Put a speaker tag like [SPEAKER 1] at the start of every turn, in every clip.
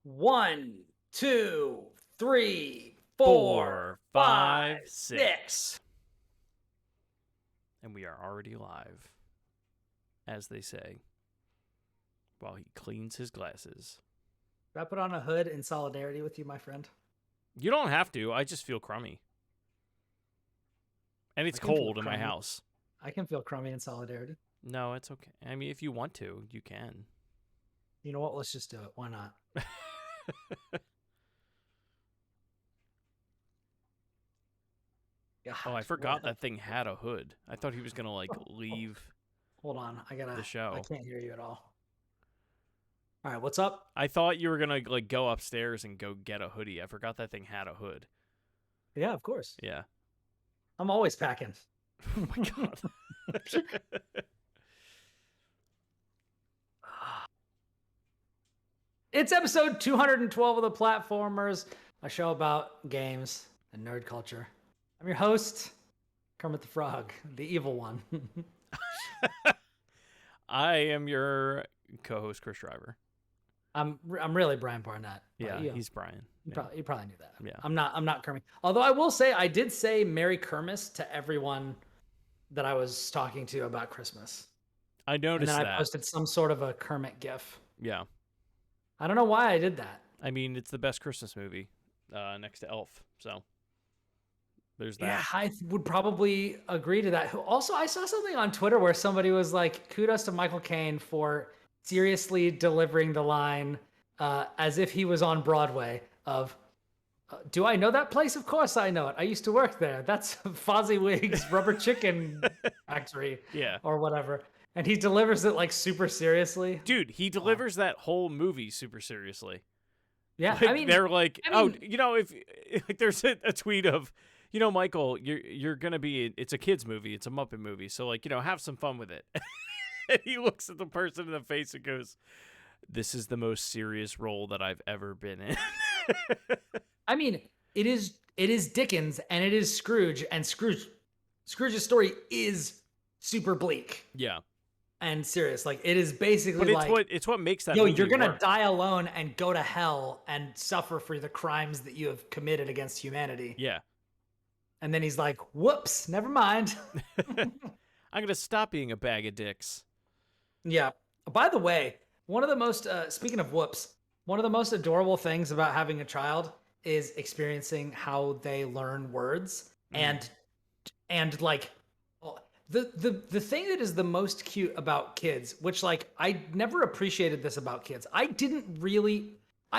[SPEAKER 1] One, two, three,
[SPEAKER 2] Four,
[SPEAKER 1] four,
[SPEAKER 2] five,
[SPEAKER 1] five,
[SPEAKER 2] six.
[SPEAKER 1] six.
[SPEAKER 2] And we are already live, as they say, while he cleans his glasses.
[SPEAKER 1] Did I put on a hood in solidarity with you, my friend?
[SPEAKER 2] You don't have to. I just feel crummy. And it's cold in my
[SPEAKER 1] crummy.
[SPEAKER 2] house.
[SPEAKER 1] I can feel crummy in solidarity.
[SPEAKER 2] No, it's okay. I mean, if you want to, you can.
[SPEAKER 1] You know what? Let's just do it. Why not? God,
[SPEAKER 2] Oh, I forgot that thing had a hood. I thought he was going to, leave
[SPEAKER 1] Hold on.
[SPEAKER 2] the show.
[SPEAKER 1] I can't hear you at all. All right, what's up?
[SPEAKER 2] I thought you were going to, go upstairs and go get a hoodie. I forgot that thing had a hood.
[SPEAKER 1] Yeah, of course.
[SPEAKER 2] Yeah.
[SPEAKER 1] I'm always packing.
[SPEAKER 2] Oh, my God.
[SPEAKER 1] It's episode 212 of The Platformers, a show about games and nerd culture. I'm your host, Kermit the Frog, the evil one.
[SPEAKER 2] I am your co-host, Chris Shriver.
[SPEAKER 1] I'm really Brian Barnett.
[SPEAKER 2] Yeah, he's Brian.
[SPEAKER 1] You probably knew that.
[SPEAKER 2] Yeah.
[SPEAKER 1] I'm not Kermit. Although I will say I did say Merry Kermis to everyone that I was talking to about Christmas.
[SPEAKER 2] I noticed
[SPEAKER 1] and then
[SPEAKER 2] that.
[SPEAKER 1] I posted some sort of a Kermit gif.
[SPEAKER 2] Yeah.
[SPEAKER 1] I don't know why I did that.
[SPEAKER 2] I mean, it's the best Christmas movie next to Elf. So there's that.
[SPEAKER 1] Yeah, I would probably agree to that. Also, I saw something on Twitter where somebody was like, kudos to Michael Caine for seriously delivering the line as if he was on Broadway of, do I know that place? Of course I know it. I used to work there. That's Fozziwig's Rubber Chicken Factory.
[SPEAKER 2] Yeah.
[SPEAKER 1] Or whatever. And he delivers it like super seriously.
[SPEAKER 2] Dude, he delivers that whole movie super seriously.
[SPEAKER 1] Yeah,
[SPEAKER 2] like, I mean, they're like, if there's a tweet of, Michael, you're gonna be, it's a kids movie, it's a Muppet movie, so have some fun with it. And he looks at the person in the face and goes, "This is the most serious role that I've ever been in."
[SPEAKER 1] I mean, it is Dickens and it is Scrooge, and Scrooge's story is super bleak.
[SPEAKER 2] Yeah.
[SPEAKER 1] And serious, like it is basically,
[SPEAKER 2] but it's what makes that.
[SPEAKER 1] Yo,
[SPEAKER 2] movie
[SPEAKER 1] you're gonna
[SPEAKER 2] work.
[SPEAKER 1] die alone and go to hell and suffer for the crimes that you have committed against humanity.
[SPEAKER 2] Yeah.
[SPEAKER 1] And then he's like, "Whoops, never mind."
[SPEAKER 2] I'm gonna stop being a bag of dicks.
[SPEAKER 1] Yeah. By the way, one of the most speaking of whoops, one of the most adorable things about having a child is experiencing how they learn words and like. The thing that is the most cute about kids, which like I never appreciated this about kids. I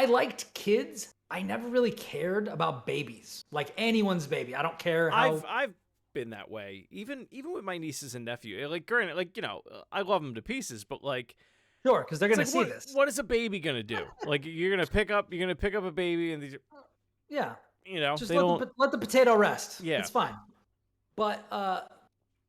[SPEAKER 1] liked kids. I never really cared about babies, like anyone's baby. I don't care how.
[SPEAKER 2] I've been that way, even with my nieces and nephew. Like, granted, I love them to pieces, but like,
[SPEAKER 1] sure, because they're gonna see this.
[SPEAKER 2] What is a baby gonna do? Like, you're gonna pick up a baby, and
[SPEAKER 1] yeah, just
[SPEAKER 2] let
[SPEAKER 1] the potato rest.
[SPEAKER 2] Yeah,
[SPEAKER 1] it's fine. But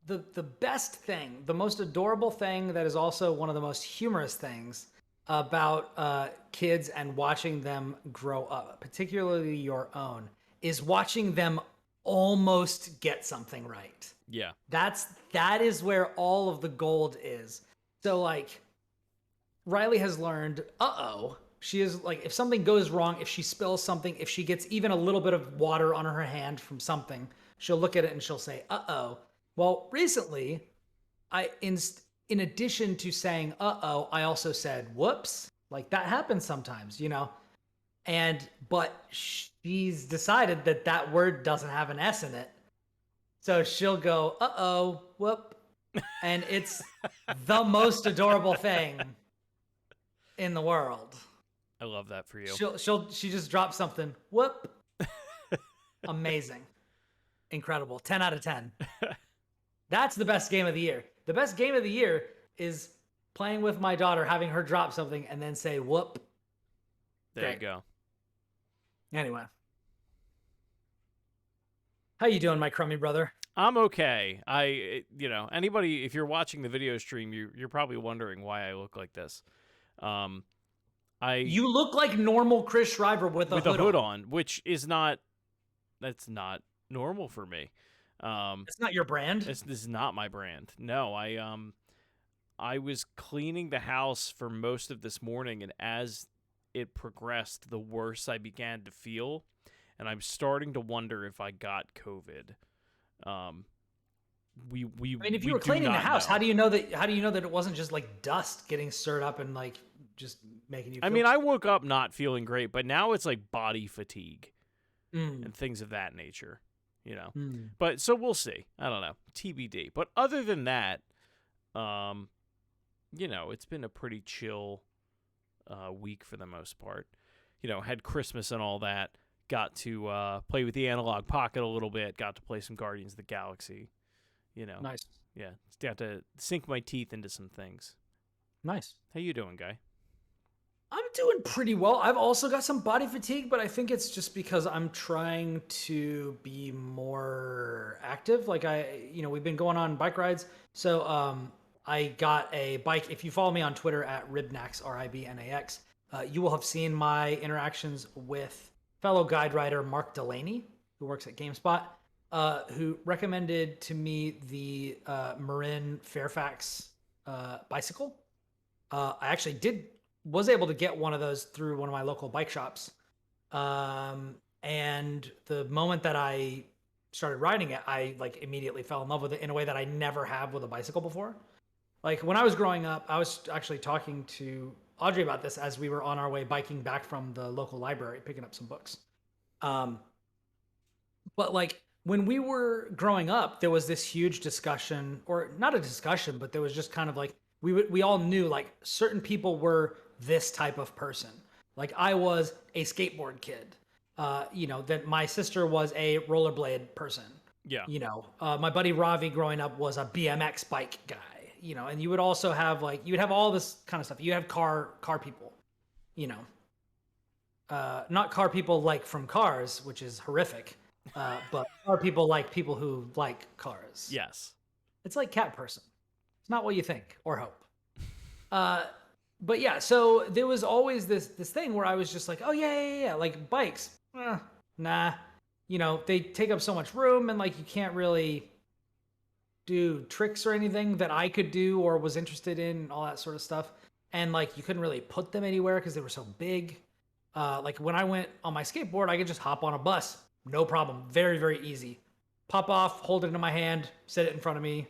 [SPEAKER 1] the best thing, the most adorable thing that is also one of the most humorous things about kids and watching them grow up, particularly your own, is watching them almost get something right.
[SPEAKER 2] Yeah.
[SPEAKER 1] That is where all of the gold is. So like Riley has learned, she is like, if something goes wrong, if she spills something, if she gets even a little bit of water on her hand from something, she'll look at it and she'll say, uh-oh. Well, recently, in addition to saying, uh-oh, I also said, whoops. Like, that happens sometimes, but she's decided that word doesn't have an S in it. So she'll go, uh-oh, whoop. And it's the most adorable thing in the world.
[SPEAKER 2] I love that for you.
[SPEAKER 1] She just drops something, whoop. Amazing. Incredible. 10 out of 10. That's the best game of the year. The best game of the year is playing with my daughter, having her drop something, and then say, whoop.
[SPEAKER 2] There you go.
[SPEAKER 1] Anyway. How you doing, my crummy brother?
[SPEAKER 2] I'm okay. Anybody, if you're watching the video stream, you're probably wondering why I look like this.
[SPEAKER 1] You look like normal Chris Shriver with a hood on,
[SPEAKER 2] which is that's not normal for me.
[SPEAKER 1] It's not your brand?
[SPEAKER 2] This is not my brand. No, I was cleaning the house for most of this morning, and as it progressed, the worse I began to feel, and I'm starting to wonder if I got COVID. We
[SPEAKER 1] I mean, if you
[SPEAKER 2] we
[SPEAKER 1] were
[SPEAKER 2] do
[SPEAKER 1] cleaning the
[SPEAKER 2] not
[SPEAKER 1] house,
[SPEAKER 2] know.
[SPEAKER 1] how do you know that? How do you know that it wasn't just like dust getting stirred up and like just making you?
[SPEAKER 2] I
[SPEAKER 1] Feel
[SPEAKER 2] mean, I woke up not feeling great, but now it's like body fatigue
[SPEAKER 1] Mm,
[SPEAKER 2] and things of that nature, you know.
[SPEAKER 1] mm.
[SPEAKER 2] But so we'll see. I don't know, TBD. But other than that, you know, it's been a pretty chill week for the most part. You know, had Christmas and all that. Got to play with the Analogue Pocket a little bit. Got to play some Guardians of the Galaxy. You know,
[SPEAKER 1] Nice,
[SPEAKER 2] yeah, got to sink my teeth into some things.
[SPEAKER 1] nice.
[SPEAKER 2] How you doing, guy?
[SPEAKER 1] I'm doing pretty well. I've also got some body fatigue, but I think it's just because I'm trying to be more active. Like we've been going on bike rides. So I got a bike. If you follow me on Twitter at Ribnax, Ribnax, you will have seen my interactions with fellow guide rider Mark Delaney, who works at GameSpot, who recommended to me the Marin Fairfax bicycle. I actually was able to get one of those through one of my local bike shops. And the moment that I started riding it, I like immediately fell in love with it in a way that I never have with a bicycle before. Like when I was growing up, I was actually talking to Audrey about this as we were on our way biking back from the local library, picking up some books. But like when we were growing up, there was this huge discussion, or not a discussion, but there was just kind of like we all knew like certain people were this type of person. Like I was a skateboard kid. That my sister was a rollerblade person.
[SPEAKER 2] Yeah.
[SPEAKER 1] My buddy Ravi growing up was a BMX bike guy. And you would also have you would have all this kind of stuff. You have car people. Not car people like from Cars, which is horrific. But car people like people who like cars.
[SPEAKER 2] Yes.
[SPEAKER 1] It's like cat person. It's not what you think or hope. But yeah, so there was always this thing where I was just like, oh yeah, like bikes, nah. They take up so much room and like you can't really do tricks or anything that I could do or was interested in and all that sort of stuff. And like you couldn't really put them anywhere because they were so big. Like when I went on my skateboard, I could just hop on a bus, no problem, very, very easy. Pop off, hold it in my hand, set it in front of me,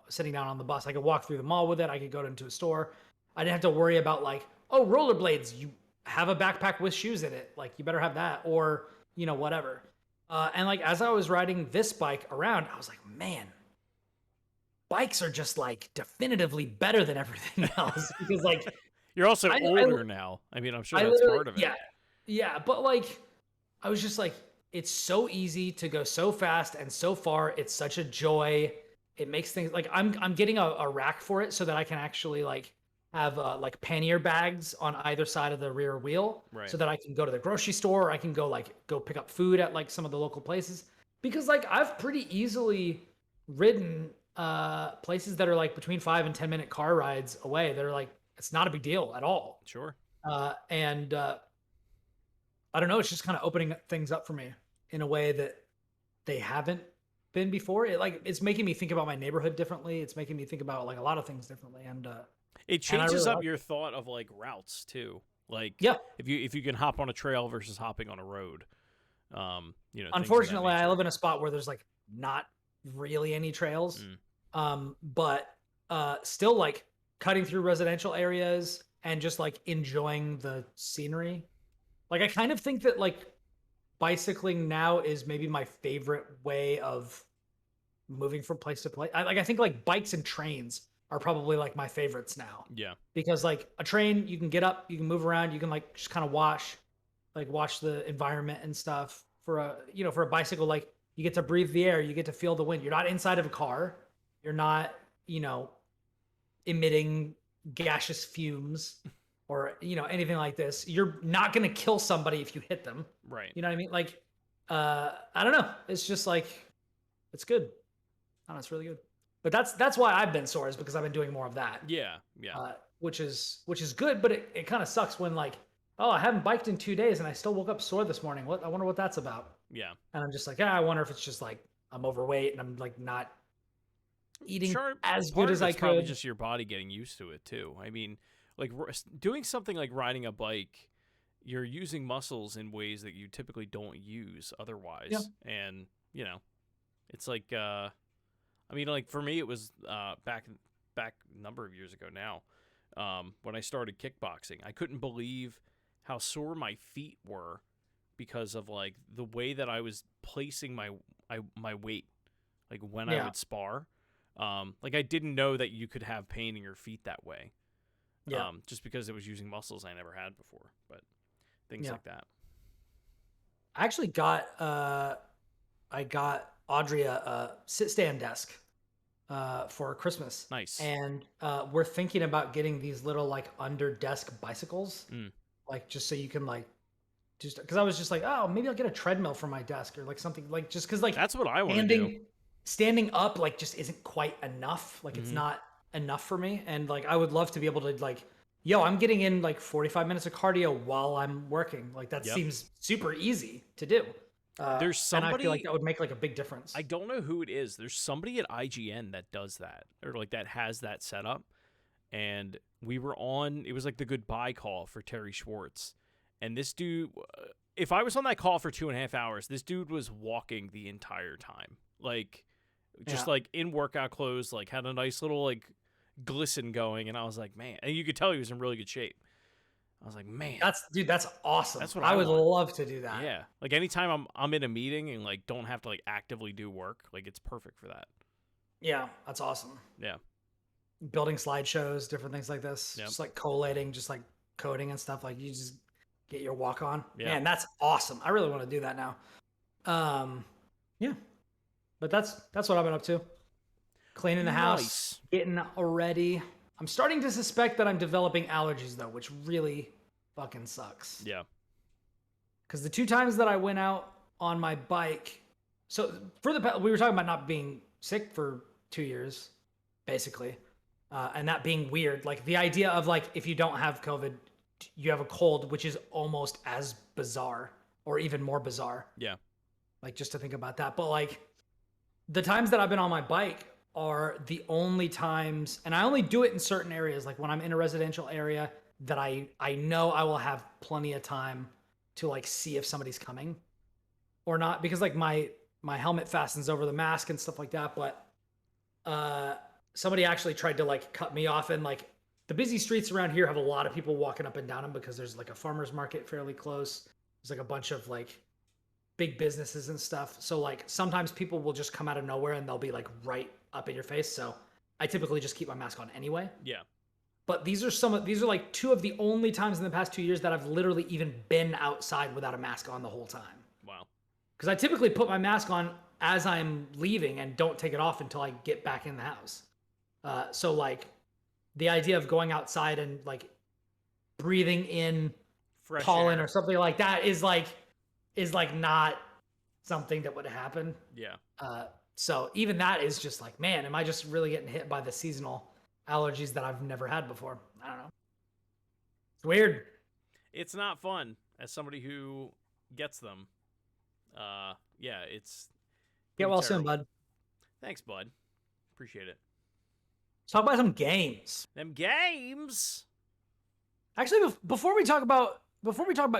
[SPEAKER 1] sitting down on the bus. I could walk through the mall with it. I could go into a store. I didn't have to worry about like, oh, rollerblades, you have a backpack with shoes in it. Like you better have that or, whatever. And like, as I was riding this bike around, I was like, man, bikes are just like definitively better than everything else because like
[SPEAKER 2] you're also older now. I mean, I'm sure that's part of it.
[SPEAKER 1] Yeah. But like, I was just like, it's so easy to go so fast and so far. It's such a joy. It makes things like I'm getting a rack for it so that I can actually like have like pannier bags on either side of the rear wheel,
[SPEAKER 2] right,
[SPEAKER 1] so that I can go to the grocery store. Or I can go pick up food at like some of the local places because like I've pretty easily ridden places that are like between 5 and 10 minute car rides away. They're like, it's not a big deal at all.
[SPEAKER 2] Sure.
[SPEAKER 1] And I don't know. It's just kind of opening things up for me in a way that they haven't been before. It's making me think about my neighborhood differently. It's making me think about like a lot of things differently. And
[SPEAKER 2] it changes up your thought of like routes too. Like,
[SPEAKER 1] yeah,
[SPEAKER 2] if you can hop on a trail versus hopping on a road.
[SPEAKER 1] Unfortunately, I live in a spot where there's like not really any trails. But still like cutting through residential areas and just like enjoying the scenery. Like I kind of think that like bicycling now is maybe my favorite way of moving from place to place. I think like bikes and trains are probably like my favorites now.
[SPEAKER 2] Yeah.
[SPEAKER 1] Because like a train, you can get up, you can move around, you can like just kind of watch the environment and stuff. For a bicycle, like you get to breathe the air, you get to feel the wind. You're not inside of a car. You're not, emitting gaseous fumes or, anything like this. You're not going to kill somebody if you hit them.
[SPEAKER 2] Right.
[SPEAKER 1] You know what I mean? Like, I don't know. It's just like, it's good. I don't know, it's really good. But that's why I've been sore, is because I've been doing more of that.
[SPEAKER 2] Yeah.
[SPEAKER 1] Which is good, but it kind of sucks when like, oh, I haven't biked in 2 days and I still woke up sore this morning. I wonder what that's about.
[SPEAKER 2] Yeah.
[SPEAKER 1] And I'm just like, I wonder if it's just like I'm overweight and I'm like not eating as good as I could.
[SPEAKER 2] Probably just your body getting used to it too. I mean, like doing something like riding a bike, you're using muscles in ways that you typically don't use otherwise.
[SPEAKER 1] Yeah.
[SPEAKER 2] And, you know, it's like, I mean, like for me, it was back a number of years ago now, when I started kickboxing. I couldn't believe how sore my feet were because of like the way that I was placing my weight, like when I would spar. Like I didn't know that you could have pain in your feet that way.
[SPEAKER 1] Yeah.
[SPEAKER 2] Just because it was using muscles I never had before, but things like that.
[SPEAKER 1] I actually got I got Audrey a sit-stand desk for Christmas.
[SPEAKER 2] Nice.
[SPEAKER 1] And we're thinking about getting these little like under desk bicycles, like just so you can like just because I was just like, oh, maybe I'll get a treadmill for my desk or like something like just because like
[SPEAKER 2] that's what I want to do.
[SPEAKER 1] Standing up like just isn't quite enough. Like it's not enough for me, and like I would love to be able to like, yo, I'm getting in like 45 minutes of cardio while I'm working. Like that seems super easy to do.
[SPEAKER 2] There's somebody,
[SPEAKER 1] and I feel like that would make like a big difference.
[SPEAKER 2] I don't know who it is. There's somebody at IGN that does that, or like that has that setup. And we were on, it was like the goodbye call for Terry Schwartz. And this dude, if I was on that call for 2.5 hours, this dude was walking the entire time. Like, just like in workout clothes, like had a nice little like glisten going. And I was like, man, and you could tell he was in really good shape. I was like, man,
[SPEAKER 1] that's awesome.
[SPEAKER 2] That's what
[SPEAKER 1] I would
[SPEAKER 2] want.
[SPEAKER 1] love to do that.
[SPEAKER 2] Yeah. Like anytime I'm in a meeting and like don't have to like actively do work, like it's perfect for that.
[SPEAKER 1] Yeah, that's awesome.
[SPEAKER 2] Yeah.
[SPEAKER 1] Building slideshows, different things like this.
[SPEAKER 2] Yep.
[SPEAKER 1] Just like collating, just like coding and stuff. Like you just get your walk on.
[SPEAKER 2] Yeah.
[SPEAKER 1] Man, that's awesome. I really want to do that now. Yeah. But that's what I've been up to. Cleaning the house, getting ready. I'm starting to suspect that I'm developing allergies though, which really fucking sucks.
[SPEAKER 2] Yeah.
[SPEAKER 1] Because the 2 times that I went out on my bike, so we were talking about not being sick for 2 years, basically, and that being weird. Like the idea of like if you don't have COVID, you have a cold, which is almost as bizarre or even more bizarre.
[SPEAKER 2] Yeah.
[SPEAKER 1] Like just to think about that, but like the times that I've been on my bike are the only times, and I only do it in certain areas, like when I'm in a residential area that I know I will have plenty of time to like see if somebody's coming or not, because like my helmet fastens over the mask and stuff like that. But somebody actually tried to like cut me off, and like the busy streets around here have a lot of people walking up and down them because there's like a farmer's market fairly close. There's like a bunch of like big businesses and stuff. So like sometimes people will just come out of nowhere and they'll be like right up in your face. So I typically just keep my mask on anyway.
[SPEAKER 2] Yeah.
[SPEAKER 1] But these are like 2 of the only times in the past 2 years that I've literally even been outside without a mask on the whole time.
[SPEAKER 2] Wow.
[SPEAKER 1] Because I typically put my mask on as I'm leaving and don't take it off until I get back in the house. So like the idea of going outside and like breathing in
[SPEAKER 2] fresh
[SPEAKER 1] pollen
[SPEAKER 2] air
[SPEAKER 1] or something like that is like not something that would happen.
[SPEAKER 2] Yeah.
[SPEAKER 1] So even that is just like, man, am I just really getting hit by the seasonal allergies that I've never had before? I don't know. It's weird.
[SPEAKER 2] It's not fun as somebody who gets them. Yeah, it's
[SPEAKER 1] Get well
[SPEAKER 2] terrible.
[SPEAKER 1] soon, bud.
[SPEAKER 2] Thanks, bud. Appreciate it.
[SPEAKER 1] Let's talk about some games.
[SPEAKER 2] Them games.
[SPEAKER 1] Actually, before we talk about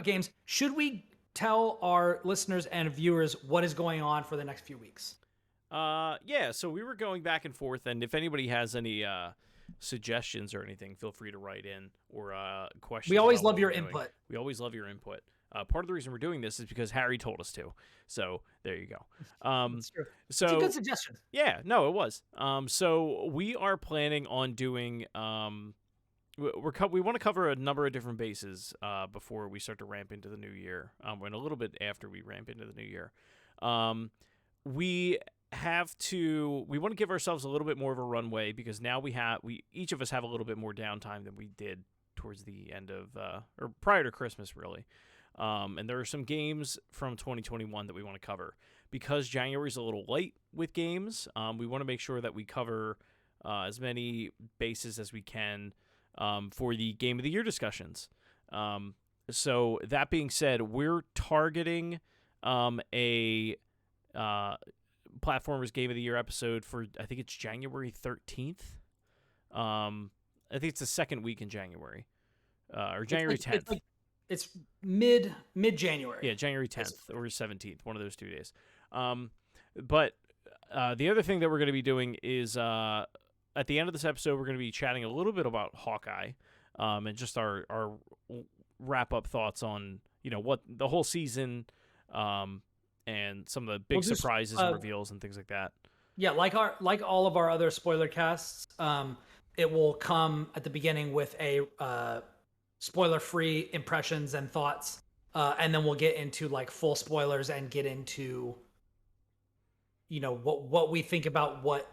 [SPEAKER 1] games, should we tell our listeners and viewers what is going on for the next few weeks?
[SPEAKER 2] Yeah, so we were going back and forth, and if anybody has any suggestions or anything, feel free to write in, or questions.
[SPEAKER 1] We always love your input.
[SPEAKER 2] We always love your input. Part of the reason we're doing this is because Harry told us to. So there you go.
[SPEAKER 1] That's true.
[SPEAKER 2] So
[SPEAKER 1] it's a good suggestion.
[SPEAKER 2] Yeah, no, it was. So we are planning on doing. We want to cover a number of different bases before we start to ramp into the new year. And a little bit after we ramp into the new year. We want to give ourselves a little bit more of a runway, because now we each of us have a little bit more downtime than we did towards the end of or prior to Christmas, really. And there are some games from 2021 that we want to cover. Because January's a little light with games, we want to make sure that we cover as many bases as we can for the Game of the Year discussions. So that being said, we're targeting a Platformers Game of the Year episode for, I think it's January 13th. I think it's the second week in January, or January 10th.
[SPEAKER 1] It's mid January.
[SPEAKER 2] Yeah, January 10th or 17th, one of those 2 days. But the other thing that we're going to be doing is at the end of this episode, we're going to be chatting a little bit about Hawkeye, and just our wrap up thoughts on what the whole season, and some of the big surprises and reveals and things like that.
[SPEAKER 1] Yeah, like all of our other spoiler casts, it will come at the beginning with a spoiler-free impressions and thoughts, and then we'll get into like full spoilers and get into what we think about what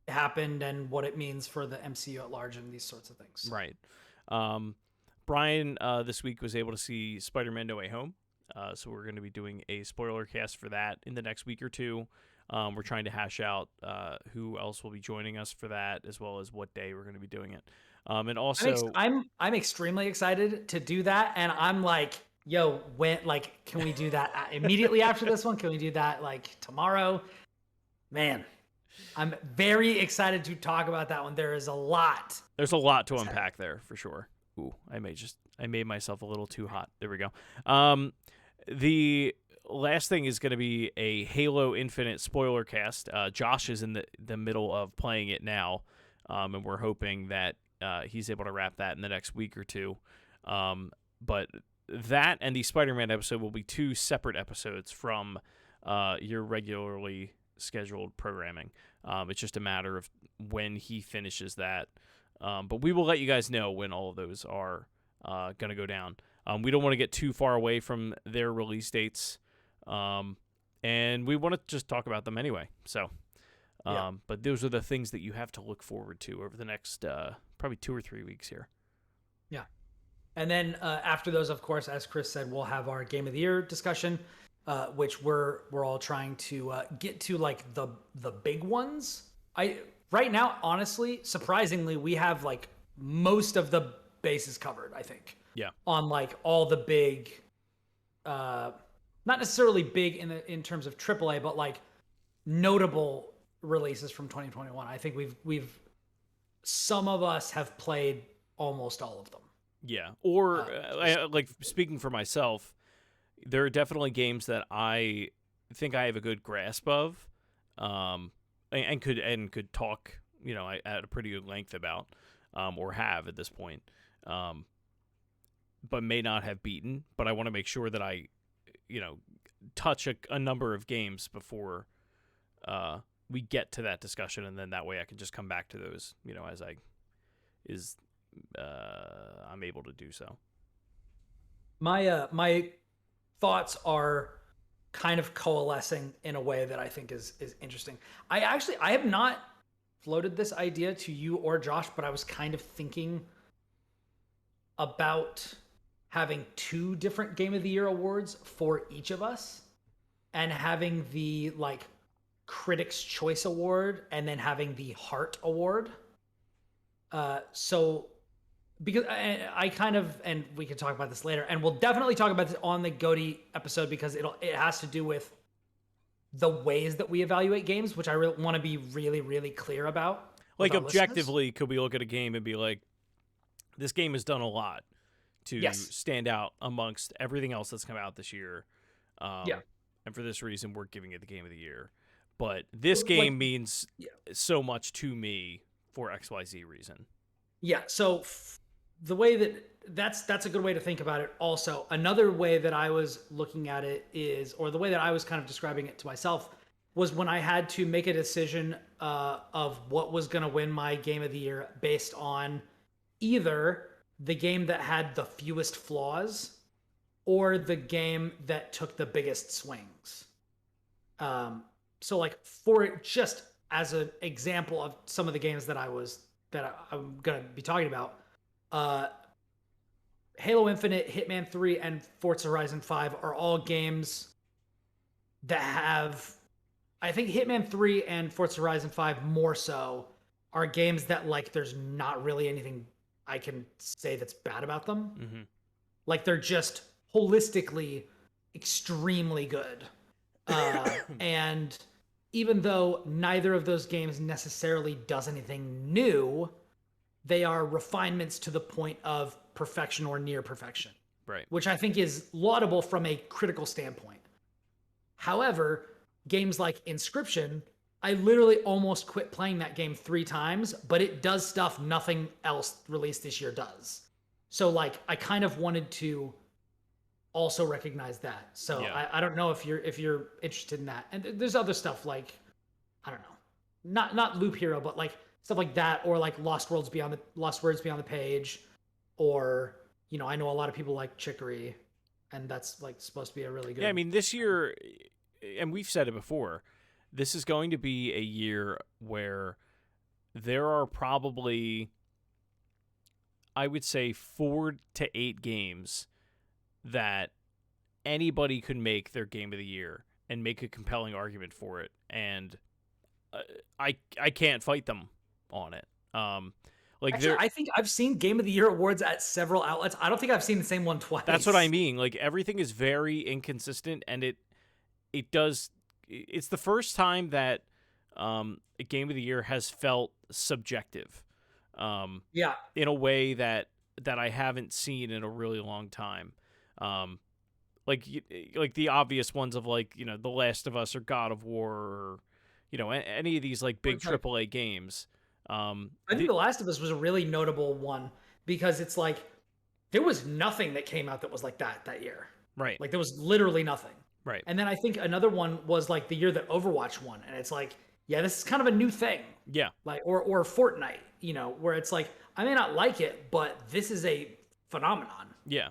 [SPEAKER 1] happened and what it means for the MCU at large and these sorts of things.
[SPEAKER 2] Right. Brian this week was able to see Spider-Man No Way Home, so we're going to be doing a spoiler cast for that in the next week or two. We're trying to hash out who else will be joining us for that, as well as what day we're going to be doing it. And also,
[SPEAKER 1] I'm extremely excited to do that, and I'm like, yo, can we do that immediately after this one? Can we do that like tomorrow? Man, I'm very excited to talk about that one. There's a lot
[SPEAKER 2] to unpack there for sure. Ooh, I made myself a little too hot. There we go. The last thing is going to be a Halo Infinite spoiler cast. Josh is in the middle of playing it now, and we're hoping that he's able to wrap that in the next week or two. But that and the Spider-Man episode will be 2 separate episodes from your regularly scheduled programming. It's just a matter of when he finishes that. But we will let you guys know when all of those are going to go down. We don't want to get too far away from their release dates. And we want to just talk about them anyway. So, but those are the things that you have to look forward to over the next probably 2 or 3 weeks here.
[SPEAKER 1] Yeah. And then after those, of course, as Chris said, we'll have our Game of the Year discussion, which we're all trying to get to like the big ones. Right now, honestly, surprisingly, we have like most of the bases covered, I think.
[SPEAKER 2] Yeah.
[SPEAKER 1] On like all the big, not necessarily big in terms of AAA, but like notable releases from 2021. I think we've some of us have played almost all of them.
[SPEAKER 2] Yeah. Or like speaking for myself, there are definitely games that I think I have a good grasp of, and could talk, at a pretty good length about, or have at this point, but may not have beaten. But I want to make sure that I, touch a number of games before we get to that discussion, and then that way I can just come back to those, as I'm able to do so.
[SPEAKER 1] My thoughts are kind of coalescing in a way that I think is interesting. I have not floated this idea to you or Josh, but I was kind of thinking about having 2 different Game of the Year awards for each of us, and having the like Critics' Choice Award and then having the Heart Award. So because I kind of, and we can talk about this later, and we'll definitely talk about this on the GOTY episode, because it has to do with the ways that we evaluate games, which I really want to be really, really clear about.
[SPEAKER 2] Like objectively, could we look at a game and be like, this game has done a lot to stand out amongst everything else that's come out this year. And for this reason, we're giving it the Game of the Year. But this game means so much to me for XYZ reason.
[SPEAKER 1] Yeah, so the way that's a good way to think about it. Also, another way that I was looking at it is, or the way that I was kind of describing it to myself, was when I had to make a decision of what was going to win my Game of the Year based on either the game that had the fewest flaws or the game that took the biggest swings. So like, for just as an example of some of the games that I'm going to be talking about, Halo Infinite, Hitman 3, and Forza Horizon 5 are all games that have, I think Hitman 3 and Forza Horizon 5 more so, are games that like there's not really anything I can say that's bad about them. Mm-hmm. Like they're just holistically extremely good. And even though neither of those games necessarily does anything new, they are refinements to the point of perfection or near perfection.
[SPEAKER 2] Right.
[SPEAKER 1] Which I think is laudable from a critical standpoint. However, games like Inscription, I literally almost quit playing that game 3 times, but it does stuff nothing else released this year does. So like I kind of wanted to also recognize that. So
[SPEAKER 2] Yeah.
[SPEAKER 1] I don't know if you're interested in that. And there's other stuff like, I don't know, not Loop Hero, but like stuff like that, or like Lost Words Beyond the Page, or I know a lot of people like Chicory, and that's like supposed to be a really good.
[SPEAKER 2] Yeah, I mean this year, and we've said it before, this is going to be a year where there are probably, I would say, 4 to 8 games that anybody could make their game of the year and make a compelling argument for it, and I can't fight them on it.
[SPEAKER 1] Actually, I think I've seen Game of the Year awards at several outlets. I don't think I've seen the same one twice.
[SPEAKER 2] That's what I mean. Like everything is very inconsistent, and it does. It's the first time that a Game of the Year has felt subjective.
[SPEAKER 1] Yeah.
[SPEAKER 2] In a way that I haven't seen in a really long time. Like the obvious ones of like The Last of Us or God of War, or any of these like big AAA games.
[SPEAKER 1] I think The Last of Us was a really notable one because it's like there was nothing that came out that was like that year.
[SPEAKER 2] Right.
[SPEAKER 1] Like there was literally nothing.
[SPEAKER 2] Right.
[SPEAKER 1] And then I think another one was like the year that Overwatch won, and it's like, yeah, this is kind of a new thing.
[SPEAKER 2] Yeah.
[SPEAKER 1] Like or Fortnite, where it's like I may not like it, but this is a phenomenon.
[SPEAKER 2] Yeah.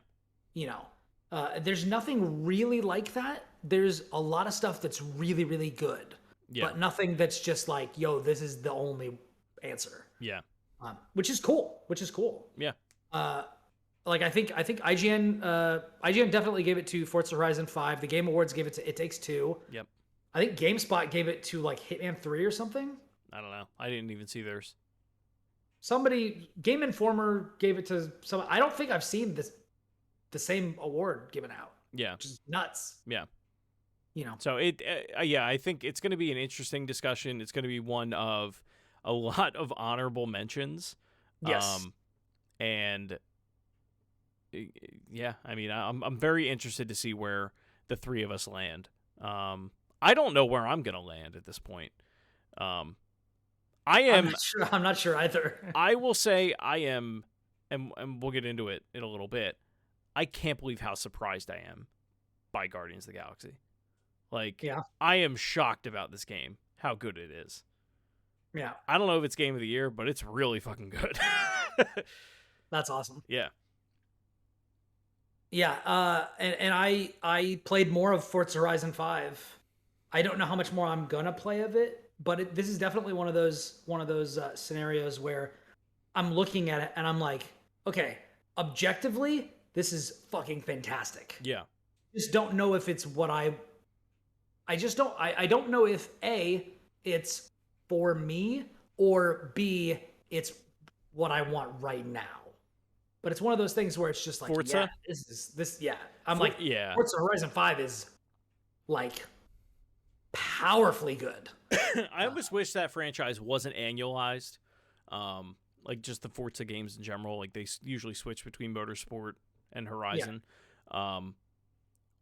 [SPEAKER 1] There's nothing really like that. There's a lot of stuff that's really, really good, but nothing that's just like, yo, this is the only answer.
[SPEAKER 2] Yeah.
[SPEAKER 1] Which is cool.
[SPEAKER 2] Yeah.
[SPEAKER 1] Like I think IGN definitely gave it to Forza Horizon 5. The Game Awards gave it to It Takes Two.
[SPEAKER 2] Yep.
[SPEAKER 1] I think GameSpot gave it to like Hitman 3 or something.
[SPEAKER 2] I don't know. I didn't even see theirs.
[SPEAKER 1] Game Informer gave it to someone. I don't think I've seen the same award given out.
[SPEAKER 2] Yeah.
[SPEAKER 1] Which is nuts.
[SPEAKER 2] Yeah. So I think it's going to be an interesting discussion. It's going to be one of a lot of honorable mentions.
[SPEAKER 1] Yes.
[SPEAKER 2] And yeah, I mean, I'm very interested to see where the three of us land. I don't know where I'm going to land at this point. I am.
[SPEAKER 1] I'm not sure either.
[SPEAKER 2] I will say I am, and we'll get into it in a little bit. I can't believe how surprised I am by Guardians of the Galaxy. Like,
[SPEAKER 1] yeah.
[SPEAKER 2] I am shocked about this game, how good it is.
[SPEAKER 1] Yeah.
[SPEAKER 2] I don't know if it's Game of the Year, but it's really fucking good.
[SPEAKER 1] That's awesome.
[SPEAKER 2] Yeah.
[SPEAKER 1] Yeah, and I played more of Forza Horizon 5. I don't know how much more I'm gonna play of it, but this is definitely one of those scenarios where I'm looking at it and I'm like, okay, objectively, this is fucking fantastic.
[SPEAKER 2] Yeah.
[SPEAKER 1] Just don't know if it's what I don't know if A, it's for me, or B, it's what I want right now. But it's one of those things where it's just like,
[SPEAKER 2] Forza?
[SPEAKER 1] Yeah, yeah. Forza Horizon 5 is like powerfully good.
[SPEAKER 2] I almost wish that franchise wasn't annualized. Like just the Forza games in general, like they usually switch between Motorsport and Horizon. Yeah.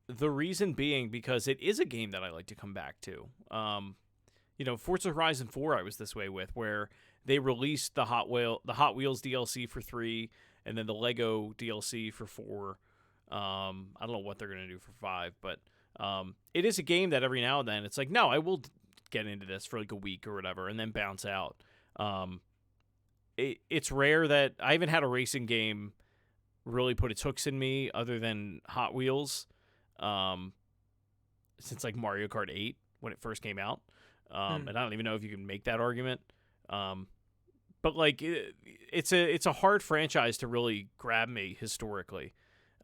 [SPEAKER 2] The reason being because it is a game that I like to come back to. Forza Horizon 4 I was this way with, where they released the Hot Wheels DLC for 3, and then the Lego DLC for 4. I don't know what they're going to do for 5, but it is a game that every now and then it's like, no, I will get into this for like a week or whatever, and then bounce out. It's rare that I haven't had a racing game really put its hooks in me other than Hot Wheels since like Mario Kart 8 when it first came out. And I don't even know if you can make that argument. But like it's a hard franchise to really grab me historically.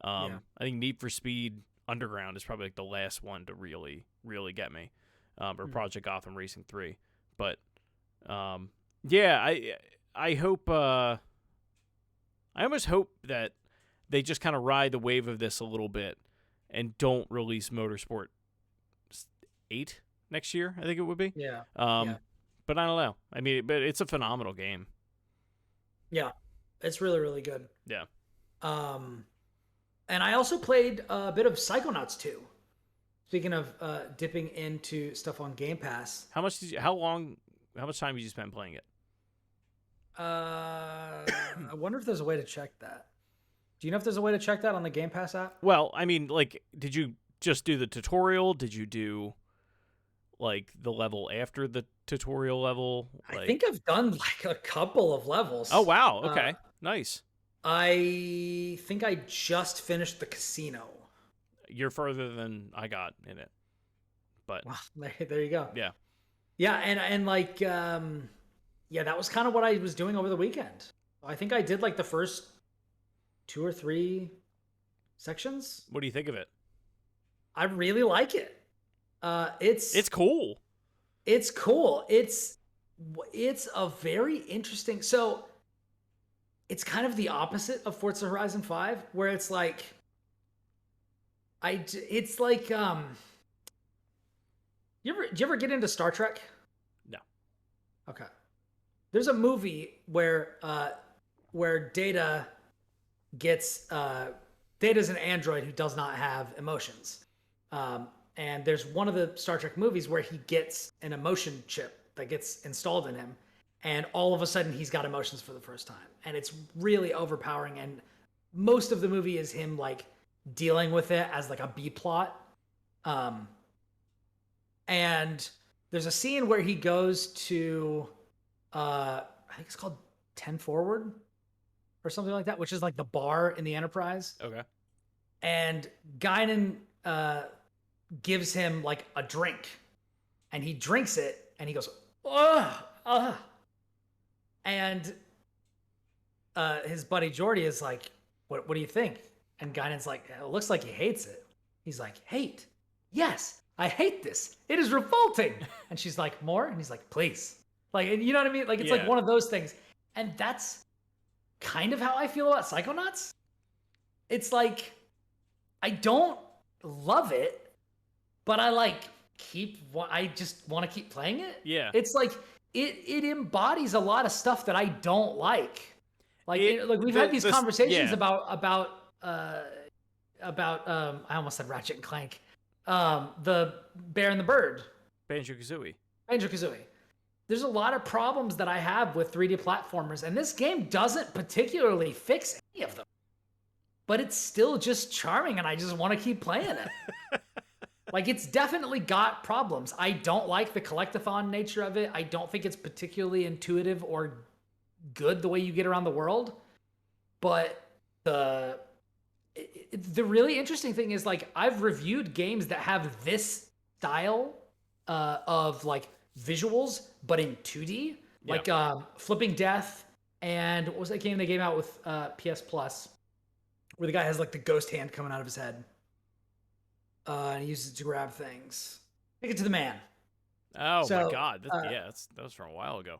[SPEAKER 2] I think Need for Speed Underground is probably like the last one to really get me, or Project Gotham Racing 3. But I hope I almost hope that they just kind of ride the wave of this a little bit and don't release Motorsport 8 next year. I think it would be.
[SPEAKER 1] Yeah.
[SPEAKER 2] But I don't know. I mean, but it's a phenomenal game.
[SPEAKER 1] Yeah, it's really really good.
[SPEAKER 2] Yeah.
[SPEAKER 1] Um, and I also played a bit of Psychonauts 2. Speaking of dipping into stuff on Game Pass,
[SPEAKER 2] How much time did you spend playing it?
[SPEAKER 1] I wonder if there's a way to check that. Do you know if there's a way to check that on the Game Pass app?
[SPEAKER 2] Well, I mean, like, did you just do the tutorial? Did you do like the level after the tutorial level?
[SPEAKER 1] I
[SPEAKER 2] Like,
[SPEAKER 1] think I've done like a couple of
[SPEAKER 2] oh
[SPEAKER 1] levels.
[SPEAKER 2] wow, okay, nice.
[SPEAKER 1] I think I just finished the casino.
[SPEAKER 2] You're further than I got in it, but
[SPEAKER 1] Well, there you go.
[SPEAKER 2] yeah,
[SPEAKER 1] Yeah, and like yeah, that was kind of what I was doing over the weekend. I think I did like the first 2 or 3 sections.
[SPEAKER 2] what do you think of it?
[SPEAKER 1] I really like it.
[SPEAKER 2] It's cool.
[SPEAKER 1] It's cool. It's a very interesting. So it's kind of the opposite of Forza Horizon 5, where it's like it's like do you ever get into Star Trek?
[SPEAKER 2] No.
[SPEAKER 1] Okay. There's a movie where Data gets Data's an android who does not have emotions. And there's one of the Star Trek movies where he gets an emotion chip that gets installed in him, and all of a sudden he's got emotions for the first time, and it's really overpowering. And most of the movie is him like dealing with it as like a B plot. And there's a scene where he goes to I think it's called 10 Forward or something like that, which is like the bar in the Enterprise.
[SPEAKER 2] Okay.
[SPEAKER 1] And Guinan gives him like a drink, and he drinks it, and he goes, ugh. And his buddy Jordy is like, what do you think? And Guinan's like, it looks like he hates it. He's like, hate? Yes, I hate this. It is revolting. And she's like, more? And he's like, please. Like, you know what I mean? Like, it's like one of those things. And that's kind of how I feel about Psychonauts. It's like, I don't love it, but I just want to keep playing it.
[SPEAKER 2] Yeah.
[SPEAKER 1] It's like, it embodies a lot of stuff that I don't like. Like, we've had these conversations about I almost said Ratchet and Clank. The Bear and the Bird.
[SPEAKER 2] Banjo-Kazooie.
[SPEAKER 1] There's a lot of problems that I have with 3D platformers, and this game doesn't particularly fix any of them. But it's still just charming, and I just want to keep playing it. Like, it's definitely got problems. I don't like the collectathon nature of it. I don't think it's particularly intuitive or good the way you get around the world. But the really interesting thing is, like, I've reviewed games that have this style of like visuals, but in 2D, like Flipping Death, and what was that game they came out with PS Plus, where the guy has like the ghost hand coming out of his head, and he uses it to grab things. Stick It to the Man.
[SPEAKER 2] Oh my god, that was from a while ago.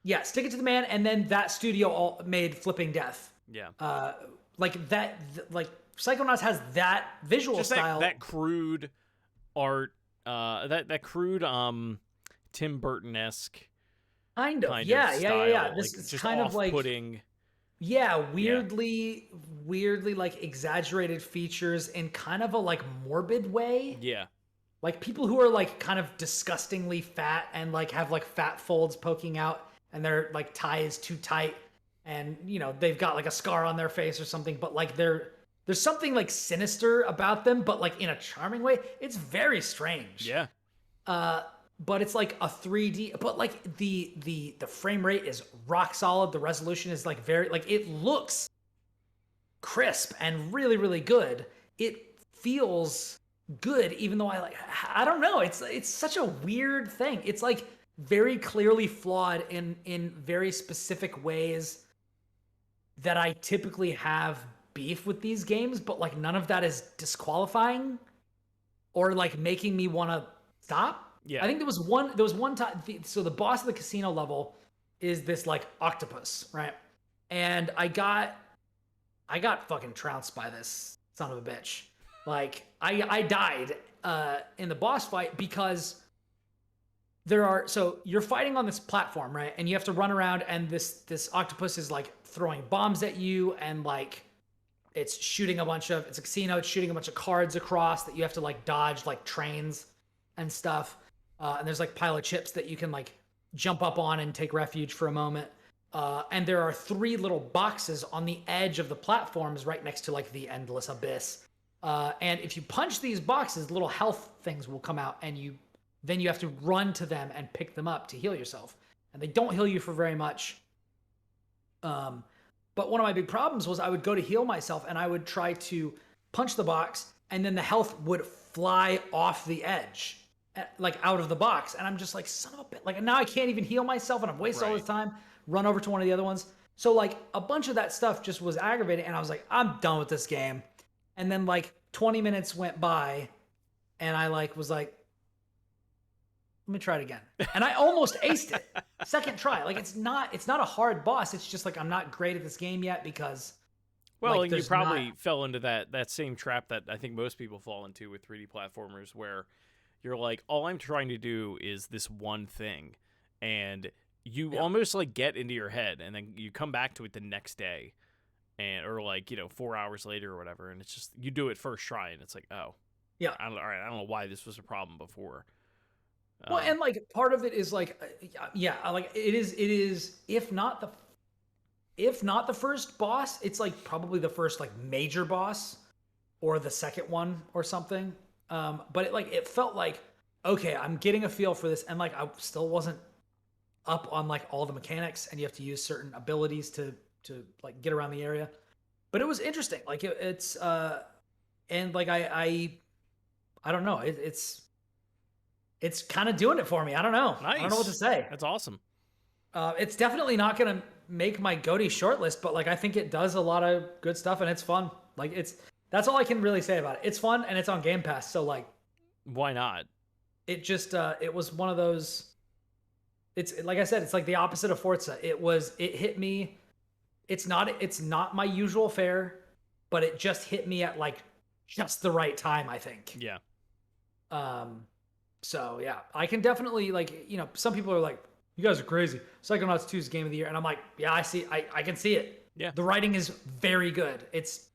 [SPEAKER 1] Yeah, Stick It to the Man, and then that studio all made Flipping Death.
[SPEAKER 2] Yeah.
[SPEAKER 1] Like that, like Psychonauts has that visual
[SPEAKER 2] just
[SPEAKER 1] style.
[SPEAKER 2] That crude art, that crude Tim Burton-esque
[SPEAKER 1] kind of
[SPEAKER 2] style.
[SPEAKER 1] This
[SPEAKER 2] like,
[SPEAKER 1] is
[SPEAKER 2] just
[SPEAKER 1] kind of like
[SPEAKER 2] off-putting.
[SPEAKER 1] weirdly like exaggerated features in kind of a like morbid way.
[SPEAKER 2] Yeah.
[SPEAKER 1] Like people who are like kind of disgustingly fat and like have like fat folds poking out, and their like tie is too tight, and you know they've got like a scar on their face or something, but like there's something like sinister about them, but like in a charming way. It's very strange.
[SPEAKER 2] Yeah.
[SPEAKER 1] But it's like a 3D, but like the frame rate is rock solid. The resolution is like very, like it looks crisp and really, really good. It feels good, even though I don't know. It's such a weird thing. It's like very clearly flawed in very specific ways that I typically have beef with these games, but like none of that is disqualifying or like making me want to stop.
[SPEAKER 2] Yeah.
[SPEAKER 1] I think there was one time. So the boss of the casino level is this like octopus, right? And I got fucking trounced by this son of a bitch. Like I died in the boss fight because so you're fighting on this platform, right? And you have to run around, and this octopus is like throwing bombs at you, and like it's a casino, it's shooting a bunch of cards across that you have to like dodge, like trains and stuff. And there's like pile of chips that you can like jump up on and take refuge for a moment. And there are 3 little boxes on the edge of the platforms right next to like the endless abyss. And if you punch these boxes, little health things will come out, and then you have to run to them and pick them up to heal yourself. And they don't heal you for very much. But one of my big problems was I would go to heal myself, and I would try to punch the box, and then the health would fly off the edge, like out of the box. And I'm just like, son of a bitch. Like, now I can't even heal myself, and I've wasted all this time. Run over to one of the other ones. So like a bunch of that stuff just was aggravating, and I was like, I'm done with this game. And then like 20 minutes went by, and I like was like, let me try it again. And I almost aced it. Second try. Like it's not a hard boss. It's just like I'm not great at this game yet because
[SPEAKER 2] well, like, and you probably fell into that same trap that I think most people fall into with 3D platformers, where you're like, all I'm trying to do is this one thing, and you almost like get into your head, and then you come back to it the next day, or like 4 hours later or whatever, and it's just you do it first try, and it's like, oh yeah, all right, I don't know why this was a problem before.
[SPEAKER 1] Well, and like part of it is like, like it is if not the first boss, it's like probably the first like major boss, or the second one or something. But it felt like, okay, I'm getting a feel for this, and like I still wasn't up on like all the mechanics, and you have to use certain abilities to like get around the area. But it was interesting. Like it's and like I don't know. It's kind of doing it for me. I don't know.
[SPEAKER 2] Nice.
[SPEAKER 1] I don't know what to say.
[SPEAKER 2] That's awesome.
[SPEAKER 1] It's definitely not going to make my GOTY shortlist, but like I think it does a lot of good stuff, and it's fun. Like that's all I can really say about it. It's fun, and it's on Game Pass, so like
[SPEAKER 2] why not?
[SPEAKER 1] It just it was one of those. It's like I said, it's like the opposite of Forza. It hit me. It's not my usual fare, but it just hit me at like just the right time, I think.
[SPEAKER 2] Yeah.
[SPEAKER 1] So yeah, I can definitely like, some people are like, you guys are crazy. Psychonauts 2 is game of the year. And I'm like, yeah, I can see it.
[SPEAKER 2] Yeah.
[SPEAKER 1] The writing is very good. It's,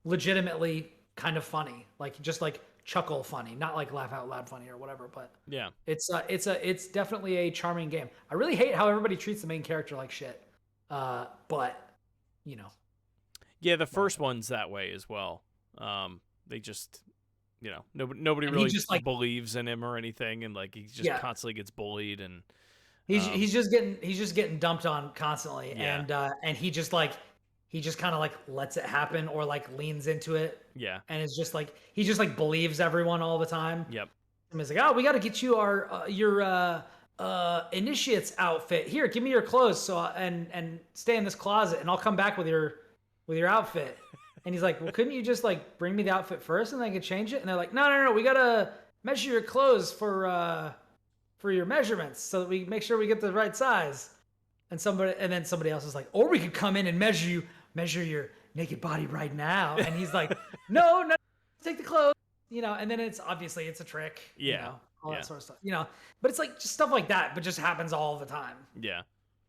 [SPEAKER 1] legitimately kind of funny. Like just like Chuckle funny, not like laugh out loud funny or whatever, but
[SPEAKER 2] yeah,
[SPEAKER 1] it's definitely a charming game. I really hate how everybody treats the main character like shit. But
[SPEAKER 2] yeah, the first one's that way as well. They just, nobody really just like believes in him or anything, and like he just constantly gets bullied, and
[SPEAKER 1] he's just getting dumped on constantly, and he just kind of like lets it happen, or like leans into it.
[SPEAKER 2] Yeah. And
[SPEAKER 1] it's just like he just like believes everyone all the time.
[SPEAKER 2] Yep.
[SPEAKER 1] And he's like, oh, we got to get you your initiate's outfit. Here, give me your clothes, and stay in this closet, and I'll come back with your outfit. And he's like, well, couldn't you just like bring me the outfit first, and then I could change it? And they're like, no, we gotta measure your clothes for your measurements, so that we make sure we get the right size. And then somebody else is like, or we could come in and measure your naked body right now. And he's like, no, take the clothes, and then it's obviously it's a trick, all that sort of stuff, but it's like just stuff like that, but just happens all the time.
[SPEAKER 2] Yeah.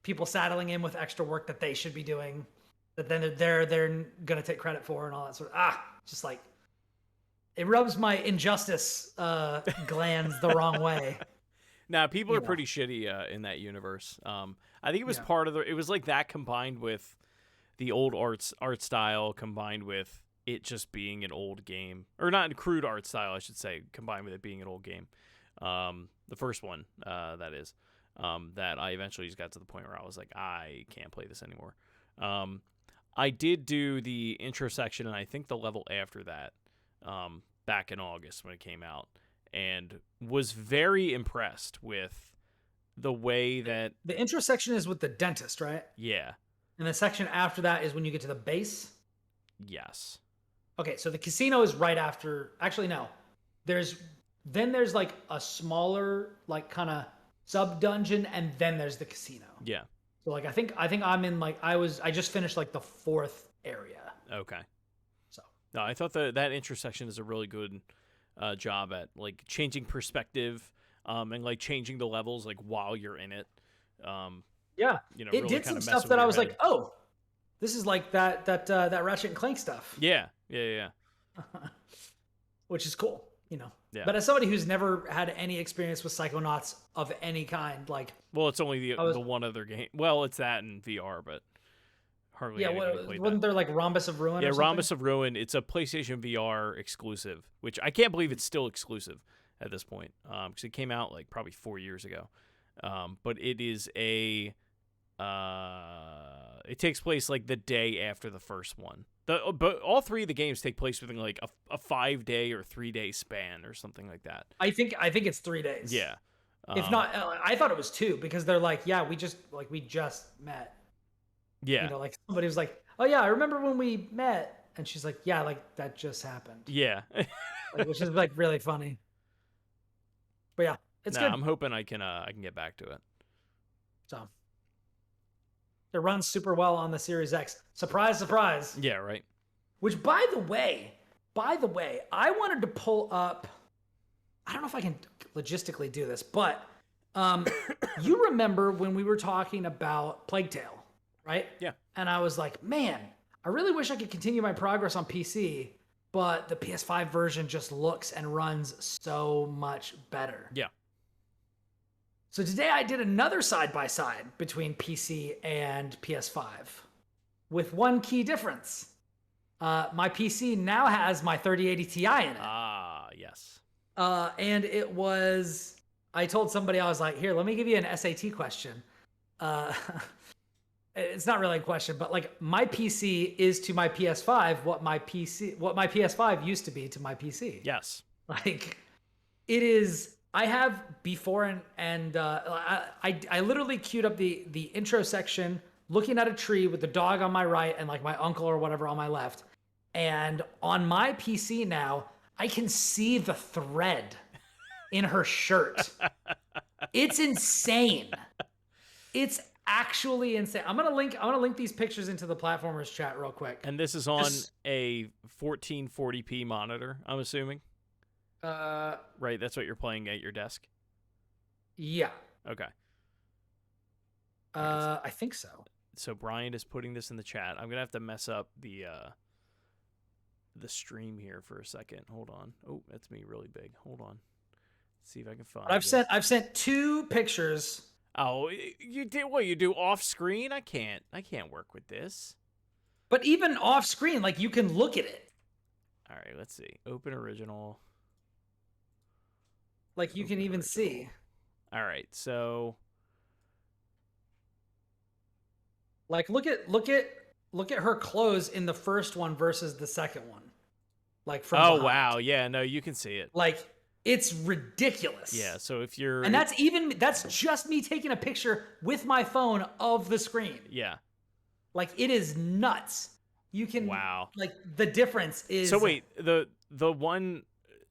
[SPEAKER 1] People saddling him with extra work that they should be doing, that then they're going to take credit for, and all that sort of, just like, it rubs my injustice glands the wrong way.
[SPEAKER 2] Now, people are pretty shitty in that universe. I think it was part of it was like that combined with the old art style, combined with it just being an old game, or not crude art style, I should say, combined with it being an old game. The first one, that is, that I eventually just got to the point where I was like, I can't play this anymore. I did do the intro section, and I think the level after that, back in August when it came out, and was very impressed with the way that
[SPEAKER 1] the intro section is with the dentist, right?
[SPEAKER 2] Yeah.
[SPEAKER 1] And the section after that is when you get to the base?
[SPEAKER 2] Yes.
[SPEAKER 1] Okay, so the casino is right after. Actually, no. There's like a smaller, like kind of sub dungeon, and then there's the casino.
[SPEAKER 2] Yeah.
[SPEAKER 1] So like I think I'm in like I just finished like the 4th area.
[SPEAKER 2] Okay.
[SPEAKER 1] So
[SPEAKER 2] no, I thought that intersection is a really good job at like changing perspective and like changing the levels like while you're in it.
[SPEAKER 1] Yeah,
[SPEAKER 2] You know,
[SPEAKER 1] it
[SPEAKER 2] really
[SPEAKER 1] did
[SPEAKER 2] kind
[SPEAKER 1] some
[SPEAKER 2] of
[SPEAKER 1] stuff that I was like, oh, this is like that Ratchet and Clank stuff.
[SPEAKER 2] Yeah, yeah.
[SPEAKER 1] Which is cool, you know.
[SPEAKER 2] Yeah.
[SPEAKER 1] But as somebody who's never had any experience with Psychonauts of any kind, like,
[SPEAKER 2] Well, it's only the one other game. Well, it's that in VR, but hardly anybody played
[SPEAKER 1] wasn't
[SPEAKER 2] that.
[SPEAKER 1] there like Rhombus of Ruin?
[SPEAKER 2] Yeah,
[SPEAKER 1] or something?
[SPEAKER 2] Rhombus of Ruin. It's a PlayStation VR exclusive, which I can't believe it's still exclusive at this point, because it came out like probably 4 years ago. But it is a. It takes place like the day after the first one. But all three of the games take place within like a 5-day or 3-day span or something like that.
[SPEAKER 1] I think it's 3 days.
[SPEAKER 2] Yeah.
[SPEAKER 1] If not, I thought it was 2 because they're like, yeah, we just met.
[SPEAKER 2] Yeah.
[SPEAKER 1] You know, like somebody was like, oh yeah, I remember when we met, and she's like, yeah, like that just happened.
[SPEAKER 2] Yeah.
[SPEAKER 1] Like, which is like really funny. But yeah, it's good.
[SPEAKER 2] I'm hoping I can get back to it.
[SPEAKER 1] So it runs super well on the Series X. Surprise, surprise.
[SPEAKER 2] Yeah, right.
[SPEAKER 1] Which, by the way, I wanted to pull up. I don't know if I can logistically do this, but you remember when we were talking about Plague Tale, right?
[SPEAKER 2] Yeah.
[SPEAKER 1] And I was like, man, I really wish I could continue my progress on PC, but the PS5 version just looks and runs so much better.
[SPEAKER 2] Yeah.
[SPEAKER 1] So today I did another side-by-side between PC and PS5 with one key difference. My PC now has my 3080 Ti in it.
[SPEAKER 2] Ah, yes.
[SPEAKER 1] And it was, I told somebody, I was like, here, let me give you an SAT question. It's not really a question, but like my PC is to my PS5 what my PS5 used to be to my PC.
[SPEAKER 2] Yes.
[SPEAKER 1] Like it is. I have before and I literally queued up the intro section, looking at a tree with the dog on my right and like my uncle or whatever on my left. And on my PC now, I can see the thread in her shirt. It's insane. It's actually insane. I'm gonna link these pictures into the platformers chat real quick.
[SPEAKER 2] And this is on a 1440p monitor, I'm assuming. Right, that's what you're playing at your desk.
[SPEAKER 1] Yeah.
[SPEAKER 2] Okay.
[SPEAKER 1] I think so.
[SPEAKER 2] So Brian is putting this in the chat. I'm gonna have to mess up the stream here for a second. Hold on. Oh, that's me really big. Hold on. Let's see if I can find.
[SPEAKER 1] I've sent 2 pictures.
[SPEAKER 2] Oh, you did what? You do off screen? I can't work with this.
[SPEAKER 1] But even off screen, like you can look at it.
[SPEAKER 2] All right, let's see. Open original.
[SPEAKER 1] Like you can even see.
[SPEAKER 2] All right, so
[SPEAKER 1] like look at her clothes in the first one versus the second one. Like from behind.
[SPEAKER 2] Wow, yeah, no, you can see it.
[SPEAKER 1] Like it's ridiculous.
[SPEAKER 2] Yeah, so if you're
[SPEAKER 1] and that's just me taking a picture with my phone of the screen.
[SPEAKER 2] Yeah.
[SPEAKER 1] Like it is nuts. You can like the difference is.
[SPEAKER 2] So wait, the one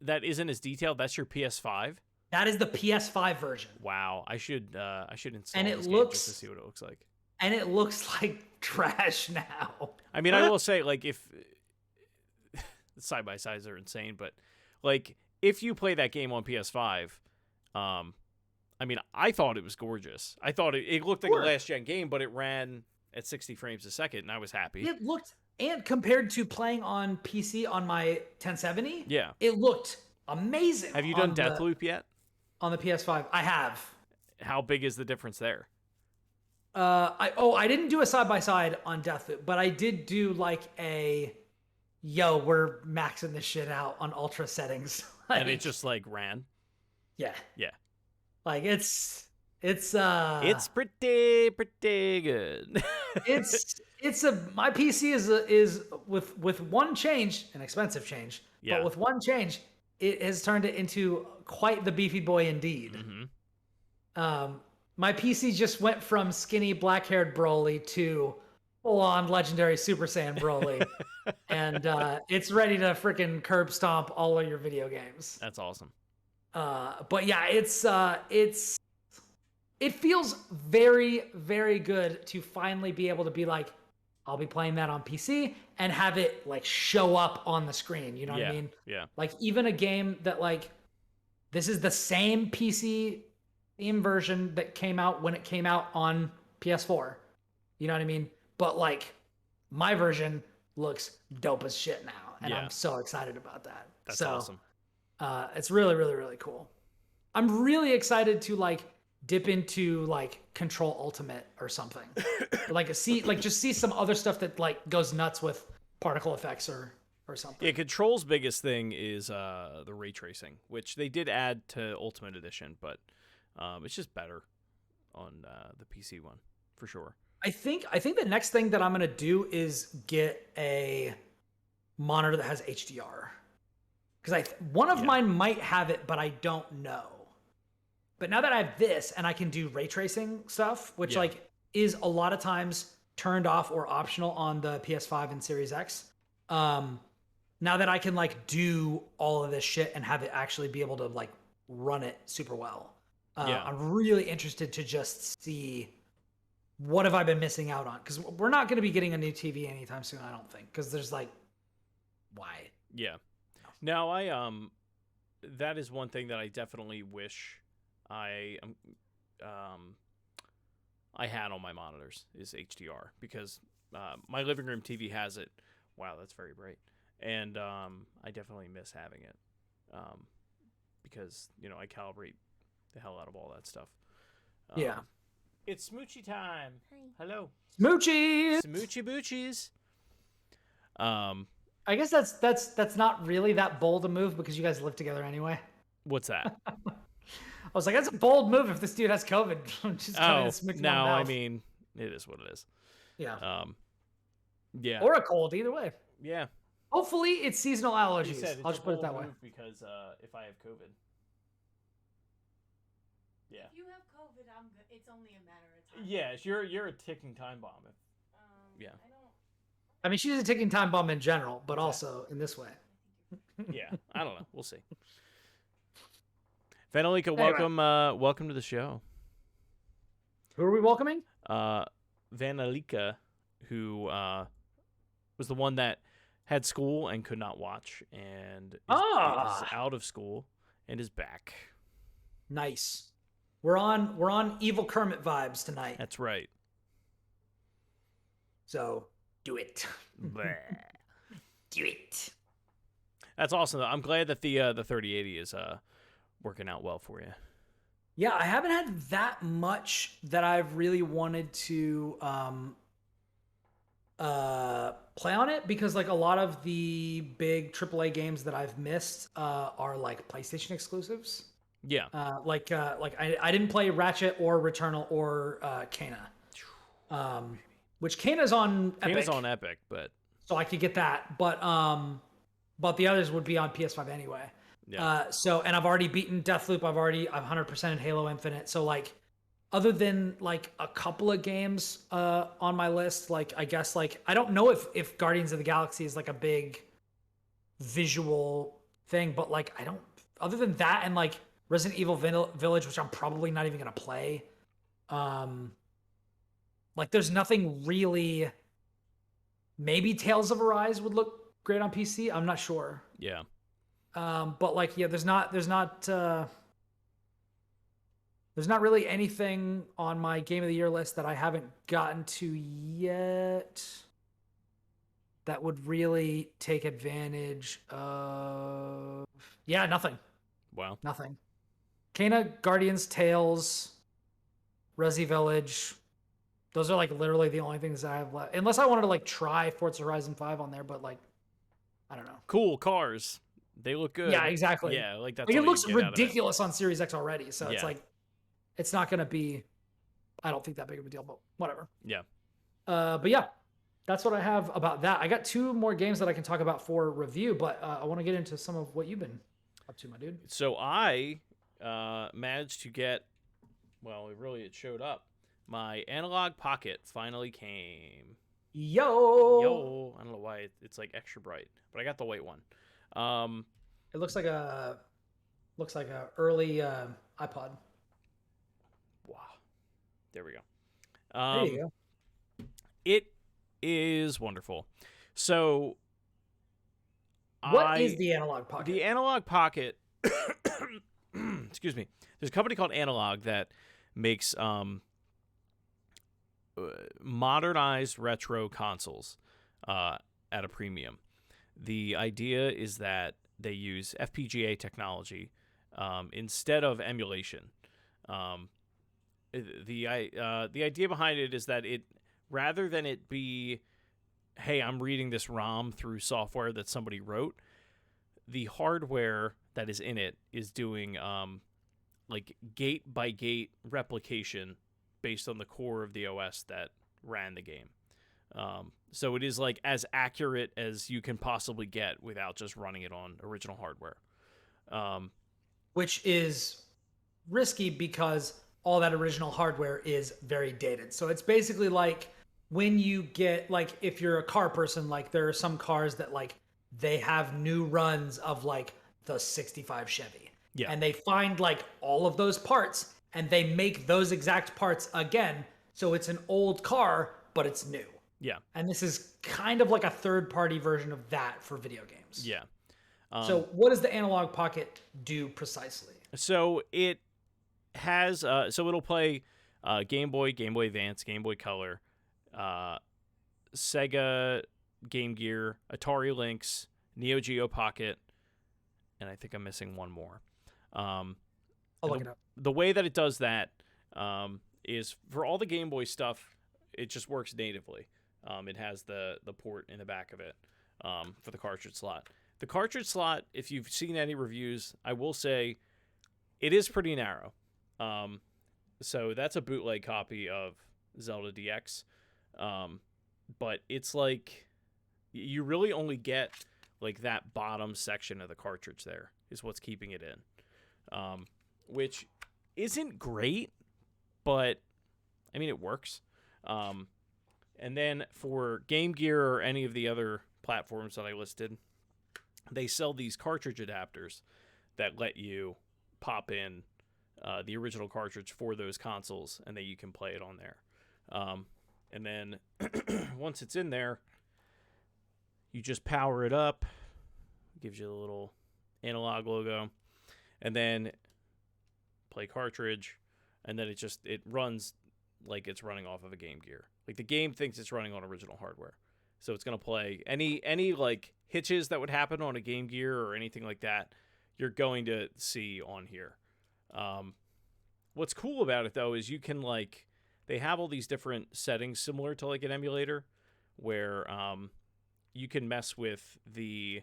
[SPEAKER 2] that isn't as detailed, that's your PS5?
[SPEAKER 1] That is the PS5 version.
[SPEAKER 2] Wow, I should install
[SPEAKER 1] and
[SPEAKER 2] this
[SPEAKER 1] it
[SPEAKER 2] game just to see what it looks like.
[SPEAKER 1] And it looks like trash now.
[SPEAKER 2] I mean, I will say, like, if side by sides are insane, but like if you play that game on PS5, I mean, I thought it was gorgeous. I thought it looked like a last gen game, but it ran at 60 frames a second, and I was happy.
[SPEAKER 1] It looked, and compared to playing on PC on my 1070,
[SPEAKER 2] yeah,
[SPEAKER 1] it looked amazing.
[SPEAKER 2] Have you done Deathloop yet?
[SPEAKER 1] On the PS5, I have.
[SPEAKER 2] How big is the difference there?
[SPEAKER 1] I didn't do a side by side on Deathloop, but I did do like we're maxing this shit out on ultra settings.
[SPEAKER 2] And it just like ran.
[SPEAKER 1] Yeah.
[SPEAKER 2] Yeah.
[SPEAKER 1] Like it's
[SPEAKER 2] pretty good.
[SPEAKER 1] My PC is with one change, an expensive change, but with one change, it has turned it into quite the beefy boy indeed.
[SPEAKER 2] Mm-hmm.
[SPEAKER 1] My PC just went from skinny black-haired Broly to full-on legendary Super Saiyan Broly, and it's ready to freaking curb stomp all of your video games.
[SPEAKER 2] That's awesome.
[SPEAKER 1] But yeah, it feels very, very good to finally be able to be like, I'll be playing that on PC and have it like show up on the screen. You know what I mean?
[SPEAKER 2] Yeah.
[SPEAKER 1] Like even a game that like this is the same PC theme version that came out when it came out on PS4. You know what I mean? But like my version looks dope as shit now, and I'm so excited about that.
[SPEAKER 2] That's awesome.
[SPEAKER 1] It's really, really, really cool. I'm really excited to like dip into like Control Ultimate or something. Just see some other stuff that like goes nuts with particle effects or something.
[SPEAKER 2] Yeah, Control's biggest thing is the ray tracing, which they did add to Ultimate Edition, but it's just better on the PC one for sure.
[SPEAKER 1] I think the next thing that I'm gonna do is get a monitor that has HDR, because one of mine might have it, but I don't know. But now that I have this and I can do ray tracing stuff, which like is a lot of times turned off or optional on the PS5 and Series X. Now that I can like do all of this shit and have it actually be able to like run it super well. I'm really interested to just see what have I been missing out on, because we're not going to be getting a new TV anytime soon, I don't think, because there's like, why?
[SPEAKER 2] Yeah. Now that is one thing that I definitely wish I had on my monitors is HDR, because my living room TV has it. Wow, that's very bright. And I definitely miss having it because, I calibrate the hell out of all that stuff. It's Smoochy time. Hi. Hello.
[SPEAKER 1] Smoochy!
[SPEAKER 2] Smoochy boochies.
[SPEAKER 1] I guess that's not really that bold a move, because you guys live together anyway.
[SPEAKER 2] What's that?
[SPEAKER 1] I was like, that's a bold move if this dude has COVID.
[SPEAKER 2] I mean, it is what it is.
[SPEAKER 1] Yeah.
[SPEAKER 2] Yeah.
[SPEAKER 1] Or a cold, either way.
[SPEAKER 2] Yeah.
[SPEAKER 1] Hopefully, it's seasonal allergies. I'll just put it that way.
[SPEAKER 2] Because if I have COVID. Yeah.
[SPEAKER 3] If you have COVID, I'm good. It's only a matter of time.
[SPEAKER 2] Yeah, you're a ticking time bomb. Yeah.
[SPEAKER 1] I mean, she's a ticking time bomb in general, but also in this way.
[SPEAKER 2] Yeah, I don't know. We'll see. Vanalika, welcome to the show.
[SPEAKER 1] Who are we welcoming?
[SPEAKER 2] Vanalika, who was the one that had school and could not watch, and is out of school and is back.
[SPEAKER 1] Nice. We're on evil Kermit vibes tonight.
[SPEAKER 2] That's right.
[SPEAKER 1] So do it. Do it.
[SPEAKER 2] That's awesome, though. I'm glad that the 3080 is working out well for you.
[SPEAKER 1] Yeah, I haven't had that much that I've really wanted to play on it, because like a lot of the big AAA games that I've missed are like PlayStation exclusives.
[SPEAKER 2] Yeah.
[SPEAKER 1] I didn't play Ratchet or Returnal or Kena. Which Kena's on Epic.
[SPEAKER 2] Kena's on Epic, but
[SPEAKER 1] so I could get that, but the others would be on PS5 anyway.
[SPEAKER 2] Yeah.
[SPEAKER 1] And I've already beaten Deathloop. I've 100% Halo Infinite. So like, other than like a couple of games on my list, like I guess like I don't know if Guardians of the Galaxy is like a big visual thing, but like I don't. Other than that, and like Resident Evil Village, which I'm probably not even gonna play. Like there's nothing really. Maybe Tales of Arise would look great on PC. I'm not sure.
[SPEAKER 2] Yeah.
[SPEAKER 1] But like, yeah, there's not really anything on my Game of the Year list that I haven't gotten to yet that would really take advantage of. Yeah, nothing.
[SPEAKER 2] Wow.
[SPEAKER 1] Nothing. Kena, Guardians, Tales, Resi Village. Those are like literally the only things that I have left. Unless I wanted to like try Forza Horizon 5 on there, but like, I don't know.
[SPEAKER 2] Cool cars. They look good.
[SPEAKER 1] Yeah, exactly.
[SPEAKER 2] Yeah, like that's.
[SPEAKER 1] Like, it looks ridiculous on Series X already, so it's like, it's not gonna be. I don't think that big of a deal, but whatever.
[SPEAKER 2] Yeah.
[SPEAKER 1] But yeah, that's what I have about that. I got 2 more games that I can talk about for review, but I want to get into some of what you've been up to, my dude.
[SPEAKER 2] So I managed to get. Well, it showed up. My Analogue Pocket finally came.
[SPEAKER 1] Yo!
[SPEAKER 2] I don't know why it's like extra bright, but I got the white one.
[SPEAKER 1] It looks like a early iPod.
[SPEAKER 2] Wow. There we go.
[SPEAKER 1] There you go.
[SPEAKER 2] It is wonderful. So
[SPEAKER 1] what is the Analogue Pocket?
[SPEAKER 2] The Analogue Pocket excuse me. There's a company called Analogue that makes modernized retro consoles at a premium. The idea is that they use FPGA technology instead of emulation. The idea behind it is that it, rather than it be, hey, I'm reading this ROM through software that somebody wrote, the hardware that is in it is doing like gate by gate replication based on the core of the OS that ran the game. So it is like as accurate as you can possibly get without just running it on original hardware.
[SPEAKER 1] Which is risky because all that original hardware is very dated. So it's basically like when you get, like, if you're a car person, like there are some cars that like they have new runs of like the 65 Chevy.
[SPEAKER 2] Yeah.
[SPEAKER 1] And they find like all of those parts and they make those exact parts again. So it's an old car, but it's new.
[SPEAKER 2] Yeah.
[SPEAKER 1] And this is kind of like a third-party version of that for video games.
[SPEAKER 2] Yeah.
[SPEAKER 1] So what does the Analog Pocket do precisely?
[SPEAKER 2] So it has, so it'll play Game Boy, Game Boy Advance, Game Boy Color, Sega Game Gear, Atari Lynx, Neo Geo Pocket, and I think I'm missing one more.
[SPEAKER 1] I'll look it up.
[SPEAKER 2] The way that it does that is for all the Game Boy stuff, it just works natively. It has the port in the back of it for the cartridge slot. The cartridge slot, if you've seen any reviews, I will say it is pretty narrow. So that's a bootleg copy of Zelda DX. But it's like you really only get like that bottom section of the cartridge there is what's keeping it in. Which isn't great, but I mean, it works. And then for Game Gear or any of the other platforms that I listed, they sell these cartridge adapters that let you pop in the original cartridge for those consoles, and then you can play it on there. And then once it's in there, you just power it up. Gives you the little analog logo, and then play cartridge, and then it runs like it's running off of a Game Gear. Like the game thinks it's running on original hardware, so it's gonna play any like hitches that would happen on a Game Gear or anything like that. You're going to see on here. What's cool about it though is you can like they have all these different settings similar to like an emulator, where you can mess with the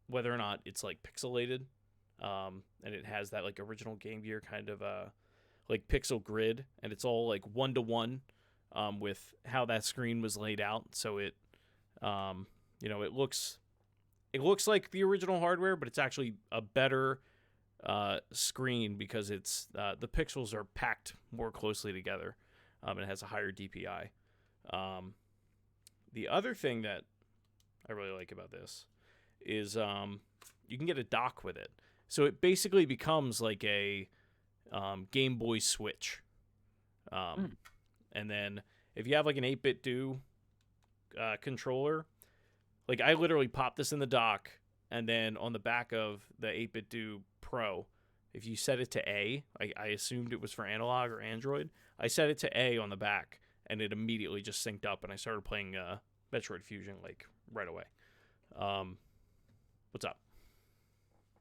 [SPEAKER 2] whether or not it's like pixelated, and it has that like original Game Gear kind of like pixel grid, and it's all like 1-to-1 with how that screen was laid out. So it it looks like the original hardware, but it's actually a better screen because it's the pixels are packed more closely together. It has a higher DPI. The other thing that I really like about this is you can get a dock with it. So it basically becomes like a Game Boy Switch. And then if you have like an 8-bit do controller, like I literally popped this in the dock, and then on the back of the 8-bit do Pro, if you set it to A, I assumed it was for analog or Android. I set it to A on the back, and it immediately just synced up, and I started playing Metroid Fusion like right away. What's up?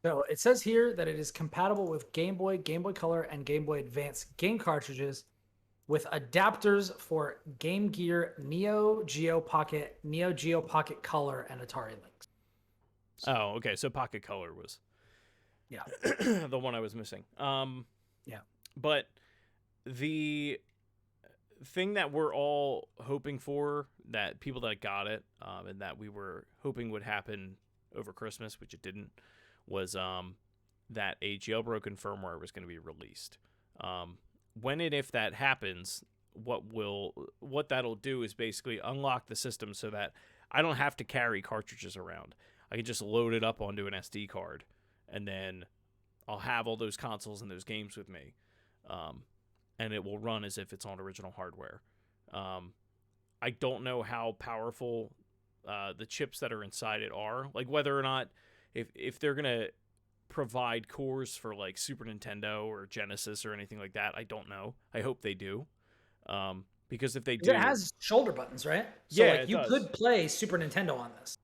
[SPEAKER 1] So it says here that it is compatible with Game Boy, Game Boy Color, and Game Boy Advance game cartridges with adapters for Game Gear, Neo Geo Pocket, Neo Geo Pocket Color, and Atari Lynx.
[SPEAKER 2] So, oh, okay. So Pocket Color was the one I was missing.
[SPEAKER 1] Yeah.
[SPEAKER 2] But the thing that we're all hoping for, that people that got it, and that we were hoping would happen over Christmas, which it didn't, was that a jailbroken firmware was going to be released. When and if that happens, what that'll do is basically unlock the system so that I don't have to carry cartridges around. I can just load it up onto an SD card, and then I'll have all those consoles and those games with me, and it will run as if it's on original hardware. I don't know how powerful the chips that are inside it are, like whether or not if they're gonna provide cores for like Super Nintendo or Genesis or anything like that. I don't know. I hope they do. Because if they do,
[SPEAKER 1] it has shoulder buttons, right? So
[SPEAKER 2] Yeah,
[SPEAKER 1] like
[SPEAKER 2] it
[SPEAKER 1] you
[SPEAKER 2] does.
[SPEAKER 1] could play Super Nintendo on this.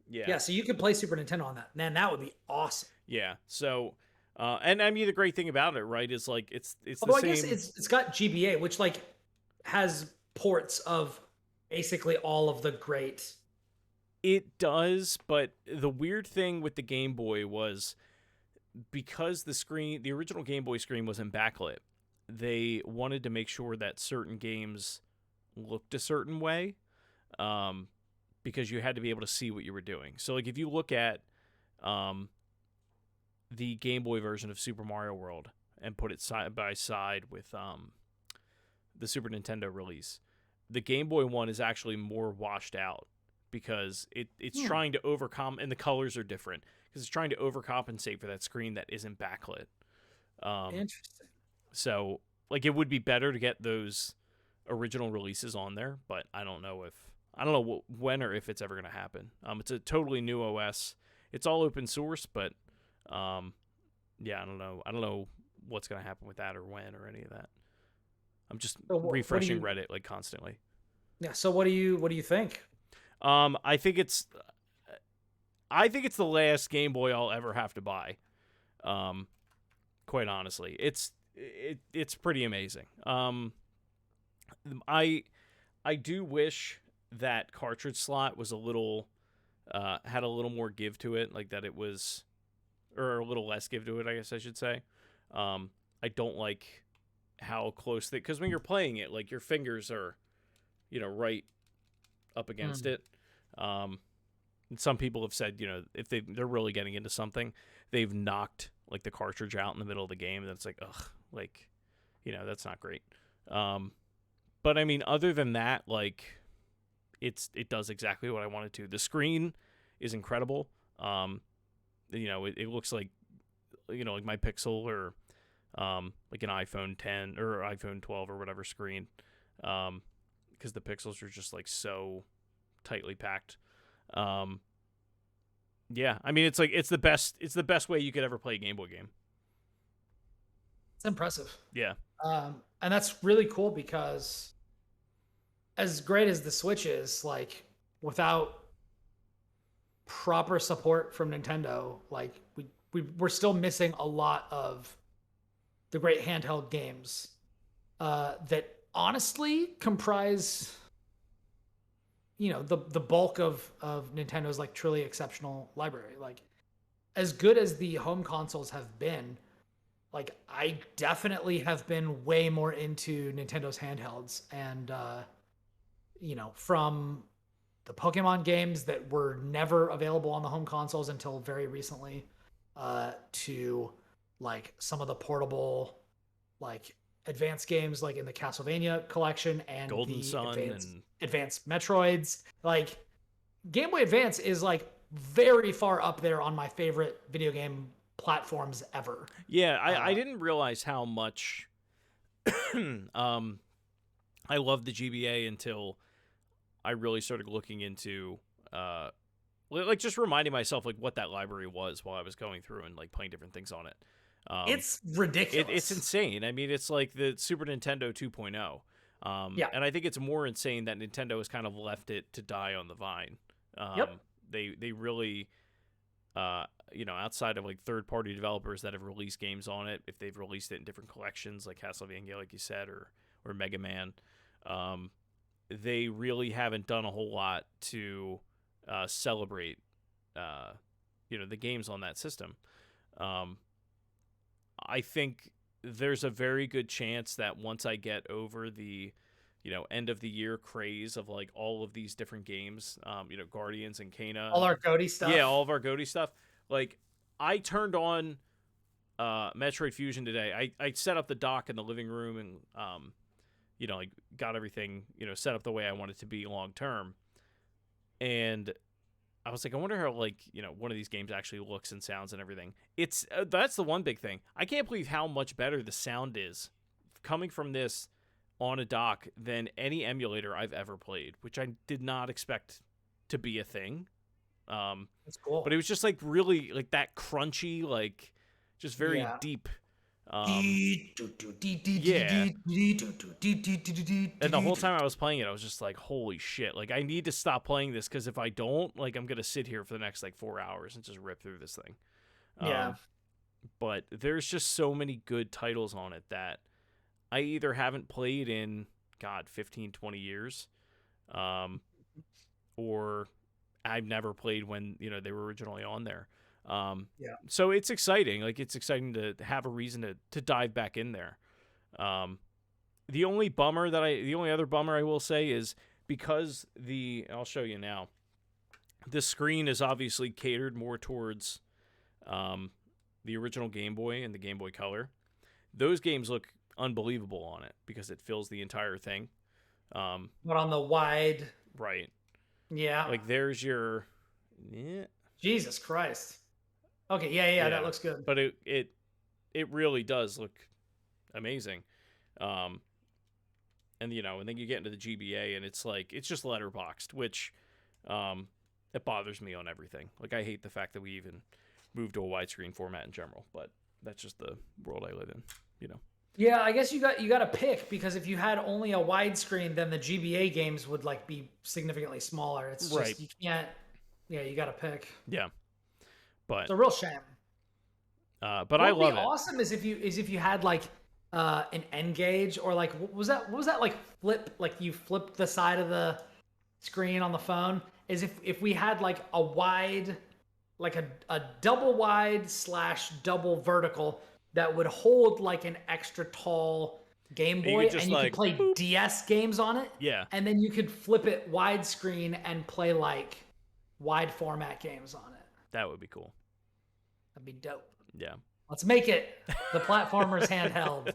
[SPEAKER 1] Yeah, so you could play Super Nintendo on that. Man, that would be awesome.
[SPEAKER 2] Yeah. So, and I mean, the great thing about it, right, is like it's
[SPEAKER 1] Although
[SPEAKER 2] the
[SPEAKER 1] I
[SPEAKER 2] same.
[SPEAKER 1] guess it's got GBA, which like has ports of basically all of the great.
[SPEAKER 2] It does, but the weird thing with the Game Boy was because the original Game Boy screen wasn't backlit, they wanted to make sure that certain games looked a certain way, because you had to be able to see what you were doing. So, like, if you look at the Game Boy version of Super Mario World and put it side by side with the Super Nintendo release, the Game Boy one is actually more washed out because it's trying to and the colors are different because it's trying to overcompensate for that screen that isn't backlit.
[SPEAKER 1] Interesting.
[SPEAKER 2] So, like, it would be better to get those original releases on there, but I don't know when or if it's ever going to happen. It's a totally new OS. It's all open source, but yeah, I don't know what's going to happen with that or when or any of that. I'm just refreshing Reddit like constantly.
[SPEAKER 1] Yeah. So what do you think?
[SPEAKER 2] I think it's the last Game Boy I'll ever have to buy. Quite honestly, it's pretty amazing. I do wish that cartridge slot was had a little more give to it, like that it was, or a little less give to it, I guess I should say. I don't like how close because when you're playing it, like your fingers are, right up against it. And some people have said, if they're really getting into something, they've knocked like the cartridge out in the middle of the game, and it's like, ugh, like, that's not great. But I mean, other than that, like, it does exactly what I wanted to. The screen is incredible. It looks like, like my Pixel or like an iPhone 10 or iPhone 12 or whatever screen, because the pixels are just like so tightly packed. Yeah, I mean, it's the best way you could ever play a Game Boy game.
[SPEAKER 1] It's impressive.
[SPEAKER 2] Yeah.
[SPEAKER 1] And that's really cool because as great as the Switch is, like, without proper support from Nintendo, like we're still missing a lot of the great handheld games that honestly comprise, the bulk of Nintendo's like truly exceptional library. Like, as good as the home consoles have been, like, I definitely have been way more into Nintendo's handhelds, and from the Pokemon games that were never available on the home consoles until very recently, to like some of the portable, like, advanced games like in the Castlevania collection and
[SPEAKER 2] Golden
[SPEAKER 1] the
[SPEAKER 2] Sun
[SPEAKER 1] advanced Metroids. Like, Game Boy Advance is like very far up there on my favorite video game platforms ever.
[SPEAKER 2] Yeah, I didn't realize how much I loved the GBA until I really started looking into like just reminding myself like what that library was while I was going through and like playing different things on it.
[SPEAKER 1] It's ridiculous.
[SPEAKER 2] It's insane. I mean, it's like the Super Nintendo 2.0.
[SPEAKER 1] Yeah.
[SPEAKER 2] And I think it's more insane that Nintendo has kind of left it to die on the vine.
[SPEAKER 1] Yep.
[SPEAKER 2] They really, outside of like third-party developers that have released games on it, if they've released it in different collections like Castlevania, like you said, or Mega Man, they really haven't done a whole lot to celebrate, the games on that system. I think there's a very good chance that once I get over the, end of the year craze of like all of these different games, Guardians and Kena,
[SPEAKER 1] all our GOTY stuff.
[SPEAKER 2] Yeah, all of our GOTY stuff. Like, I turned on Metroid Fusion today. I set up the dock in the living room and like got everything, set up the way I want it to be long term. And I was like, I wonder how, like, one of these games actually looks and sounds and everything. It's that's the one big thing. I can't believe how much better the sound is coming from this on a dock than any emulator I've ever played, which I did not expect to be a thing.
[SPEAKER 1] That's cool.
[SPEAKER 2] But it was just like really like that crunchy, like just very deep. Yeah. And the whole time I was playing it, I was just like, holy shit. Like, I need to stop playing this because if I don't, like, I'm going to sit here for the next, like, 4 hours and just rip through this thing.
[SPEAKER 1] Yeah.
[SPEAKER 2] But there's just so many good titles on it that I either haven't played in, 15, 20 years, or I've never played when, they were originally on there. So it's exciting. Like, it's exciting to have a reason to dive back in there. The only other bummer I will say is because I'll show you now. The screen is obviously catered more towards the original Game Boy and the Game Boy Color. Those games look unbelievable on it because it fills the entire thing.
[SPEAKER 1] But on the wide,
[SPEAKER 2] right?
[SPEAKER 1] Yeah.
[SPEAKER 2] Like there's your. Yeah.
[SPEAKER 1] Jesus Christ. Okay, yeah, that looks good.
[SPEAKER 2] But it really does look amazing. And and then you get into the GBA and it's just letterboxed, which it bothers me on everything. Like I hate the fact that we even moved to a widescreen format in general, but that's just the world I live in,
[SPEAKER 1] Yeah, I guess you got to pick because if you had only a widescreen, then the GBA games would be significantly smaller. It's just you can't. Yeah, you got to pick.
[SPEAKER 2] Yeah, but
[SPEAKER 1] it's a real shame.
[SPEAKER 2] But
[SPEAKER 1] what
[SPEAKER 2] I
[SPEAKER 1] would
[SPEAKER 2] love
[SPEAKER 1] be
[SPEAKER 2] it.
[SPEAKER 1] Awesome is if you had an N gauge or what was that flip you flipped the side of the screen on the phone. Is if we had a wide, a double wide / double vertical that would hold an extra tall Game Boy, and you could play boop. DS games on it.
[SPEAKER 2] Yeah.
[SPEAKER 1] And then you could flip it widescreen and play wide format games on it.
[SPEAKER 2] That would be cool.
[SPEAKER 1] That'd be dope.
[SPEAKER 2] Yeah.
[SPEAKER 1] Let's make it the platformers handheld.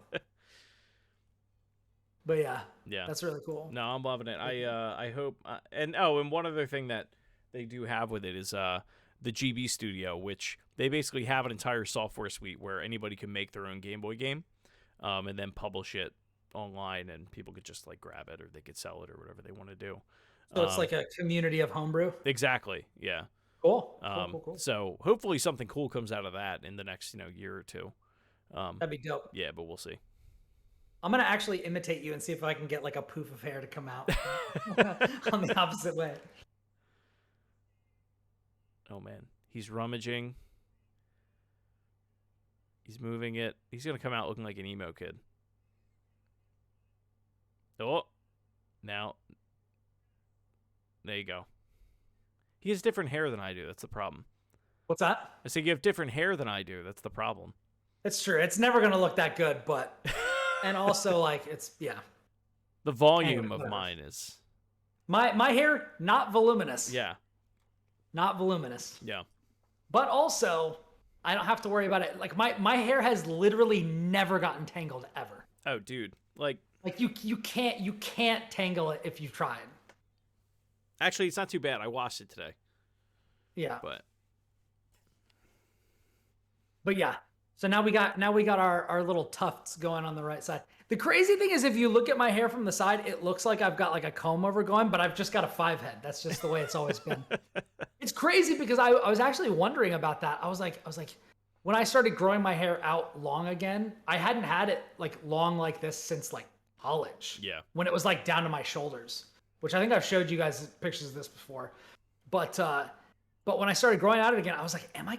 [SPEAKER 1] But yeah, that's really cool.
[SPEAKER 2] No, I'm loving it. I hope. And one other thing that they do have with it is the GB Studio, which they basically have an entire software suite where anybody can make their own Game Boy game, and then publish it online, and people could just grab it or they could sell it or whatever they want to do.
[SPEAKER 1] So it's like a community of homebrew.
[SPEAKER 2] Exactly. Yeah.
[SPEAKER 1] Cool. Cool.
[SPEAKER 2] So hopefully something cool comes out of that in the next year or two.
[SPEAKER 1] That'd be dope.
[SPEAKER 2] Yeah, but we'll see.
[SPEAKER 1] I'm gonna actually imitate you and see if I can get a poof of hair to come out on the opposite way.
[SPEAKER 2] Oh man, he's rummaging. He's moving it. He's gonna come out looking like an emo kid. Oh, now there you go. He has different hair than I do. That's the problem.
[SPEAKER 1] What's that?
[SPEAKER 2] I said you have different hair than I do. That's the problem.
[SPEAKER 1] It's true. It's never gonna look that good, but and also it's
[SPEAKER 2] The volume of mine is
[SPEAKER 1] my hair not voluminous.
[SPEAKER 2] Yeah.
[SPEAKER 1] Not voluminous.
[SPEAKER 2] Yeah.
[SPEAKER 1] But also I don't have to worry about it. My hair has literally never gotten tangled ever.
[SPEAKER 2] Oh, dude.
[SPEAKER 1] You can't tangle it if you've tried.
[SPEAKER 2] Actually, it's not too bad. I washed it today.
[SPEAKER 1] Yeah.
[SPEAKER 2] But
[SPEAKER 1] yeah. So now we got our little tufts going on the right side. The crazy thing is if you look at my hair from the side, it looks like I've got a comb over going, but I've just got a 5-head. That's just the way it's always been. It's crazy because I was actually wondering about that. I was like, when I started growing my hair out long again, I hadn't had it long like this since college.
[SPEAKER 2] Yeah.
[SPEAKER 1] When it was down to my shoulders, which I think I've showed you guys pictures of this before. But when I started growing out it again, I was like, am I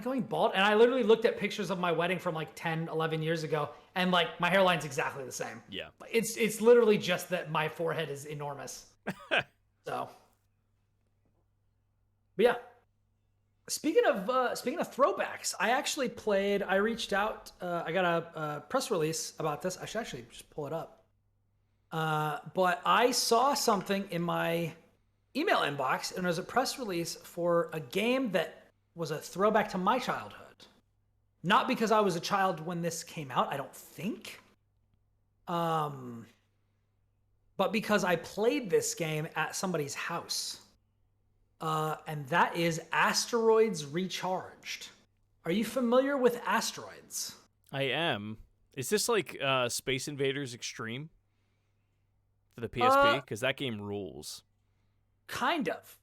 [SPEAKER 1] going bald? And I literally looked at pictures of my wedding from 10, 11 years ago, and my hairline's exactly the same.
[SPEAKER 2] Yeah.
[SPEAKER 1] It's literally just that my forehead is enormous. So. But yeah. Speaking of throwbacks, I reached out, I got a press release about this. I should actually just pull it up. But I saw something in my email inbox, and it was a press release for a game that was a throwback to my childhood. Not because I was a child when this came out, I don't think. But because I played this game at somebody's house. And that is Asteroids Recharged. Are you familiar with Asteroids?
[SPEAKER 2] I am. Is this Space Invaders Extreme for the PSP? Because that game rules.
[SPEAKER 1] Kind of.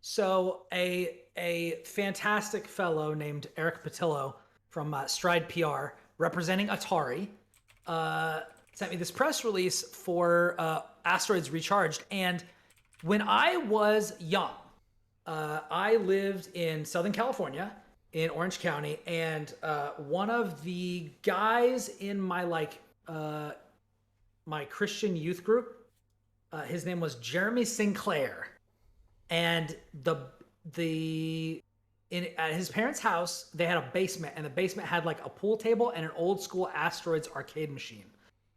[SPEAKER 1] So a fantastic fellow named Eric Patillo from Stride PR, representing Atari, sent me this press release for Asteroids Recharged. And when I was young, I lived in Southern California, in Orange County, and one of the guys in my my Christian youth group, his name was Jeremy Sinclair, and at his parents' house they had a basement, and the basement had like a pool table and an old school Asteroids arcade machine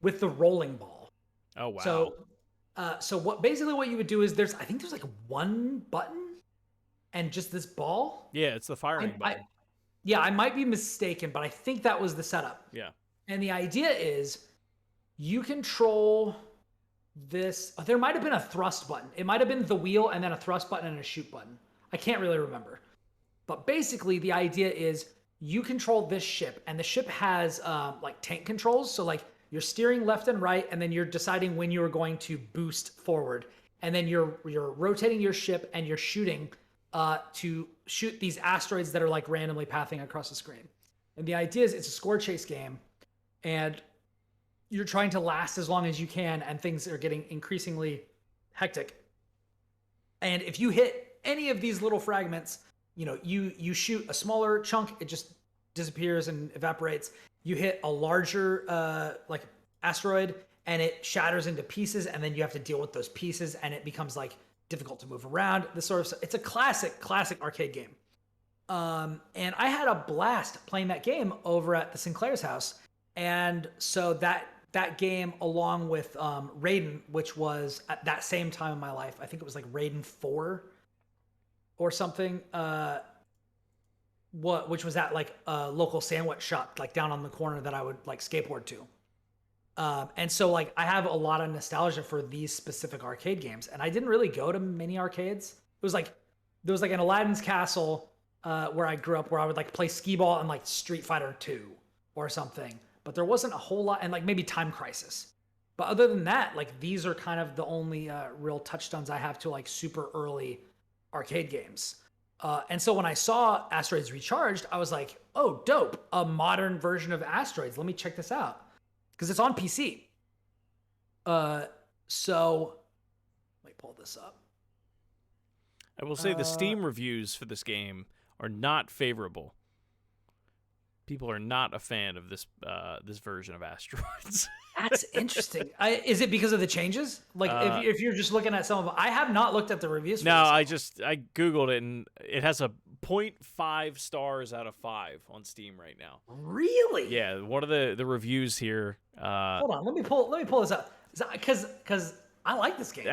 [SPEAKER 1] with the rolling ball.
[SPEAKER 2] Oh wow!
[SPEAKER 1] So what you would do is I think there's like one button and just this ball.
[SPEAKER 2] Yeah, it's the firing button.
[SPEAKER 1] I might be mistaken, but I think that was the setup.
[SPEAKER 2] Yeah.
[SPEAKER 1] And the idea is you control this. There might have been a thrust button. It might have been the wheel and then a thrust button and a shoot button. I can't really remember. But basically the idea is you control this ship, and the ship has like tank controls. So like you're steering left and right, and then you're deciding when you're going to boost forward. And then you're rotating your ship and you're shooting to shoot these asteroids that are like randomly pathing across the screen. And the idea is it's a score chase game, and you're trying to last as long as you can, and things are getting increasingly hectic. And if you hit any of these little fragments, you shoot a smaller chunk, it just disappears and evaporates. You hit a larger like asteroid and it shatters into pieces, and then you have to deal with those pieces, and it becomes like difficult to move around. It's a classic arcade game. And I had a blast playing that game over at the Sinclair's house. And so that game, along with Raiden, which was at that same time in my life, I think it was like Raiden 4 or something, which was at like a local sandwich shop, like down on the corner that I would like skateboard to. And so like I have a lot of nostalgia for these specific arcade games, and I didn't really go to many arcades. There was like an Aladdin's Castle where I grew up, where I would like play skee ball and like Street Fighter 2 or something. But there wasn't a whole lot, and like maybe Time Crisis. But other than that, like these are kind of the only real touchstones I have to like super early arcade games. And so when I saw Asteroids Recharged, I was like, oh, dope, a modern version of Asteroids. Let me check this out. Because it's on PC. So let me pull this up.
[SPEAKER 2] I will say the Steam reviews for this game are not favorable. People are not a fan of this version of Asteroids.
[SPEAKER 1] That's interesting. Is it because of the changes? Like if you're just looking at some of them, I have not looked at the reviews.
[SPEAKER 2] No, I Googled it, and it has a 0.5 stars out of 5 on Steam right now.
[SPEAKER 1] Really?
[SPEAKER 2] Yeah, one of the reviews here.
[SPEAKER 1] Hold on, let me pull this up, because I like this game.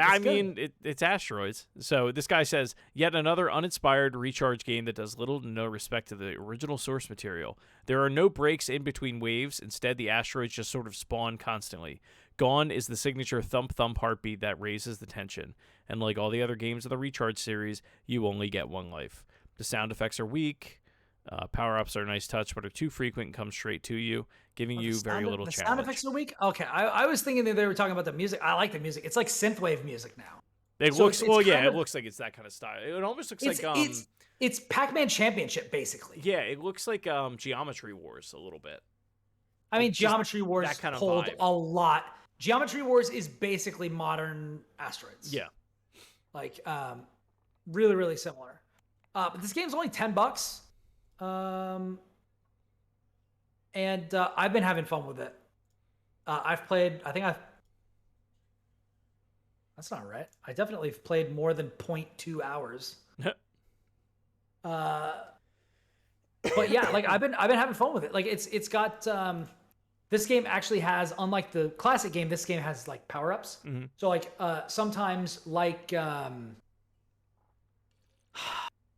[SPEAKER 2] It's Asteroids. So this guy says, yet another uninspired recharge game that does little to no respect to the original source material. There are no breaks in between waves. Instead, the asteroids just sort of spawn constantly. Gone is the signature thump heartbeat that raises the tension. And like all the other games of the Recharge series, you only get one life. The sound effects are weak. Power-ups are a nice touch, but are too frequent and come straight to you, giving you very little challenge.
[SPEAKER 1] The sound effects are weak? Okay, I was thinking that they were talking about the music. I like the music. It's like synthwave music now.
[SPEAKER 2] It looks like it's that kind of style. It almost looks like
[SPEAKER 1] it's Pac-Man Championship, basically.
[SPEAKER 2] Yeah, it looks like Geometry Wars a little bit.
[SPEAKER 1] I mean, Geometry Wars
[SPEAKER 2] kind of
[SPEAKER 1] pulled
[SPEAKER 2] vibe.
[SPEAKER 1] A lot. Geometry Wars is basically modern Asteroids.
[SPEAKER 2] Yeah.
[SPEAKER 1] Like, really, really similar. But this game's only $10. And I've been having fun with it. That's not right. I definitely played more than 0.2 hours. But yeah, like I've been having fun with it. Like it's got this game actually has, unlike the classic game, this game has like power-ups.
[SPEAKER 2] Mm-hmm.
[SPEAKER 1] So like sometimes like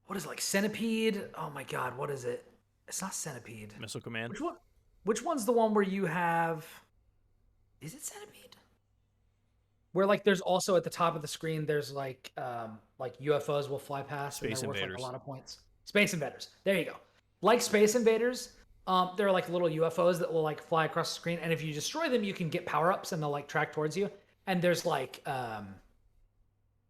[SPEAKER 1] what is it, like Centipede? Oh my god, what is it? It's not Centipede.
[SPEAKER 2] Missile Command.
[SPEAKER 1] Which one? Which one's the one where you have? Is it Centipede? Where like there's also at the top of the screen there's like UFOs will fly past
[SPEAKER 2] Space
[SPEAKER 1] and they're
[SPEAKER 2] Invaders.
[SPEAKER 1] worth like a lot of points. Space Invaders. There you go. Like Space Invaders, there are like little UFOs that will like fly across the screen, and if you destroy them, you can get power-ups and they'll like track towards you. And there's like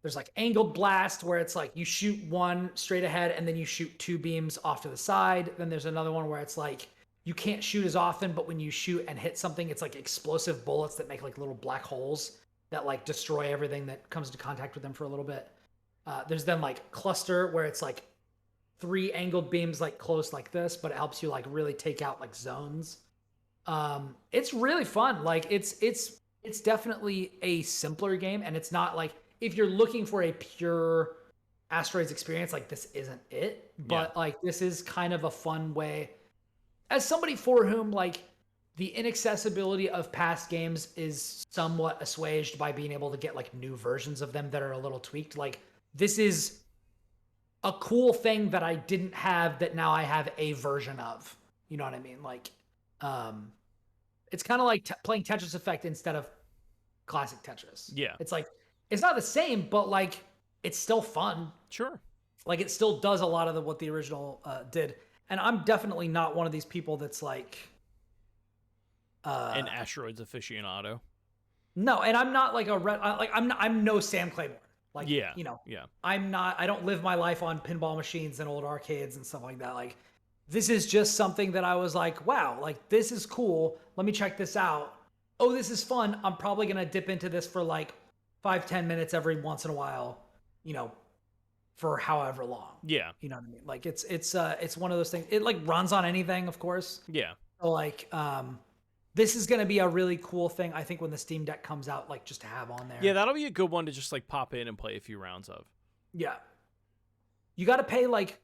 [SPEAKER 1] There's like angled blast where it's like you shoot one straight ahead and then you shoot 2 beams off to the side. Then there's another one where it's like you can't shoot as often, but when you shoot and hit something, it's like explosive bullets that make like little black holes that like destroy everything that comes into contact with them for a little bit. There's then like cluster where it's like 3 angled beams like close like this, but it helps you like really take out like zones. It's really fun. Like it's definitely a simpler game, and it's not like if you're looking for a pure Asteroids experience, like this isn't it. But like this is kind of a fun way. As somebody for whom like the inaccessibility of past games is somewhat assuaged by being able to get like new versions of them that are a little tweaked, like this is a cool thing that I didn't have that now I have a version of. You know what I mean? Like, it's kind of like playing Tetris Effect instead of classic Tetris.
[SPEAKER 2] Yeah.
[SPEAKER 1] It's like, it's not the same, but like, it's still fun.
[SPEAKER 2] Sure.
[SPEAKER 1] Like, it still does a lot of what the original did. And I'm definitely not one of these people that's like...
[SPEAKER 2] an Asteroids aficionado.
[SPEAKER 1] No, and I'm not like I'm no Sam Claymore. Like,
[SPEAKER 2] yeah,
[SPEAKER 1] you know,
[SPEAKER 2] yeah.
[SPEAKER 1] I don't live my life on pinball machines and old arcades and stuff like that. Like, this is just something that I was like, wow, like this is cool. Let me check this out. Oh, this is fun. I'm probably going to dip into this for like 5-10 minutes every once in a while, you know, for however long.
[SPEAKER 2] Yeah.
[SPEAKER 1] You know what I mean? Like it's one of those things. It like runs on anything, of course.
[SPEAKER 2] Yeah.
[SPEAKER 1] So like, this is going to be a really cool thing, I think, when the Steam Deck comes out, like, just to have on there.
[SPEAKER 2] Yeah, that'll be a good one to just, like, pop in and play a few rounds of.
[SPEAKER 1] Yeah. You got to pay, like,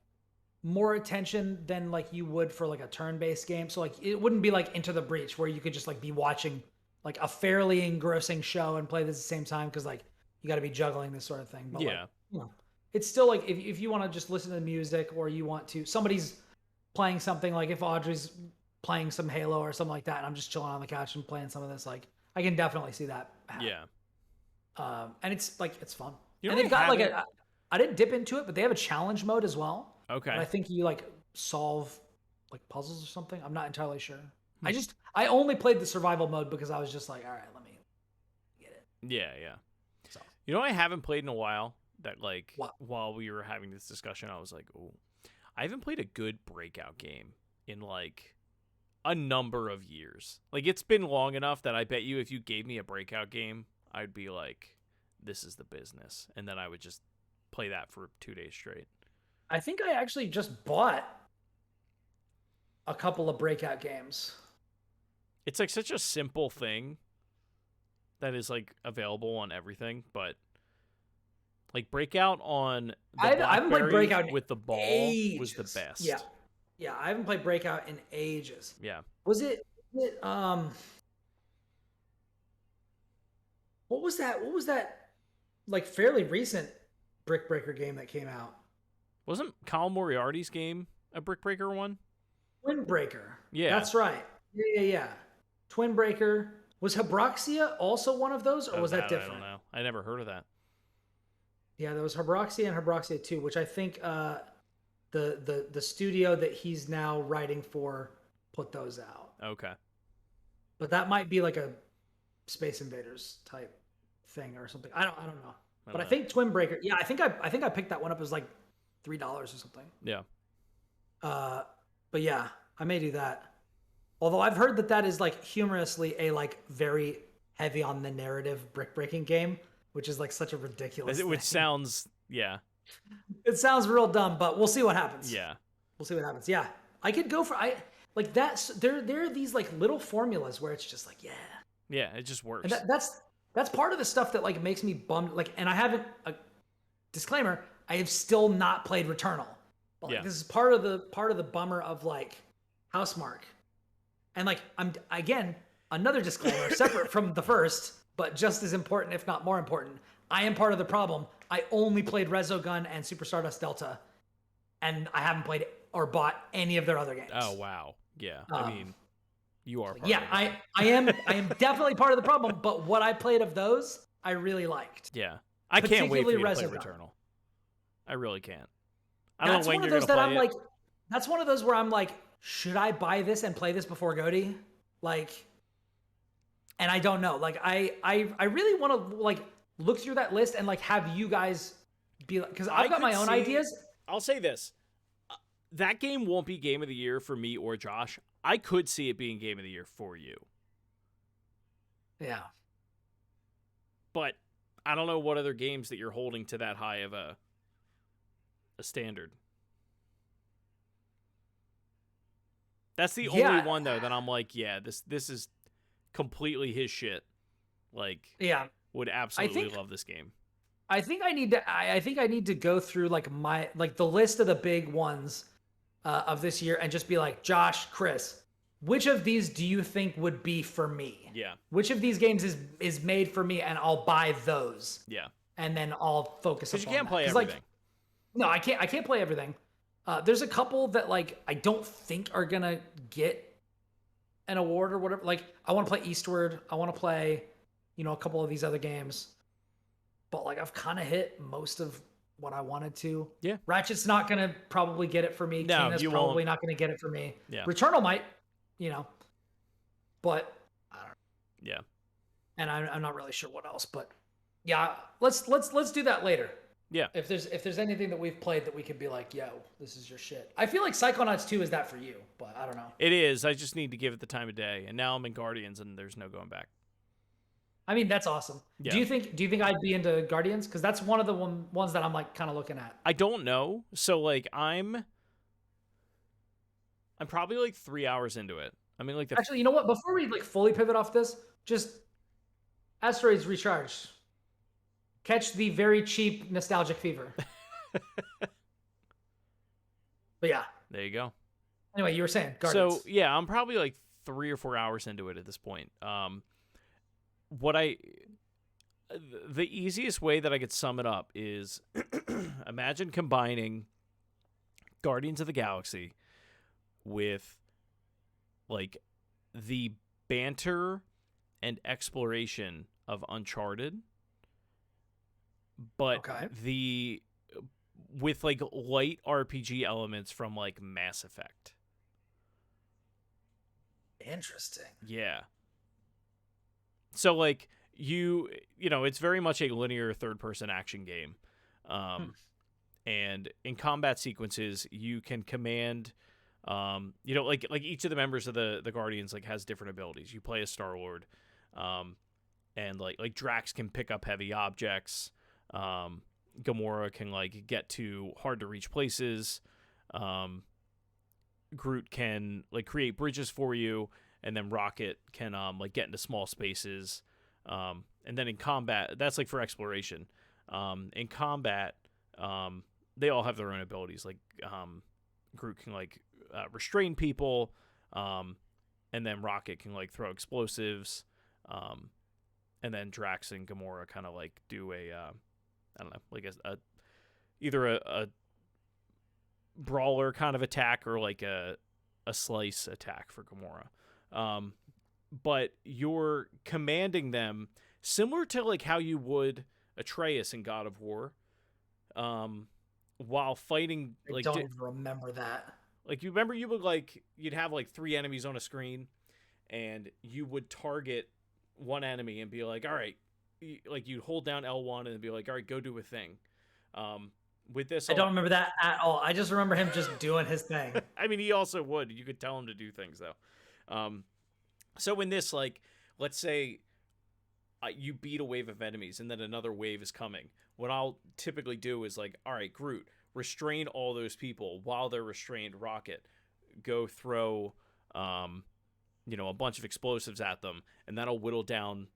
[SPEAKER 1] more attention than, like, you would for, like, a turn-based game. So, like, it wouldn't be, like, Into the Breach, where you could just, like, be watching, like, a fairly engrossing show and play this at the same time, because, like, you got to be juggling this sort of thing. But,
[SPEAKER 2] yeah.
[SPEAKER 1] Like, you know, it's still, like, if you want to just listen to the music, or you want to... Somebody's playing something, like, if Audrey's... playing some Halo or something like that, and I'm just chilling on the couch and playing some of this, like I can definitely see that happen.
[SPEAKER 2] Yeah.
[SPEAKER 1] And it's like it's fun.
[SPEAKER 2] You
[SPEAKER 1] and they've got like I didn't dip into it, but they have a challenge mode as well.
[SPEAKER 2] Okay.
[SPEAKER 1] And I think you like solve like puzzles or something. I'm not entirely sure. I only played the survival mode because I was just like, all right, let me get it.
[SPEAKER 2] Yeah, yeah.
[SPEAKER 1] So
[SPEAKER 2] you know what I haven't played in a while that like
[SPEAKER 1] what?
[SPEAKER 2] While we were having this discussion, I was like, oh, I haven't played a good Breakout game in like a number of years. Like, it's been long enough that I bet you if you gave me a Breakout game, I'd be like, this is the business. And then I would just play that for 2 days straight.
[SPEAKER 1] I think I actually just bought a couple of Breakout games.
[SPEAKER 2] It's like such a simple thing that is like available on everything, but like Breakout on the
[SPEAKER 1] I haven't played Breakout
[SPEAKER 2] with the ball
[SPEAKER 1] ages.
[SPEAKER 2] was the best.
[SPEAKER 1] Yeah. Yeah, I haven't played Breakout in ages.
[SPEAKER 2] Yeah.
[SPEAKER 1] Was it what was that like fairly recent Brick Breaker game that came out?
[SPEAKER 2] Wasn't Kyle Moriarty's game a Brick Breaker one?
[SPEAKER 1] Twin Breaker.
[SPEAKER 2] Yeah.
[SPEAKER 1] That's right. Yeah. Twin Breaker. Was Hebroxia also one of those, or was that different?
[SPEAKER 2] I don't know. I never heard of that.
[SPEAKER 1] Yeah, there was Hebroxia and Hebroxia 2, which I think the studio that he's now writing for put those out.
[SPEAKER 2] Okay.
[SPEAKER 1] But that might be like a Space Invaders type thing or something. I don't know. But I think Twin Breaker. Yeah, I think I picked that one up. It was like $3 or something.
[SPEAKER 2] Yeah.
[SPEAKER 1] But yeah, I may do that. Although I've heard that is like humorously a like very heavy on the narrative brick breaking game, which is like such a ridiculous thing.
[SPEAKER 2] Which sounds, yeah.
[SPEAKER 1] It sounds real dumb, but we'll see what happens.
[SPEAKER 2] Yeah.
[SPEAKER 1] We'll see what happens. Yeah. I could go for like that. There are these like little formulas where it's just like, yeah.
[SPEAKER 2] Yeah, it just works.
[SPEAKER 1] And that's part of the stuff that like makes me bummed. Like, and I haven't, disclaimer, I have still not played Returnal. But like, this is part of the bummer of like Housemarque. And like, I'm again, another disclaimer separate from the first, but just as important, if not more important. I am part of the problem. I only played Resogun and Super Stardust Delta, and I haven't played or bought any of their other games.
[SPEAKER 2] Oh wow, yeah. I mean, you are. Part
[SPEAKER 1] Yeah,
[SPEAKER 2] of it.
[SPEAKER 1] I am definitely part of the problem. But what I played of those, I really liked.
[SPEAKER 2] Yeah, I can't wait for you to play
[SPEAKER 1] Resogun.
[SPEAKER 2] Returnal. I really can't. I don't know when you're
[SPEAKER 1] gonna
[SPEAKER 2] play it.
[SPEAKER 1] Like, that's one of those where I'm like, should I buy this and play this before GOTY? Like, and I don't know. Like, I really want to like look through that list and like have you guys be like, because I've got
[SPEAKER 2] could
[SPEAKER 1] my own
[SPEAKER 2] see-
[SPEAKER 1] ideas.
[SPEAKER 2] I'll say this. That game won't be Game of the Year for me or Josh. I could see it being Game of the Year for you.
[SPEAKER 1] Yeah.
[SPEAKER 2] But I don't know what other games that you're holding to that high of a standard. That's the only one though that I'm like, yeah, this is completely his shit. Like,
[SPEAKER 1] Yeah.
[SPEAKER 2] would absolutely love this game.
[SPEAKER 1] I think I need to go through like the list of the big ones of this year and just be like, Josh, Chris, which of these do you think would be for me?
[SPEAKER 2] Yeah.
[SPEAKER 1] Which of these games is made for me, and I'll buy those.
[SPEAKER 2] Yeah.
[SPEAKER 1] And then I'll focus on
[SPEAKER 2] Because you can't play
[SPEAKER 1] 'Cause,
[SPEAKER 2] everything.
[SPEAKER 1] Like, no, I can't play everything. There's a couple that like I don't think are gonna get an award or whatever. Like I want to play Eastward. I want to play, a couple of these other games. But like I've kind of hit most of what I wanted to.
[SPEAKER 2] Yeah.
[SPEAKER 1] Ratchet's not gonna probably get it for me.
[SPEAKER 2] No,
[SPEAKER 1] Kana's
[SPEAKER 2] you
[SPEAKER 1] probably
[SPEAKER 2] won't.
[SPEAKER 1] not gonna get it for me.
[SPEAKER 2] Yeah.
[SPEAKER 1] Returnal might, but I don't know.
[SPEAKER 2] Yeah.
[SPEAKER 1] And I'm not really sure what else. But yeah, let's do that later.
[SPEAKER 2] Yeah.
[SPEAKER 1] If there's anything that we've played that we could be like, yo, this is your shit. I feel like Psychonauts 2 is that for you, but I don't know.
[SPEAKER 2] It is. I just need to give it the time of day. And now I'm in Guardians and there's no going back.
[SPEAKER 1] I mean, that's awesome.
[SPEAKER 2] Yeah.
[SPEAKER 1] Do you think I'd be into Guardians? Because that's one of the ones that I'm like kind of looking at.
[SPEAKER 2] I don't know. So like I'm probably like 3 hours into it. I mean, like
[SPEAKER 1] Actually, you know what? Before we like fully pivot off this, just Asteroids Recharge. Catch the very cheap nostalgic fever. But yeah.
[SPEAKER 2] There you go.
[SPEAKER 1] Anyway, you were saying Guardians.
[SPEAKER 2] So yeah, I'm probably like 3 or 4 hours into it at this point. The easiest way that I could sum it up is imagine combining Guardians of the Galaxy with like the banter and exploration of Uncharted, but with like light RPG elements from like Mass Effect.
[SPEAKER 1] Interesting.
[SPEAKER 2] Yeah. So like it's very much a linear third-person action game. And in combat sequences, you can command like each of the members of the Guardians like has different abilities. You play as Star-Lord. And like Drax can pick up heavy objects. Gamora can like get to hard to reach places. Groot can like create bridges for you, and then Rocket can like get into small spaces. And then in combat, that's like for exploration. In combat, they all have their own abilities. Like Groot can like restrain people, and then Rocket can like throw explosives. And then Drax and Gamora kind of like do a I don't know, like either a brawler kind of attack or like a slice attack for Gamora. But you're commanding them similar to like how you would Atreus in God of War, while fighting.
[SPEAKER 1] I
[SPEAKER 2] like
[SPEAKER 1] don't even remember that.
[SPEAKER 2] Like you remember you'd have like 3 enemies on a screen, and you would target one enemy and be like, all right, like you'd hold down L1 and be like, all right, go do a thing. With this,
[SPEAKER 1] I don't remember that at all. I just remember him just doing his thing.
[SPEAKER 2] I mean, he also would. You could tell him to do things though. So in this, like, let's say you beat a wave of enemies and then another wave is coming. What I'll typically do is like, all right, Groot, restrain all those people while they're restrained. Rocket, go throw, a bunch of explosives at them, and that'll whittle down,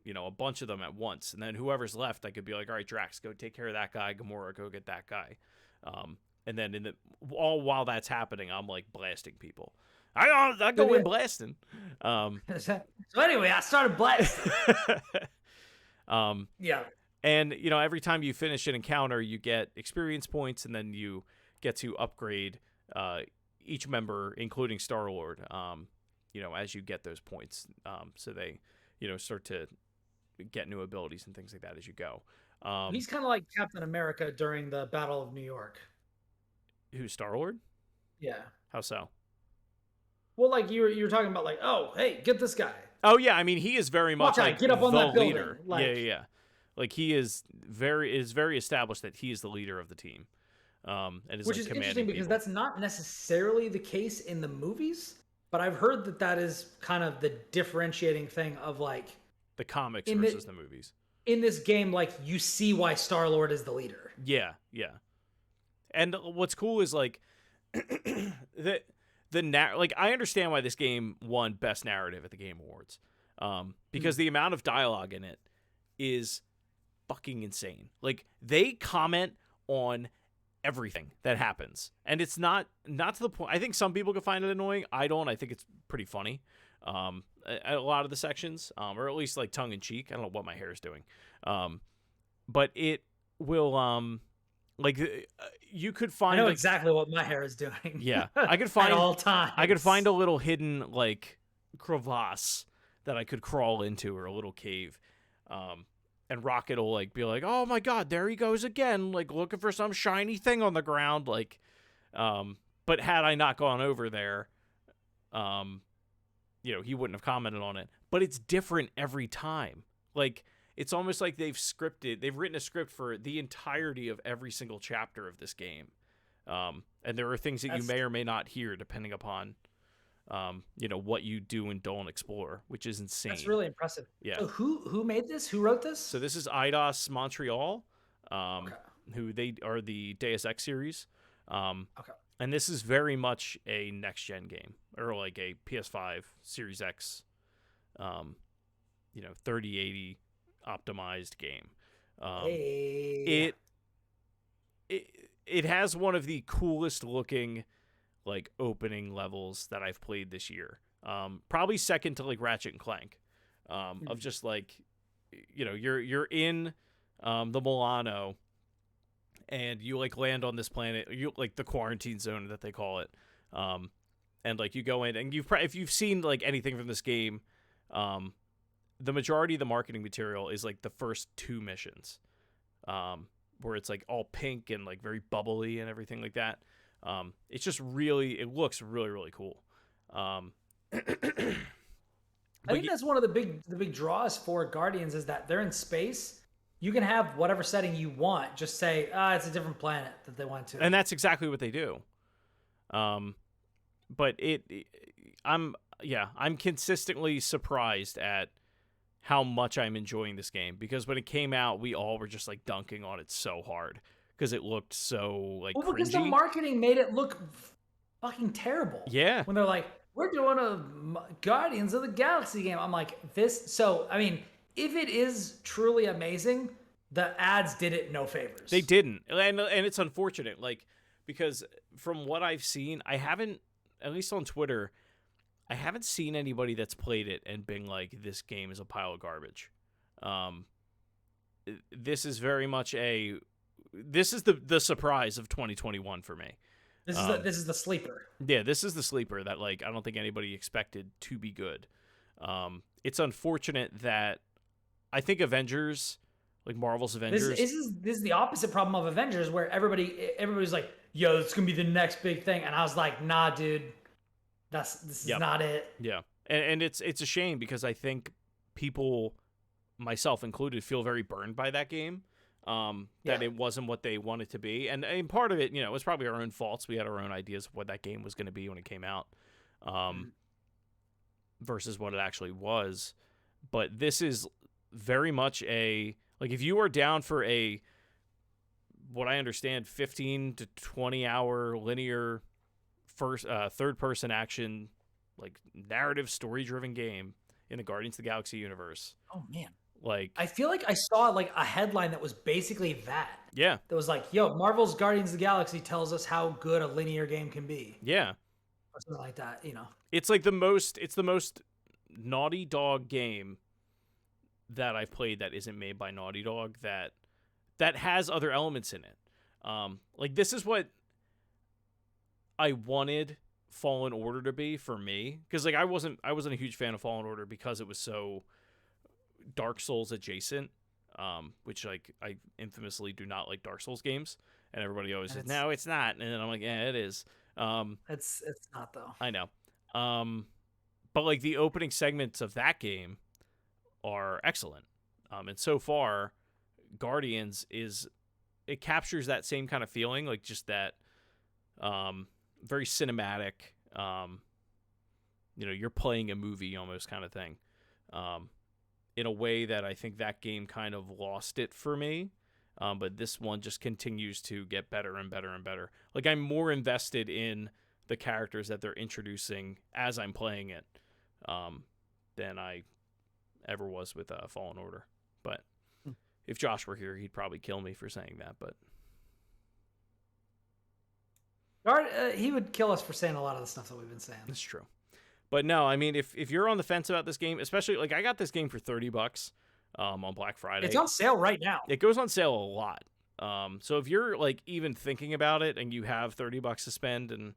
[SPEAKER 2] a bunch of them at once. And then whoever's left, I could be like, all right, Drax, go take care of that guy. Gamora, go get that guy. And then all while that's happening, I'm like blasting people. I go in blasting.
[SPEAKER 1] So anyway, I started blasting. Yeah.
[SPEAKER 2] And, every time you finish an encounter, you get experience points, and then you get to upgrade each member, including Star-Lord, as you get those points. So they, start to get new abilities and things like that as you go.
[SPEAKER 1] He's kind of like Captain America during the Battle of New York.
[SPEAKER 2] Who's Star-Lord?
[SPEAKER 1] Yeah.
[SPEAKER 2] How so?
[SPEAKER 1] Well, like you were talking about, like, oh, hey, get this guy.
[SPEAKER 2] Oh yeah, I mean he is very much
[SPEAKER 1] Hawkeye,
[SPEAKER 2] like
[SPEAKER 1] get up on
[SPEAKER 2] the
[SPEAKER 1] that building.
[SPEAKER 2] leader.
[SPEAKER 1] Like,
[SPEAKER 2] yeah. Like he is very established that he is the leader of the team, and is
[SPEAKER 1] Which
[SPEAKER 2] like
[SPEAKER 1] is
[SPEAKER 2] commanding
[SPEAKER 1] interesting because
[SPEAKER 2] people.
[SPEAKER 1] that's not necessarily the case in the movies, but I've heard that is kind of the differentiating thing of like
[SPEAKER 2] the comics
[SPEAKER 1] in
[SPEAKER 2] versus the movies.
[SPEAKER 1] In this game, like you see why Star-Lord is the leader.
[SPEAKER 2] Yeah. And what's cool is like like I understand why this game won Best Narrative at the Game Awards, because the amount of dialogue in it is fucking insane. Like they comment on everything that happens, and it's not to the point. I think some people could find it annoying. I don't. I think it's pretty funny. A lot of the sections, or at least like tongue in cheek. I don't know what my hair is doing, but it will like you could find.
[SPEAKER 1] I know exactly what my hair is doing.
[SPEAKER 2] Yeah, I could find
[SPEAKER 1] at all times.
[SPEAKER 2] I could find a little hidden like crevasse that I could crawl into, or a little cave. And Rocket will like be like, "Oh my God, there he goes again!" Like looking for some shiny thing on the ground. Like, but had I not gone over there, he wouldn't have commented on it. But it's different every time. Like it's almost like they've written a script for the entirety of every single chapter of this game. And there are things that you may or may not hear depending upon, what you do and don't explore, which is insane.
[SPEAKER 1] That's really impressive.
[SPEAKER 2] Yeah.
[SPEAKER 1] So who made this? Who wrote this?
[SPEAKER 2] So this is Eidos Montreal, who they are the Deus Ex series.
[SPEAKER 1] Okay.
[SPEAKER 2] And this is very much a next gen game, or like a PS5 Series X, 3080 optimized game.
[SPEAKER 1] Hey.
[SPEAKER 2] It has one of the coolest looking like opening levels that I've played this year. Probably second to like Ratchet and Clank. Of just like, you're in the Milano, and you like land on this planet, you like the quarantine zone that they call it. And like you go in, and if you've seen like anything from this game, the majority of the marketing material is like the first 2 missions, where it's like all pink and like very bubbly and everything like that. It's just it looks really, really cool.
[SPEAKER 1] I think that's one of the big draws for Guardians is that they're in space. You can have whatever setting you want. Just say, it's a different planet that they went to.
[SPEAKER 2] And that's exactly what they do. But I'm consistently surprised at how much I'm enjoying this game, because when it came out, we all were just like dunking on it so hard because it looked so like cringy.
[SPEAKER 1] Because the marketing made it look fucking terrible.
[SPEAKER 2] Yeah.
[SPEAKER 1] When they're like, we're doing a Guardians of the Galaxy game. I'm like, this. So, I mean, if it is truly amazing, the ads did it no favors.
[SPEAKER 2] They didn't. And it's unfortunate, like, because from what I've seen, I haven't, at least on Twitter, I haven't seen anybody that's played it and been like, this game is a pile of garbage. This is very much this is the surprise of 2021 for me.
[SPEAKER 1] This is the sleeper.
[SPEAKER 2] Yeah, this is the sleeper that like I don't think anybody expected to be good. It's unfortunate that I think Avengers, like Marvel's Avengers,
[SPEAKER 1] this is the opposite problem of Avengers, where everybody's like, "Yo, it's gonna be the next big thing," and I was like, "Nah, dude, this is not it."
[SPEAKER 2] Yeah, and it's a shame because I think people, myself included, feel very burned by that game. That it wasn't what they wanted to be, and part of it, was probably our own faults. We had our own ideas of what that game was going to be when it came out, versus what it actually was. But this is very much if you are down for what I understand, 15 to 20 hour linear third person action, like narrative story driven game in the Guardians of the Galaxy universe.
[SPEAKER 1] Oh man.
[SPEAKER 2] Like,
[SPEAKER 1] I feel like I saw like a headline that was basically that.
[SPEAKER 2] Yeah.
[SPEAKER 1] That was like, "Yo, Marvel's Guardians of the Galaxy tells us how good a linear game can be."
[SPEAKER 2] Yeah.
[SPEAKER 1] Or something like that,
[SPEAKER 2] It's like the most Naughty Dog game that I've played that isn't made by Naughty Dog that has other elements in it. Like this is what I wanted Fallen Order to be for me, because like I wasn't a huge fan of Fallen Order because it was so Dark Souls adjacent, which like I infamously do not like Dark Souls games, and everybody always says no, it's not, and then I'm like, yeah, it is.
[SPEAKER 1] It's not though.
[SPEAKER 2] I know. But like the opening segments of that game are excellent, and so far Guardians it captures that same kind of feeling, like just that very cinematic, you're playing a movie almost kind of thing, in a way that I think that game kind of lost it for me. But this one just continues to get better and better and better. Like, I'm more invested in the characters that they're introducing as I'm playing it, than I ever was with Fallen Order. But if Josh were here, he'd probably kill me for saying that. But
[SPEAKER 1] he would kill us for saying a lot of the stuff that we've been saying.
[SPEAKER 2] that's true. But no, I mean, if you're on the fence about this game, especially, like, I got this game for $30 on Black Friday.
[SPEAKER 1] It's on sale right now.
[SPEAKER 2] It goes on sale a lot. So if you're, like, even thinking about it and you have $30 to spend and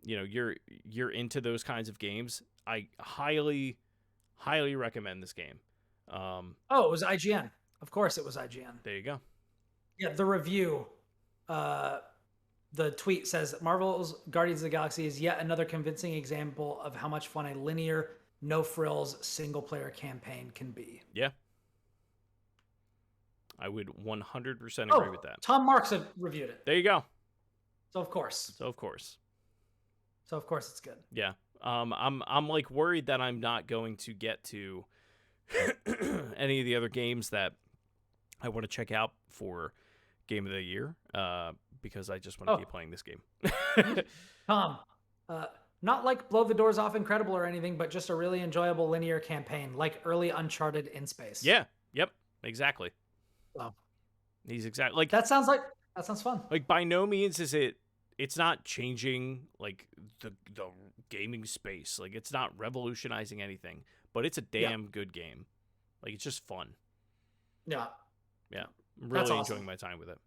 [SPEAKER 2] you're into those kinds of games, I highly recommend this game.
[SPEAKER 1] It was IGN. Of course it was IGN.
[SPEAKER 2] There you go.
[SPEAKER 1] Yeah, the review, the tweet says, Marvel's Guardians of the Galaxy is yet another convincing example of how much fun a linear, no-frills, single-player campaign can be.
[SPEAKER 2] Yeah. I would 100% agree with that.
[SPEAKER 1] Tom Marks have reviewed it.
[SPEAKER 2] There you go.
[SPEAKER 1] So of course it's good.
[SPEAKER 2] Yeah. I'm like worried that I'm not going to get to any of the other games that I want to check out for Game of the Year, because I just want to keep playing this game.
[SPEAKER 1] Tom, not like Blow the Doors Off Incredible or anything, but just a really enjoyable linear campaign, like early Uncharted in space.
[SPEAKER 2] Yeah. Yep. Exactly.
[SPEAKER 1] Wow.
[SPEAKER 2] He's exactly like
[SPEAKER 1] that sounds fun.
[SPEAKER 2] Like, by no means is it's not changing like the gaming space. Like, it's not revolutionizing anything, but it's a damn good game. Like, it's just fun.
[SPEAKER 1] Yeah.
[SPEAKER 2] Yeah. I'm really enjoying my time with it.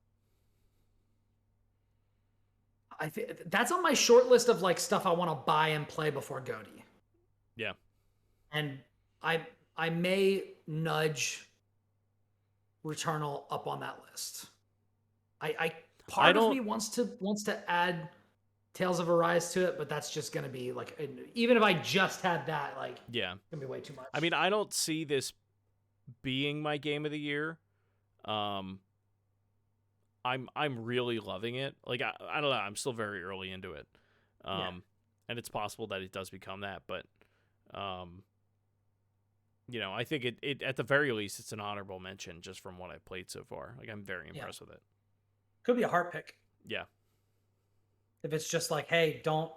[SPEAKER 1] I think that's on my short list of like stuff I want to buy and play before GOTY.
[SPEAKER 2] Yeah.
[SPEAKER 1] And I may nudge Returnal up on that list. Part of me wants to add Tales of Arise to it, but that's just going to be like, even if I just had that, like,
[SPEAKER 2] yeah,
[SPEAKER 1] it's going to be way too much.
[SPEAKER 2] I mean, I don't see this being my Game of the Year. I'm really loving it. Like, I don't know. I'm still very early into it. And it's possible that it does become that, but, I think it at the very least, it's an honorable mention just from what I've played so far. Like, I'm very impressed with it.
[SPEAKER 1] Could be a heart pick.
[SPEAKER 2] Yeah.
[SPEAKER 1] If it's just like, hey, don't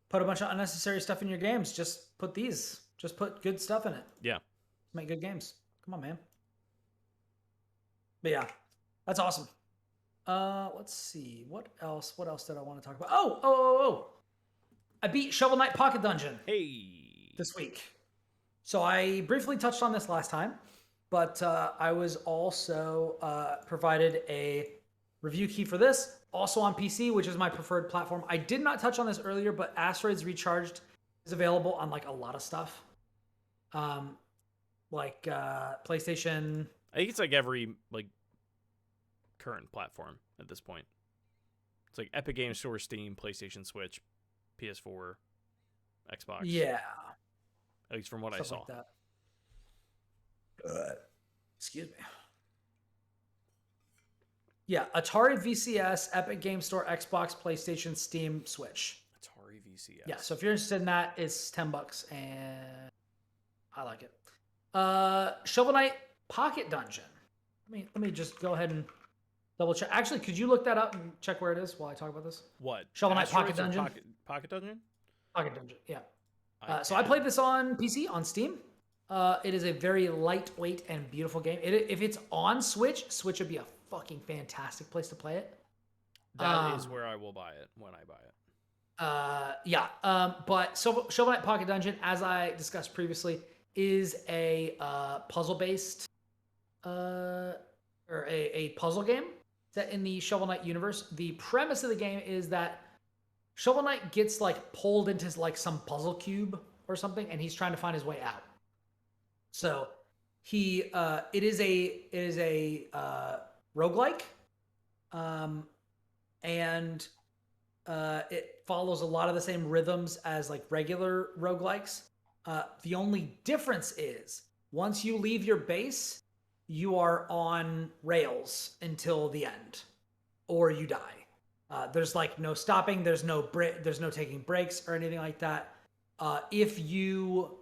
[SPEAKER 1] put a bunch of unnecessary stuff in your games. Just put good stuff in it.
[SPEAKER 2] Yeah.
[SPEAKER 1] Make good games. Come on, man. But yeah, that's awesome. Let's see. What else did I want to talk about? Oh. I beat Shovel Knight Pocket Dungeon.
[SPEAKER 2] Hey.
[SPEAKER 1] This week. So I briefly touched on this last time, but I was also provided a review key for this, also on PC, which is my preferred platform. I did not touch on this earlier, but Asteroids Recharged is available on like a lot of stuff. Like PlayStation.
[SPEAKER 2] I think it's like every like current platform at this point. It's like Epic Games Store, Steam, PlayStation, Switch, PS4, Xbox.
[SPEAKER 1] Yeah.
[SPEAKER 2] At least from what I saw.
[SPEAKER 1] Like that. Excuse me. Yeah, Atari VCS, Epic Game Store, Xbox, PlayStation, Steam, Switch.
[SPEAKER 2] Atari VCS.
[SPEAKER 1] Yeah, so if you're interested in that, it's $10 and I like it. Shovel Knight Pocket Dungeon. Let me just go ahead and double check. Actually, could you look that up and check where it is while I talk about this?
[SPEAKER 2] What?
[SPEAKER 1] Shovel Knight Pocket Dungeon.
[SPEAKER 2] Pocket Dungeon?
[SPEAKER 1] Pocket Dungeon, yeah. So I played this on PC, on Steam. It is a very lightweight and beautiful game. If it's on Switch would be a fucking fantastic place to play it.
[SPEAKER 2] That is where I will buy it when I buy it.
[SPEAKER 1] But Shovel Knight Pocket Dungeon, as I discussed previously, is a puzzle-based or a puzzle game set in the Shovel Knight universe. The premise of the game is that Shovel Knight gets like pulled into like some puzzle cube or something, and he's trying to find his way out. So it is a roguelike, and it follows a lot of the same rhythms as like regular roguelikes. The only difference is once you leave your base, you are on rails until the end, or you die. There's like no stopping. There's no taking breaks or anything like that. If you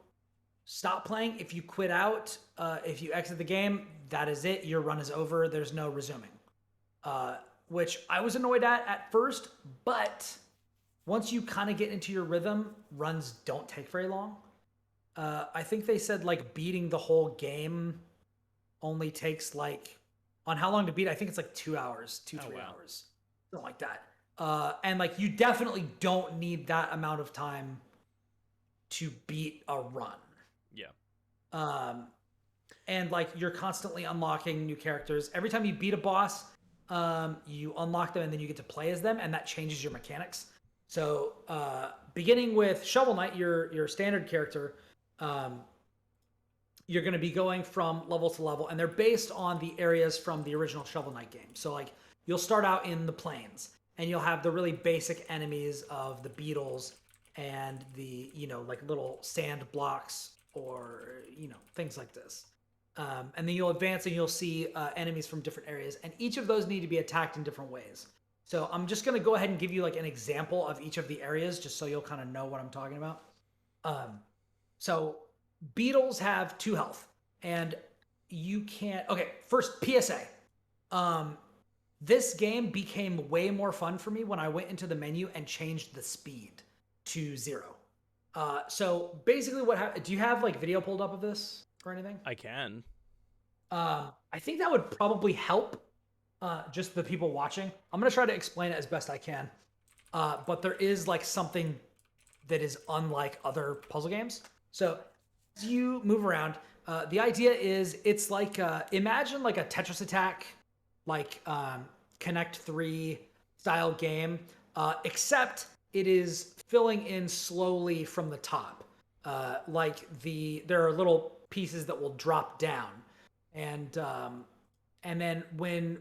[SPEAKER 1] stop playing, if you quit out, if you exit the game, that is it. Your run is over. There's no resuming. Which I was annoyed at first, but once you kind of get into your rhythm, runs don't take very long. I think they said like beating the whole game only takes like, on how long to beat, I think it's like 2 hours, 3 hours, something like that. And like you definitely don't need that amount of time to beat a run.
[SPEAKER 2] Yeah.
[SPEAKER 1] And like you're constantly unlocking new characters. Every time you beat a boss, you unlock them and then you get to play as them, and that changes your mechanics. So beginning with Shovel Knight, your standard character, you're going to be going from level to level, and they're based on the areas from the original Shovel Knight game. So like you'll start out in the plains, and you'll have the really basic enemies of the beetles and the, like little sand blocks or, things like this. And then you'll advance and you'll see enemies from different areas, and each of those need to be attacked in different ways. So I'm just going to go ahead and give you like an example of each of the areas just so you'll kind of know what I'm talking about. So beetles have 2 health, and you can't... Okay, first, PSA. This game became way more fun for me when I went into the menu and changed the speed to 0. So basically do you have like video pulled up of this or anything?
[SPEAKER 2] I can.
[SPEAKER 1] I think that would probably help just the people watching. I'm going to try to explain it as best I can. But there is like something that is unlike other puzzle games. So as you move around, the idea is it's like, imagine like a Tetris Attack, like Connect 3 style game, except it is filling in slowly from the top. There are little pieces that will drop down. And then when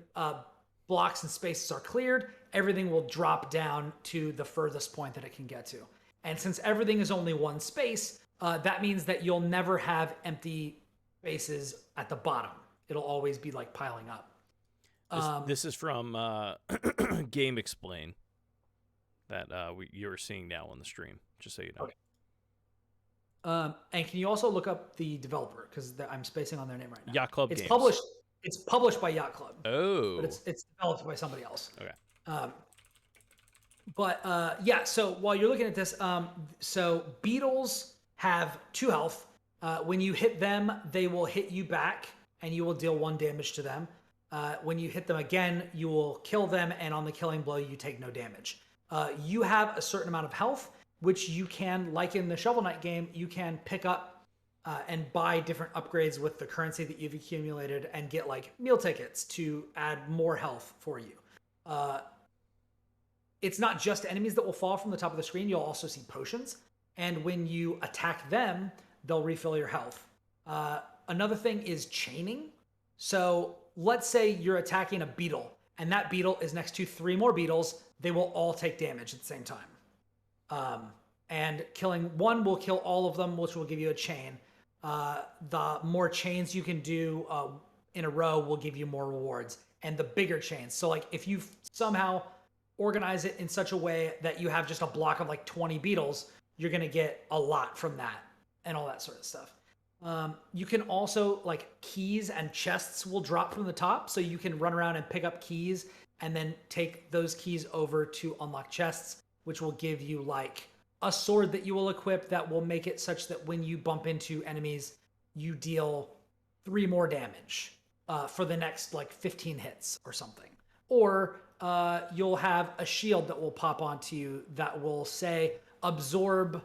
[SPEAKER 1] blocks and spaces are cleared, everything will drop down to the furthest point that it can get to. And since everything is only one space, that means that you'll never have empty spaces at the bottom. It'll always be like piling up.
[SPEAKER 2] This is from Game Explain that you're seeing now on the stream, just so you know.
[SPEAKER 1] Okay. And can you also look up the developer, because I'm spacing on their name right now.
[SPEAKER 2] Yacht Club
[SPEAKER 1] It's
[SPEAKER 2] Games.
[SPEAKER 1] It's published by Yacht Club.
[SPEAKER 2] Oh.
[SPEAKER 1] But it's developed by somebody else.
[SPEAKER 2] Okay.
[SPEAKER 1] Yeah. So while you're looking at this, so beetles have 2 health. When you hit them, they will hit you back, and you will deal 1 damage to them. When you hit them again, you will kill them, and on the killing blow, you take no damage. You have a certain amount of health, which you can, like in the Shovel Knight game, you can pick up and buy different upgrades with the currency that you've accumulated and get like meal tickets to add more health for you. It's not just enemies that will fall from the top of the screen. You'll also see potions. And when you attack them, they'll refill your health. Another thing is chaining. So let's say you're attacking a beetle, and that beetle is next to 3 more beetles. They will all take damage at the same time. And killing one will kill all of them, which will give you a chain. The more chains you can do in a row will give you more rewards, and the bigger chains. So like if you somehow organize it in such a way that you have just a block of like 20 beetles, you're going to get a lot from that and all that sort of stuff. You can also, like, keys and chests will drop from the top, so you can run around and pick up keys and then take those keys over to unlock chests, which will give you like a sword that you will equip that will make it such that when you bump into enemies, you deal 3 more damage for the next like 15 hits or something. Or you'll have a shield that will pop onto you that will say absorb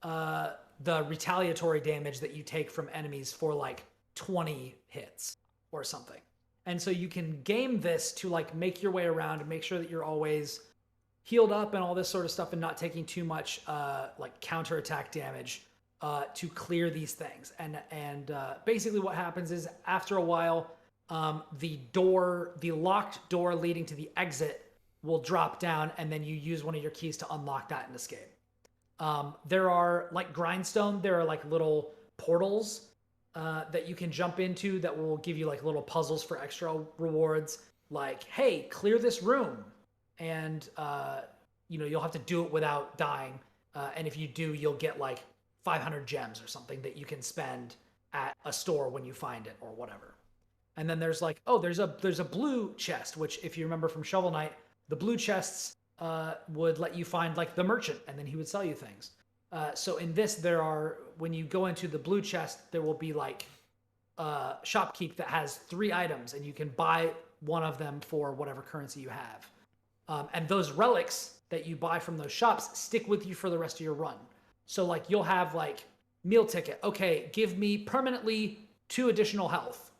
[SPEAKER 1] the retaliatory damage that you take from enemies for like 20 hits or something. And so you can game this to like make your way around and make sure that you're always healed up and all this sort of stuff and not taking too much like counterattack damage to clear these things. And basically what happens is after a while, the locked door leading to the exit will drop down, and then you use one of your keys to unlock that and escape. There are like grindstone, there are like little portals that you can jump into that will give you like little puzzles for extra rewards. Like, hey, clear this room, and you'll have to do it without dying. And if you do, you'll get like 500 gems or something that you can spend at a store when you find it or whatever. And then there's like, there's a blue chest, which if you remember from Shovel Knight, the blue chests would let you find like the merchant, and then he would sell you things. So in this, when you go into the blue chest, there will be like shopkeep that has 3 items, and you can buy one of them for whatever currency you have. And those relics that you buy from those shops stick with you for the rest of your run. So like you'll have like meal ticket. Okay, give me permanently 2 additional health.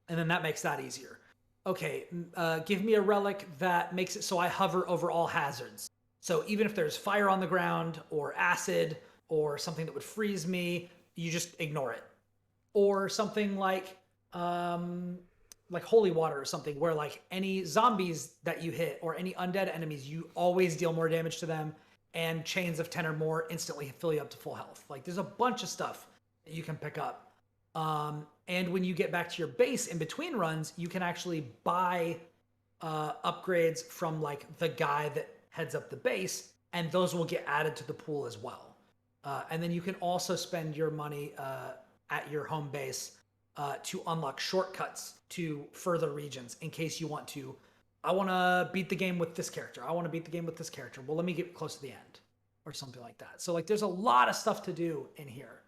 [SPEAKER 1] And then that makes that easier. Okay, give me a relic that makes it so I hover over all hazards. So even if there's fire on the ground or acid or something that would freeze me, you just ignore it. Or something like holy water or something, where like any zombies that you hit or any undead enemies, you always deal more damage to them, and chains of 10 or more instantly fill you up to full health. Like there's a bunch of stuff that you can pick up. And when you get back to your base in between runs, you can actually buy upgrades from like the guy that heads up the base, and those will get added to the pool as well. And then you can also spend your money at your home base to unlock shortcuts to further regions in case you want to. I want to beat the game with this character. I want to beat the game with this character. Well, let me get close to the end or something like that. So like there's a lot of stuff to do in here.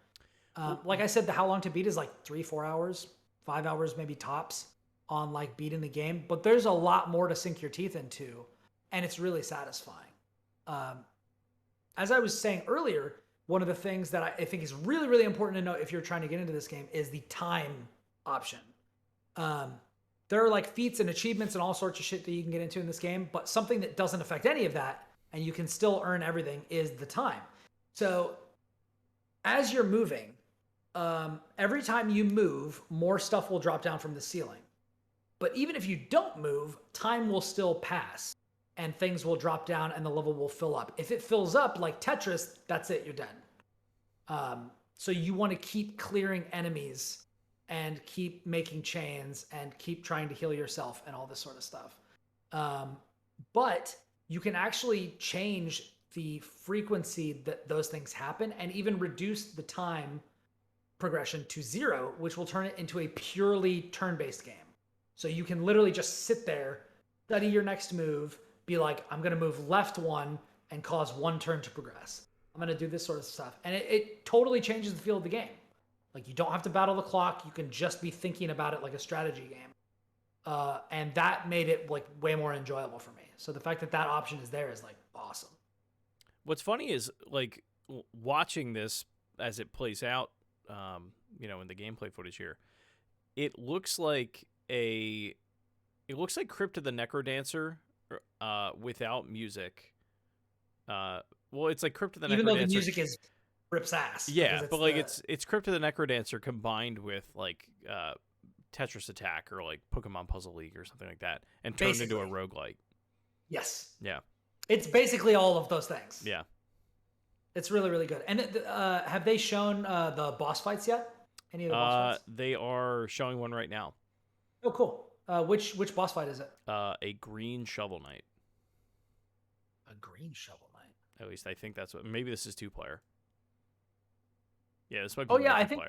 [SPEAKER 1] Like I said, the how long to beat is like 3-4 hours, 5 hours maybe tops on like beating the game. But there's a lot more to sink your teeth into, and it's really satisfying. As I was saying earlier, one of the things that I think is really, really important to know if you're trying to get into this game is the time option. There are like feats and achievements and all sorts of shit that you can get into in this game, but something that doesn't affect any of that, and you can still earn everything, is the time. So as you're moving, every time you move, more stuff will drop down from the ceiling. But even if you don't move, time will still pass, and things will drop down and the level will fill up. If it fills up like Tetris, that's it, you're dead. So you want to keep clearing enemies and keep making chains and keep trying to heal yourself and all this sort of stuff. But you can actually change the frequency that those things happen and even reduce the time progression to 0, which will turn it into a purely turn-based game. So you can literally just sit there, study your next move, be like, I'm going to move left 1 and cause 1 turn to progress. I'm going to do this sort of stuff. And it totally changes the feel of the game. Like you don't have to battle the clock. You can just be thinking about it like a strategy game. And that made it like way more enjoyable for me. So the fact that that option is there is like awesome.
[SPEAKER 2] What's funny is like watching this as it plays out, in the gameplay footage here, it looks like Crypt of the Necrodancer without music. Well, it's like Crypt of the Necrodancer.
[SPEAKER 1] Even though the music is rips ass.
[SPEAKER 2] Yeah, but like it's Crypt of the Necrodancer combined with like Tetris Attack or like Pokemon Puzzle League or something like that, and turned into a roguelike.
[SPEAKER 1] Yes.
[SPEAKER 2] Yeah.
[SPEAKER 1] It's basically all of those things.
[SPEAKER 2] Yeah.
[SPEAKER 1] It's really, really good. And have they shown the boss fights yet? Any of the boss fights?
[SPEAKER 2] They are showing one right now.
[SPEAKER 1] Oh, cool. Which boss fight is it?
[SPEAKER 2] A green Shovel Knight.
[SPEAKER 1] A green Shovel Knight.
[SPEAKER 2] At least I think that's what. Maybe this is 2-player. Yeah, this might be.
[SPEAKER 1] Oh yeah, I think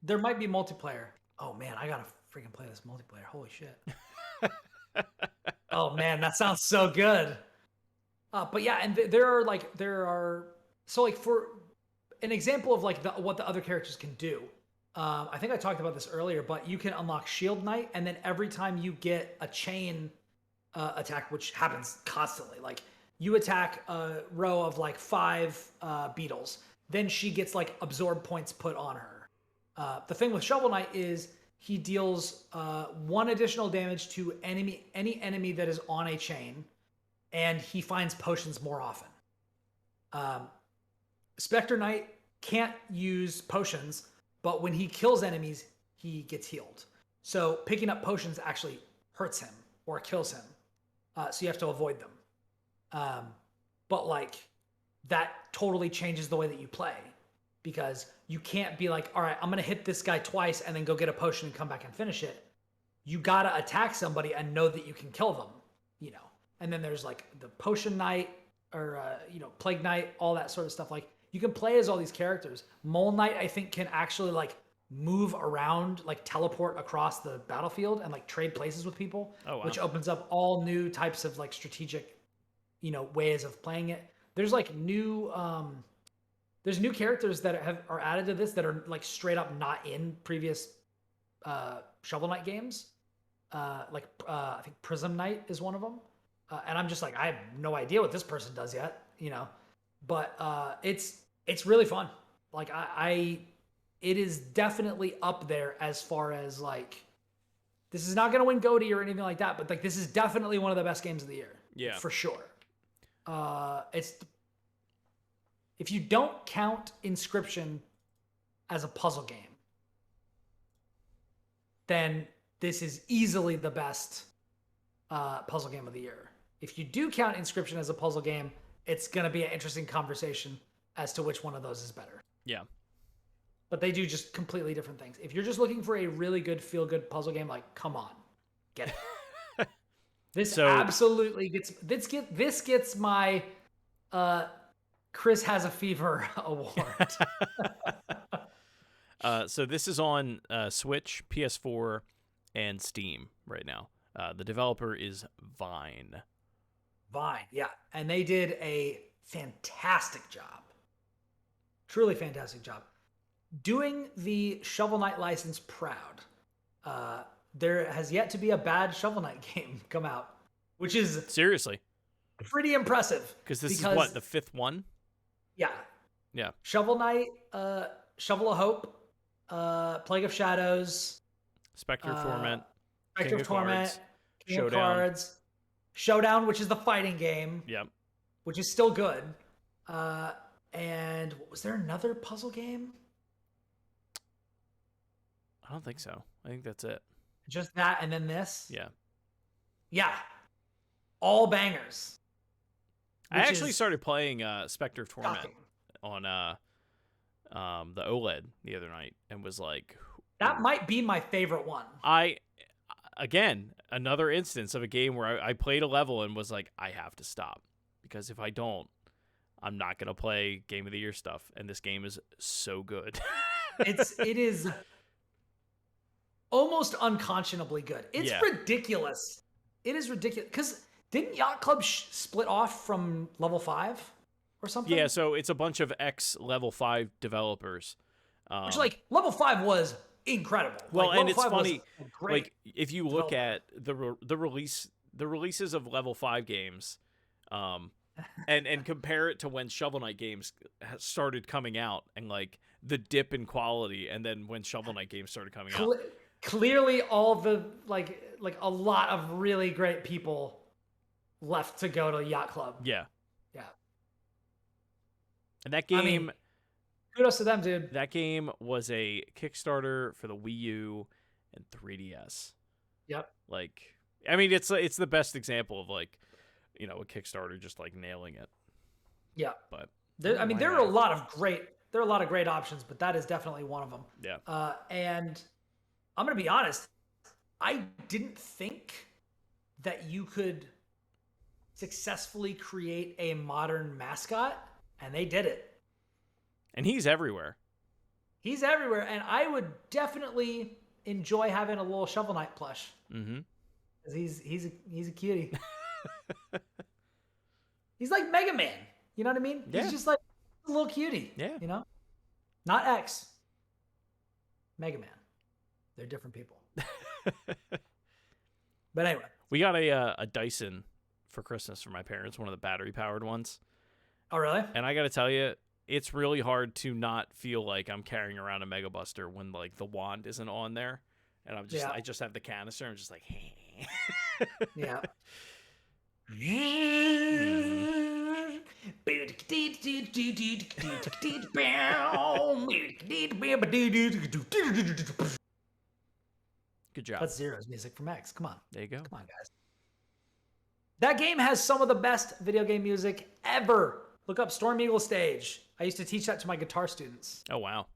[SPEAKER 1] there might be multiplayer. Oh man, I gotta freaking play this multiplayer. Holy shit. Oh man, that sounds so good. But yeah, and there are so like for an example of like what the other characters can do. I think I talked about this earlier, but you can unlock Shield Knight, and then every time you get a chain attack, which happens constantly, like you attack a row of like 5 beetles, then she gets like absorb points put on her. The thing with Shovel Knight is he deals 1 additional damage to any enemy that is on a chain, and he finds potions more often. Spectre Knight can't use potions, but when he kills enemies, he gets healed. So picking up potions actually hurts him or kills him. So you have to avoid them. But like that totally changes the way that you play. because you can't be like, all right, I'm going to hit this guy twice and then go get a potion and come back and finish it. You got to attack somebody and know that you can kill them, you know. And then there's like the potion knight or, you know, plague knight, all that sort of stuff. Like you can play as all these characters. Mole Knight, I think, can actually like move around, like teleport across the battlefield and like trade places with people, which opens up all new types of like strategic, you know, ways of playing it. There's like new characters that are added to this that are like straight up not in previous Shovel Knight games. I think Prism Knight is one of them. And I'm just like, I have no idea what this person does yet, you know, but it's really fun. Like it is definitely up there as far as like, this is not going to win GOTY or anything like that, but like, this is definitely one of the best games of the year.
[SPEAKER 2] Yeah,
[SPEAKER 1] for sure. If you don't count Inscription as a puzzle game, then this is easily the best puzzle game of the year. If you do count Inscription as a puzzle game, it's going to be an interesting conversation as to which one of those is better.
[SPEAKER 2] Yeah.
[SPEAKER 1] But they do just completely different things. If you're just looking for a really good, feel-good puzzle game, like, come on, get it. This absolutely gets my Chris Has a Fever award.
[SPEAKER 2] So this is on Switch, PS4, and Steam right now. The developer is Vine.
[SPEAKER 1] Vine, yeah. And they did a fantastic job. Truly fantastic job. Doing the Shovel Knight license proud. There has yet to be a bad Shovel Knight game come out, which is
[SPEAKER 2] seriously
[SPEAKER 1] pretty impressive.
[SPEAKER 2] Because this is what, the fifth one?
[SPEAKER 1] Yeah.
[SPEAKER 2] Yeah.
[SPEAKER 1] Shovel Knight, Shovel of Hope, Plague of Shadows,
[SPEAKER 2] Spectre of Torment,
[SPEAKER 1] Spectre of Torment, King of
[SPEAKER 2] Showdown.
[SPEAKER 1] Cards, Showdown, which is the fighting game.
[SPEAKER 2] Yep.
[SPEAKER 1] Which is still good. And was there another puzzle game?
[SPEAKER 2] I don't think so. I think that's it.
[SPEAKER 1] Just that and then this?
[SPEAKER 2] Yeah.
[SPEAKER 1] Yeah. All bangers.
[SPEAKER 2] I actually started playing Spectre of Torment
[SPEAKER 1] shocking.
[SPEAKER 2] on the OLED the other night and was like...
[SPEAKER 1] That might be my favorite one.
[SPEAKER 2] Again, another instance of a game where I played a level and was like, I have to stop. Because if I don't, I'm not going to play Game of the Year stuff. And this game is so good.
[SPEAKER 1] It is almost unconscionably good. It's ridiculous. It is ridiculous. Because didn't Yacht Club split off from Level 5 or something?
[SPEAKER 2] Yeah, so it's a bunch of ex-Level 5 developers.
[SPEAKER 1] Which, like, Level 5 was incredible.
[SPEAKER 2] Well,
[SPEAKER 1] like,
[SPEAKER 2] and it's funny,
[SPEAKER 1] like,
[SPEAKER 2] if you look at the releases of Level 5 games, and compare it to when Shovel Knight games started coming out, and like the dip in quality, and then when Shovel Knight games started coming out.
[SPEAKER 1] Clearly, all the like a lot of really great people left to go to Yacht Club.
[SPEAKER 2] Yeah.
[SPEAKER 1] Yeah.
[SPEAKER 2] And that game,
[SPEAKER 1] I mean, kudos to them, dude.
[SPEAKER 2] That game was a Kickstarter for the Wii U and 3DS.
[SPEAKER 1] Yep.
[SPEAKER 2] Like, I mean, it's the best example of like, you know, a Kickstarter just like nailing it.
[SPEAKER 1] Yeah.
[SPEAKER 2] But
[SPEAKER 1] there are a lot of great options, but that is definitely one of them.
[SPEAKER 2] Yeah.
[SPEAKER 1] And I'm gonna be honest, I didn't think that you could successfully create a modern mascot, and they did it.
[SPEAKER 2] And he's everywhere.
[SPEAKER 1] He's everywhere, and I would definitely enjoy having a little Shovel Knight plush.
[SPEAKER 2] Mm-hmm.
[SPEAKER 1] 'Cause he's a cutie. He's like Mega Man. You know what I mean?
[SPEAKER 2] Yeah.
[SPEAKER 1] He's just like a little cutie.
[SPEAKER 2] Yeah.
[SPEAKER 1] You know? Not X. Mega Man. They're different people. But anyway.
[SPEAKER 2] We got a Dyson for Christmas for my parents, one of the battery-powered ones.
[SPEAKER 1] Oh, really?
[SPEAKER 2] And I got to tell you, it's really hard to not feel like I'm carrying around a Mega Buster when like the wand isn't on there. And I just have the canister. I'm just like,
[SPEAKER 1] yeah.
[SPEAKER 2] Good job.
[SPEAKER 1] That's Zero's music from X. Come on.
[SPEAKER 2] There you go.
[SPEAKER 1] Come on, guys. That game has some of the best video game music ever. Look up Storm Eagle Stage. I used to teach that to my guitar students.
[SPEAKER 2] Oh, wow.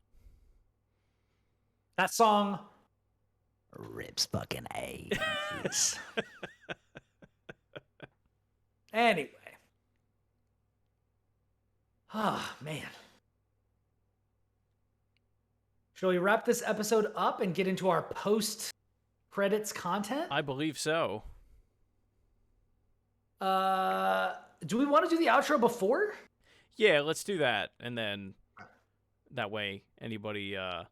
[SPEAKER 1] That song rips fucking ass. Anyway. Ah, man. Shall we wrap this episode up and get into our post-credits content?
[SPEAKER 2] I believe so.
[SPEAKER 1] Do we want to do the outro before?
[SPEAKER 2] Yeah, let's do that. And then that way, anybody, that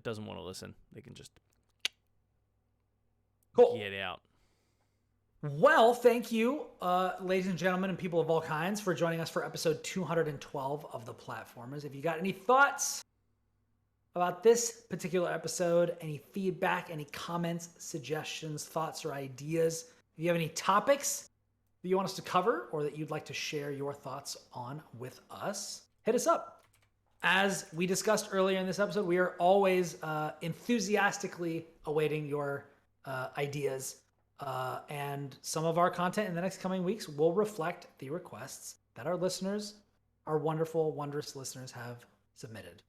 [SPEAKER 2] doesn't want to listen, they can just get out.
[SPEAKER 1] Well, thank you, ladies and gentlemen and people of all kinds, for joining us for episode 212 of The Platformers. If you got any thoughts about this particular episode, any feedback, any comments, suggestions, thoughts, or ideas, if you have any topics that you want us to cover or that you'd like to share your thoughts on with us, hit us up. As we discussed earlier in this episode, we are always enthusiastically awaiting your ideas. And some of our content in the next coming weeks will reflect the requests that our listeners, our wonderful, wondrous listeners have submitted.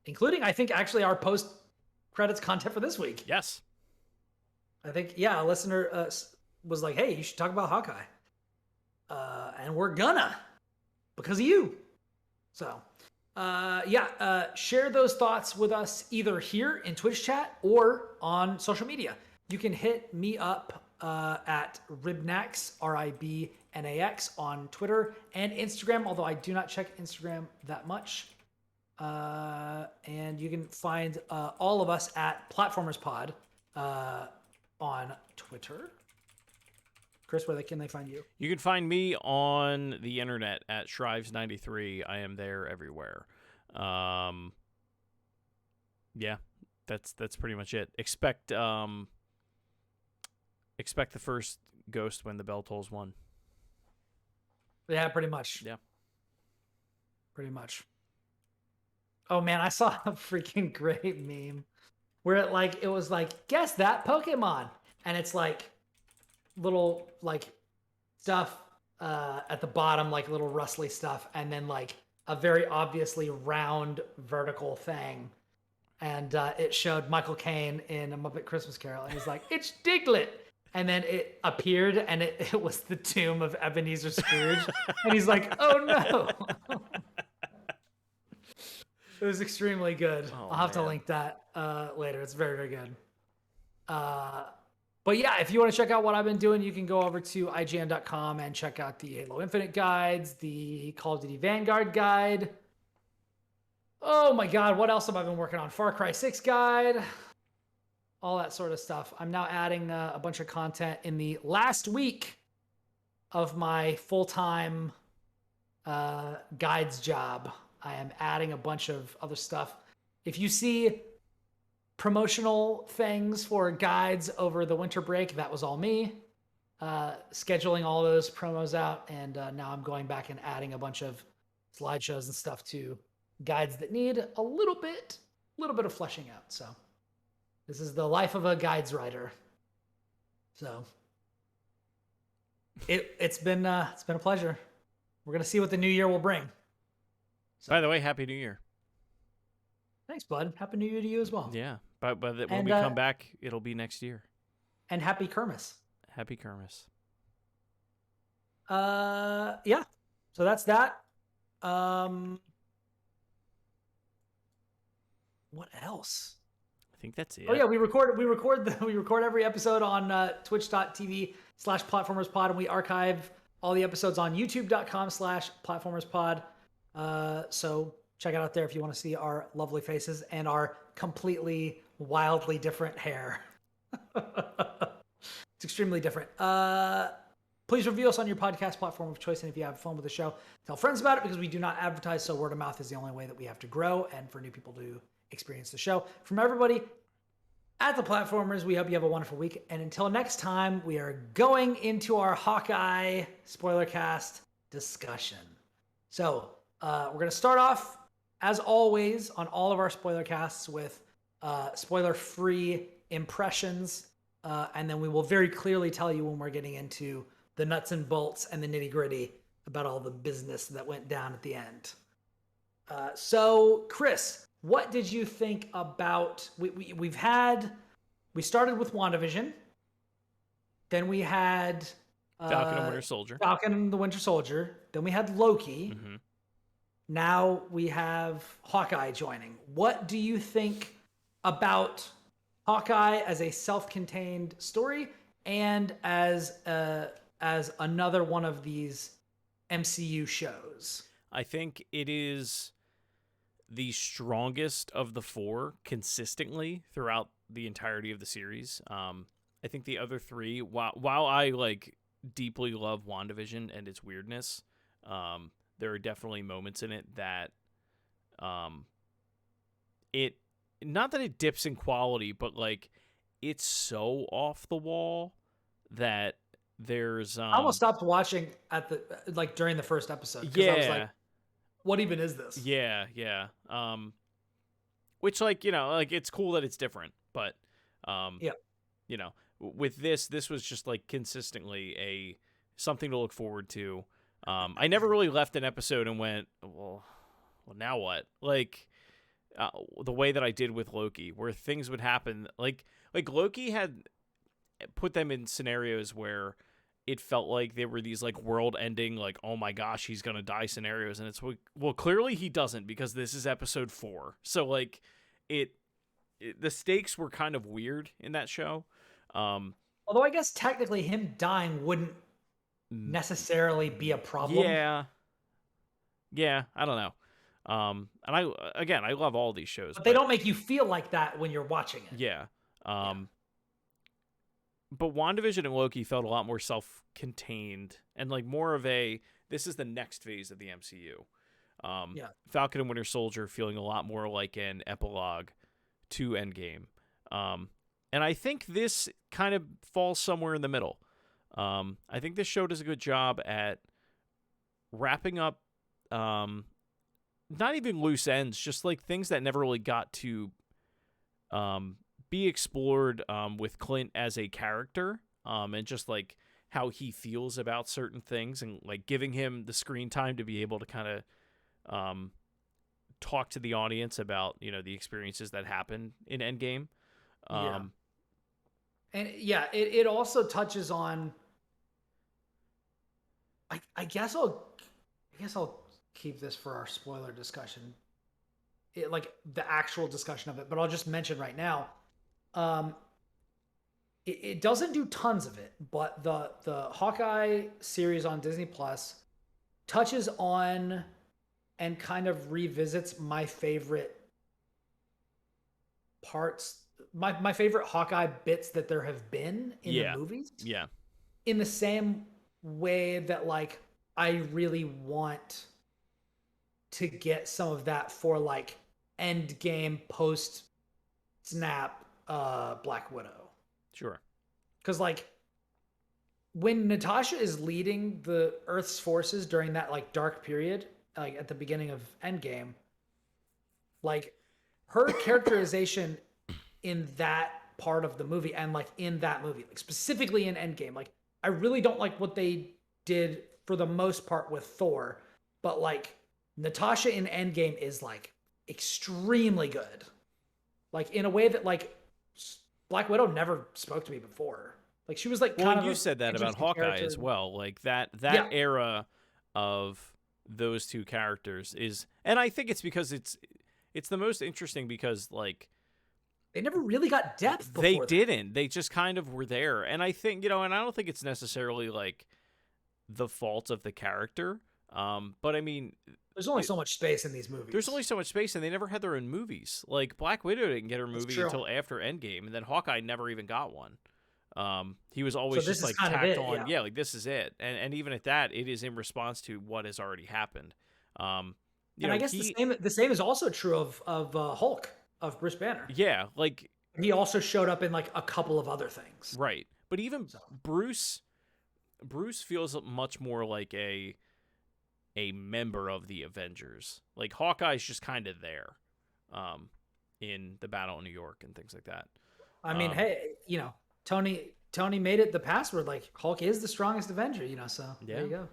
[SPEAKER 1] Including, I think, actually our post-credits content for this week.
[SPEAKER 2] Yes.
[SPEAKER 1] I think, yeah, a listener was like, hey, you should talk about Hawkeye. And we're gonna, because of you. So, share those thoughts with us either here in Twitch chat or on social media. You can hit me up at Ribnax, RIBNAX, on Twitter and Instagram, although I do not check Instagram that much. And you can find all of us at Platformers Pod on Twitter. Chris, where can they find you?
[SPEAKER 2] You can find me on the internet at Shrives93. I am there everywhere. Yeah, that's pretty much it. Expect the first ghost when the bell tolls 1.
[SPEAKER 1] Yeah, pretty much.
[SPEAKER 2] Yeah.
[SPEAKER 1] Pretty much. Oh man, I saw a freaking great meme where it was like, guess that Pokemon. And it's like little like stuff at the bottom, like little rustly stuff, and then like a very obviously round vertical thing. And it showed Michael Caine in A Muppet Christmas Carol, and he's like, it's Diglett. And then it appeared, and it was the tomb of Ebenezer Scrooge. And he's like, oh no. It was extremely good.
[SPEAKER 2] Oh,
[SPEAKER 1] I'll have to link that later. It's very, very good. But yeah, if you want to check out what I've been doing, you can go over to IGN.com and check out the Halo Infinite guides, the Call of Duty Vanguard guide. Oh my God, what else have I been working on? Far Cry 6 guide. All that sort of stuff. I'm now adding a bunch of content in the last week of my full-time guides job. I am adding a bunch of other stuff. If you see promotional things for guides over the winter break, that was all me. Scheduling all those promos out, and now I'm going back and adding a bunch of slideshows and stuff to guides that need a little bit of fleshing out. So this is the life of a guides writer. So it's been a pleasure. We're gonna see what the new year will bring. So,
[SPEAKER 2] by the way, Happy New Year.
[SPEAKER 1] Thanks, bud. Happy New Year to you as well.
[SPEAKER 2] Yeah, but when we come back, it'll be next year.
[SPEAKER 1] And happy Kermis.
[SPEAKER 2] Happy Kermis.
[SPEAKER 1] Yeah. So that's that. What else?
[SPEAKER 2] I think that's it.
[SPEAKER 1] Oh yeah, we record every episode on twitch.tv/platformerspod, and we archive all the episodes on youtube.com/platformerspod. So check it out there if you want to see our lovely faces and our completely wildly different hair. It's extremely different. Please review us on your podcast platform of choice, and if you have fun with the show, tell friends about it, because we do not advertise, so word of mouth is the only way that we have to grow and for new people to experience the show. From everybody at the Platformers, we hope you have a wonderful week, and until next time, we are going into our Hawkeye Spoilercast discussion. So we're going to start off, as always, on all of our Spoilercasts with spoiler-free impressions, and then we will very clearly tell you when we're getting into the nuts and bolts and the nitty-gritty about all the business that went down at the end. So, Chris, what did you think about? We started with WandaVision, then we had
[SPEAKER 2] Falcon and Winter Soldier.
[SPEAKER 1] Falcon and the Winter Soldier. Then we had Loki.
[SPEAKER 2] Mm-hmm.
[SPEAKER 1] Now we have Hawkeye joining. What do you think about Hawkeye as a self-contained story and as another one of these MCU shows?
[SPEAKER 2] I think it is the strongest of the four consistently throughout the entirety of the series. I think the other three, while I like deeply love WandaVision and its weirdness, there are definitely moments in it that it not that it dips in quality, but like it's so off the wall that there's
[SPEAKER 1] I almost stopped watching at the during the first episode.
[SPEAKER 2] Yeah.
[SPEAKER 1] I was like, what even is this?
[SPEAKER 2] Yeah. Which like, like it's cool that it's different, but with this was just like consistently something to look forward to. I never really left an episode and went, well now what? Like the way that I did with Loki, where things would happen, like Loki had put them in scenarios where it felt like they were these like world-ending, like, oh my gosh, he's gonna die scenarios, and it's well, clearly he doesn't, because this is episode 4. So like, the stakes were kind of weird in that show.
[SPEAKER 1] Although I guess technically him dying wouldn't necessarily be a problem.
[SPEAKER 2] Yeah, I don't know. And I love all these shows,
[SPEAKER 1] but they don't make you feel like that when you're watching it.
[SPEAKER 2] Yeah. But WandaVision and Loki felt a lot more self-contained and like more of this is the next phase of the MCU. Falcon and Winter Soldier feeling a lot more like an epilogue to Endgame. And I think this kind of falls somewhere in the middle. I think this show does a good job at wrapping up not even loose ends, just like things that never really got to be explored with Clint as a character, and just like how he feels about certain things, and like giving him the screen time to be able to kind of talk to the audience about the experiences that happen in Endgame.
[SPEAKER 1] And it also touches on. I guess I'll keep this for our spoiler discussion. Like the actual discussion of it, but I'll just mention right now. It doesn't do tons of it, but the Hawkeye series on Disney Plus touches on and kind of revisits my favorite parts, my favorite Hawkeye bits that there have been in the movies. Yeah. In the same way that like I really want to get some of that for like Endgame post snap Black Widow.
[SPEAKER 2] Sure.
[SPEAKER 1] Because like when Natasha is leading the Earth's forces during that like dark period, like at the beginning of Endgame, like her characterization in that part of the movie and like in that movie, like specifically in Endgame, like I really don't like what they did for the most part with Thor, but like Natasha in Endgame is like extremely good. Like in a way that like Black Widow never spoke to me before. Like she was like kind of.
[SPEAKER 2] You said that about Hawkeye character as well. Like that era of those two characters is, and I think it's because it's the most interesting because like
[SPEAKER 1] they never really got depth.
[SPEAKER 2] They didn't. They just kind of were there, and I think and I don't think it's necessarily like the fault of the character. But I mean,
[SPEAKER 1] there's only so much space in these movies.
[SPEAKER 2] There's only so much space, and they never had their own movies. Like Black Widow didn't get her movie until after Endgame, and then Hawkeye never even got one. He was always just like tacked on. Yeah, like this is it, and even at that, it is in response to what has already happened.
[SPEAKER 1] And I guess the same is also true of Hulk, of Bruce Banner.
[SPEAKER 2] Yeah, like
[SPEAKER 1] he also showed up in like a couple of other things.
[SPEAKER 2] Right, but even Bruce feels much more like a member of the Avengers. Like Hawkeye's just kind of there, in the Battle of New York and things like that.
[SPEAKER 1] I mean, hey, Tony made it the password. Like Hulk is the strongest Avenger, so there you go.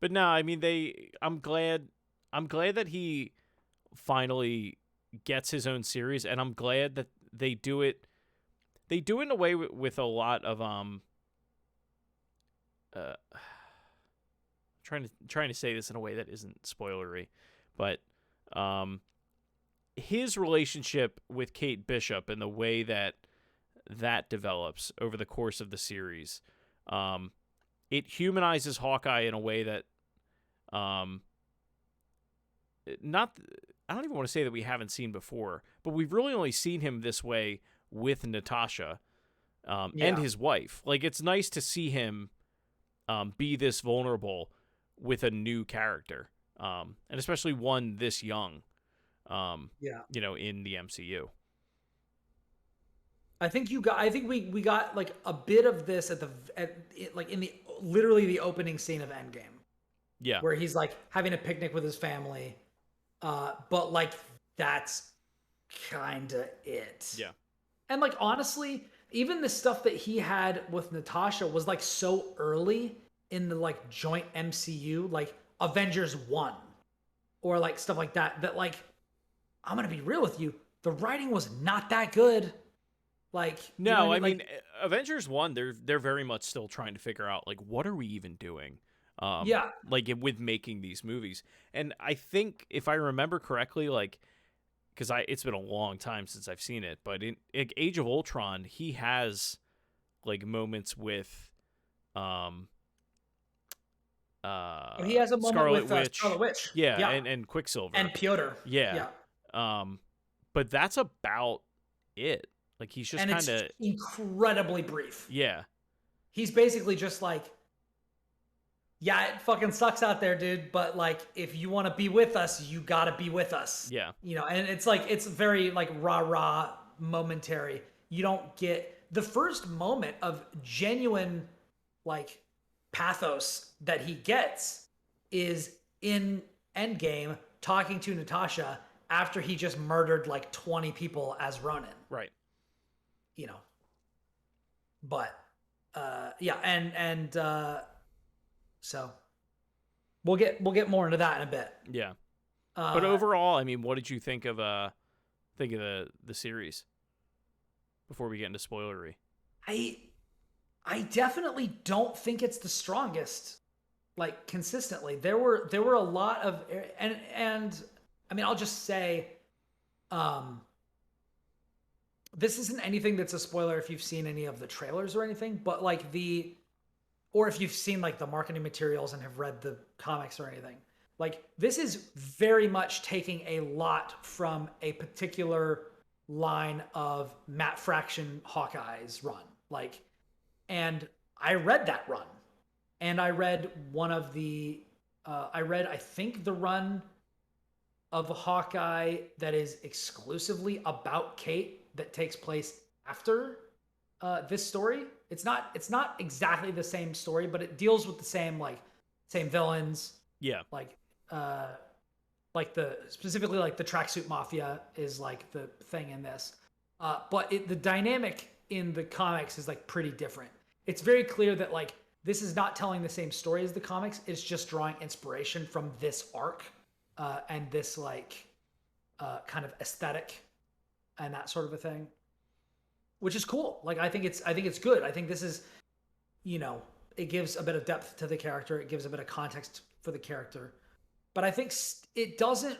[SPEAKER 2] But no, I mean I'm glad that he finally gets his own series, and I'm glad that they do it in a way with a lot of trying to say this in a way that isn't spoilery, but his relationship with Kate Bishop and the way that develops over the course of the series, it humanizes Hawkeye in a way that not I don't even want to say that we haven't seen before, but we've really only seen him this way with Natasha and his wife. Like, it's nice to see him be this vulnerable with a new character, and especially one this young, you know, in the MCU.
[SPEAKER 1] I think we got like a bit of this like in the literally the opening scene of Endgame.
[SPEAKER 2] Yeah.
[SPEAKER 1] Where he's like having a picnic with his family. But like that's kind of it.
[SPEAKER 2] Yeah.
[SPEAKER 1] And like honestly, even the stuff that he had with Natasha was like so early in the like joint MCU, like Avengers 1 or like stuff like that, that like I'm going to be real with you, the writing was not that good. Like,
[SPEAKER 2] no,
[SPEAKER 1] you know what
[SPEAKER 2] I mean,
[SPEAKER 1] like,
[SPEAKER 2] Avengers 1, they're very much still trying to figure out like what are we even doing? Like with making these movies. And I think if I remember correctly, like, because it's been a long time since I've seen it, but in Age of Ultron, he has like moments with
[SPEAKER 1] he has a moment
[SPEAKER 2] Scarlet
[SPEAKER 1] with
[SPEAKER 2] Witch.
[SPEAKER 1] Scarlet Witch.
[SPEAKER 2] Yeah. And Quicksilver.
[SPEAKER 1] And Piotr.
[SPEAKER 2] Yeah. But that's about it. Like, he's just kind of
[SPEAKER 1] incredibly brief.
[SPEAKER 2] Yeah.
[SPEAKER 1] He's basically just like, yeah, it fucking sucks out there, dude. But like, if you want to be with us, you gotta be with us.
[SPEAKER 2] Yeah.
[SPEAKER 1] You know, and it's like, it's very like rah momentary. You don't get the first moment of genuine like pathos that he gets is in Endgame talking to Natasha after he just murdered like 20 people as Ronin.
[SPEAKER 2] Right.
[SPEAKER 1] You know. But yeah, and so we'll get more into that in a bit.
[SPEAKER 2] Yeah. But overall, I mean, what did you think of the series before we get into spoilery?
[SPEAKER 1] I definitely don't think it's the strongest, like consistently. There were a lot of and I mean, I'll just say this isn't anything that's a spoiler if you've seen any of the trailers or anything, but like or if you've seen like the marketing materials and have read the comics or anything. Like, this is very much taking a lot from a particular line of Matt Fraction Hawkeye's run. Like, and I read that run. And I read one of the I think the run of Hawkeye that is exclusively about Kate that takes place after this story. It's not exactly the same story, but it deals with the same villains.
[SPEAKER 2] Yeah.
[SPEAKER 1] Specifically the tracksuit mafia is like the thing in this. But the dynamic in the comics is like pretty different. It's very clear that like this is not telling the same story as the comics. It's just drawing inspiration from this arc and this like kind of aesthetic and that sort of a thing, which is cool. Like, I think it's good. I think this is, you know, it gives a bit of depth to the character. It gives a bit of context for the character. But I think it doesn't.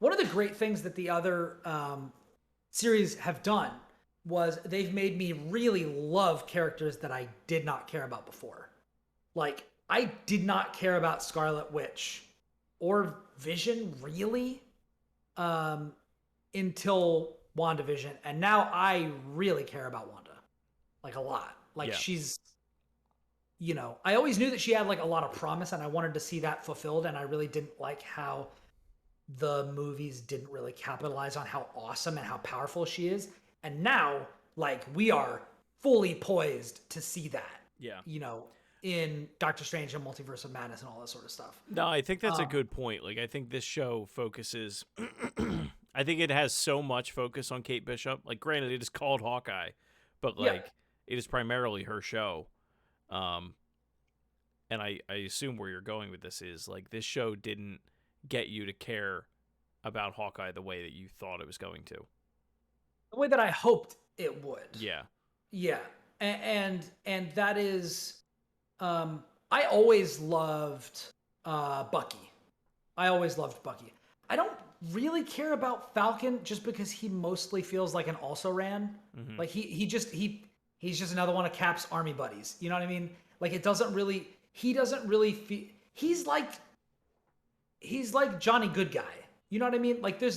[SPEAKER 1] One of the great things that the other series have done was they've made me really love characters that I did not care about before. Like, I did not care about Scarlet Witch or Vision, really, until WandaVision. And now I really care about Wanda. Like, a lot. Like, she's, you know, I always knew that she had like a lot of promise and I wanted to see that fulfilled. And I really didn't like how the movies didn't really capitalize on how awesome and how powerful she is. And now, like, we are fully poised to see that. Yeah. You know, in Doctor Strange and Multiverse of Madness and all that sort of stuff.
[SPEAKER 2] No, I think that's a good point. Like, I think this show focuses I think it has so much focus on Kate Bishop. Like, granted, it is called Hawkeye, but like it is primarily her show. and I assume where you're going with this is like this show didn't get you to care about Hawkeye the way that you thought it was going to.
[SPEAKER 1] The way that I hoped it would.
[SPEAKER 2] Yeah.
[SPEAKER 1] Yeah. And that is, I always loved Bucky. I always loved Bucky. I don't really care about Falcon just because he mostly feels like an also-ran.
[SPEAKER 2] Mm-hmm.
[SPEAKER 1] Like he's just another one of Cap's army buddies. You know what I mean? Like he doesn't really feel, he's like Johnny Good Guy. You know what I mean? Like there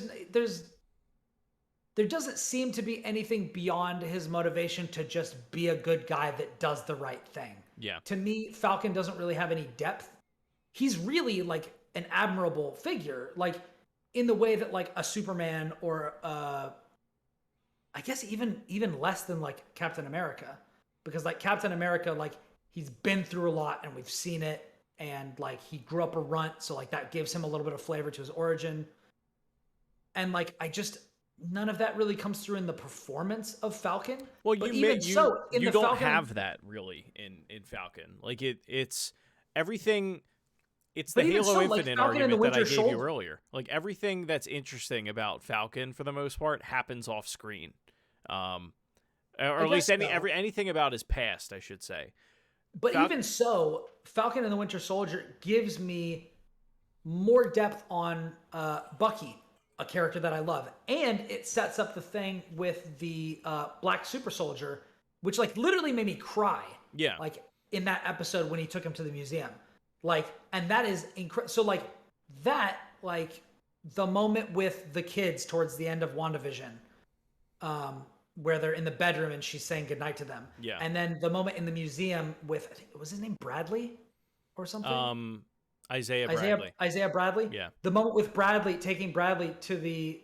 [SPEAKER 1] doesn't seem to be anything beyond his motivation to just be a good guy that does the right thing.
[SPEAKER 2] Yeah.
[SPEAKER 1] To me, Falcon doesn't really have any depth. He's really like an admirable figure, like in the way that like a Superman or I guess even less than like Captain America, because like Captain America, like he's been through a lot and we've seen it, and like he grew up a runt, so like that gives him a little bit of flavor to his origin. And like none of that really comes through in the performance of Falcon.
[SPEAKER 2] Well,
[SPEAKER 1] but
[SPEAKER 2] you don't
[SPEAKER 1] Falcon,
[SPEAKER 2] have that really in Falcon. Like it's everything. It's the Halo
[SPEAKER 1] so,
[SPEAKER 2] Infinite
[SPEAKER 1] like,
[SPEAKER 2] argument that I gave you earlier. Like everything that's interesting about Falcon for the most part happens off screen, or at least anything about his past, I should say.
[SPEAKER 1] But even so, Falcon and the Winter Soldier gives me more depth on Bucky, a character that I love, and it sets up the thing with the Black Super Soldier, which like literally made me cry.
[SPEAKER 2] Yeah,
[SPEAKER 1] like in that episode when he took him to the museum, like, and that is incredible. So like that, like the moment with the kids towards the end of WandaVision, where they're in the bedroom and she's saying goodnight to them.
[SPEAKER 2] Yeah, and
[SPEAKER 1] then the moment in the museum with, I think, was his name Bradley or something? Isaiah Bradley.
[SPEAKER 2] Yeah.
[SPEAKER 1] The moment with Bradley taking Bradley to the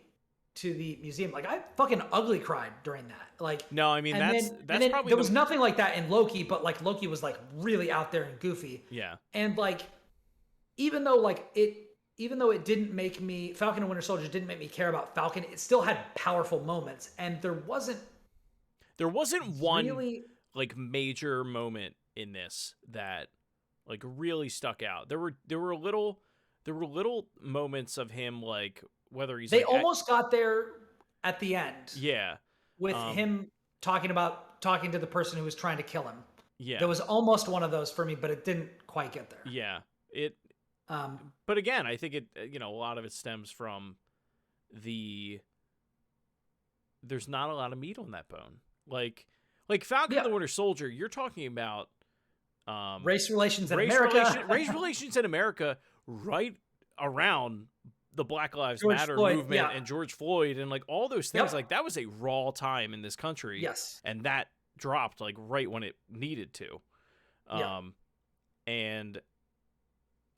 [SPEAKER 1] museum, like I fucking ugly cried during that. Like,
[SPEAKER 2] no, I mean that's probably
[SPEAKER 1] there was nothing like that in Loki, but like Loki was like really out there and goofy.
[SPEAKER 2] Yeah.
[SPEAKER 1] And like even though it didn't make me, Falcon and Winter Soldier didn't make me care about Falcon, it still had powerful moments, and there wasn't
[SPEAKER 2] one
[SPEAKER 1] really,
[SPEAKER 2] like major moment in this that like really stuck out. There were little moments of him, like whether he's
[SPEAKER 1] almost got there at the end.
[SPEAKER 2] Yeah.
[SPEAKER 1] With him talking to the person who was trying to kill him.
[SPEAKER 2] Yeah.
[SPEAKER 1] There was almost one of those for me, but it didn't quite get there.
[SPEAKER 2] Yeah. But again, I think a lot of it stems from there's not a lot of meat on that bone. Like Falcon and the Winter Soldier, you're talking about
[SPEAKER 1] race relations in America.
[SPEAKER 2] Race relations in America right around the Black Lives Matter movement and George Floyd and like all those things. Like that was a raw time in this country.
[SPEAKER 1] Yes.
[SPEAKER 2] And that dropped like right when it needed to. And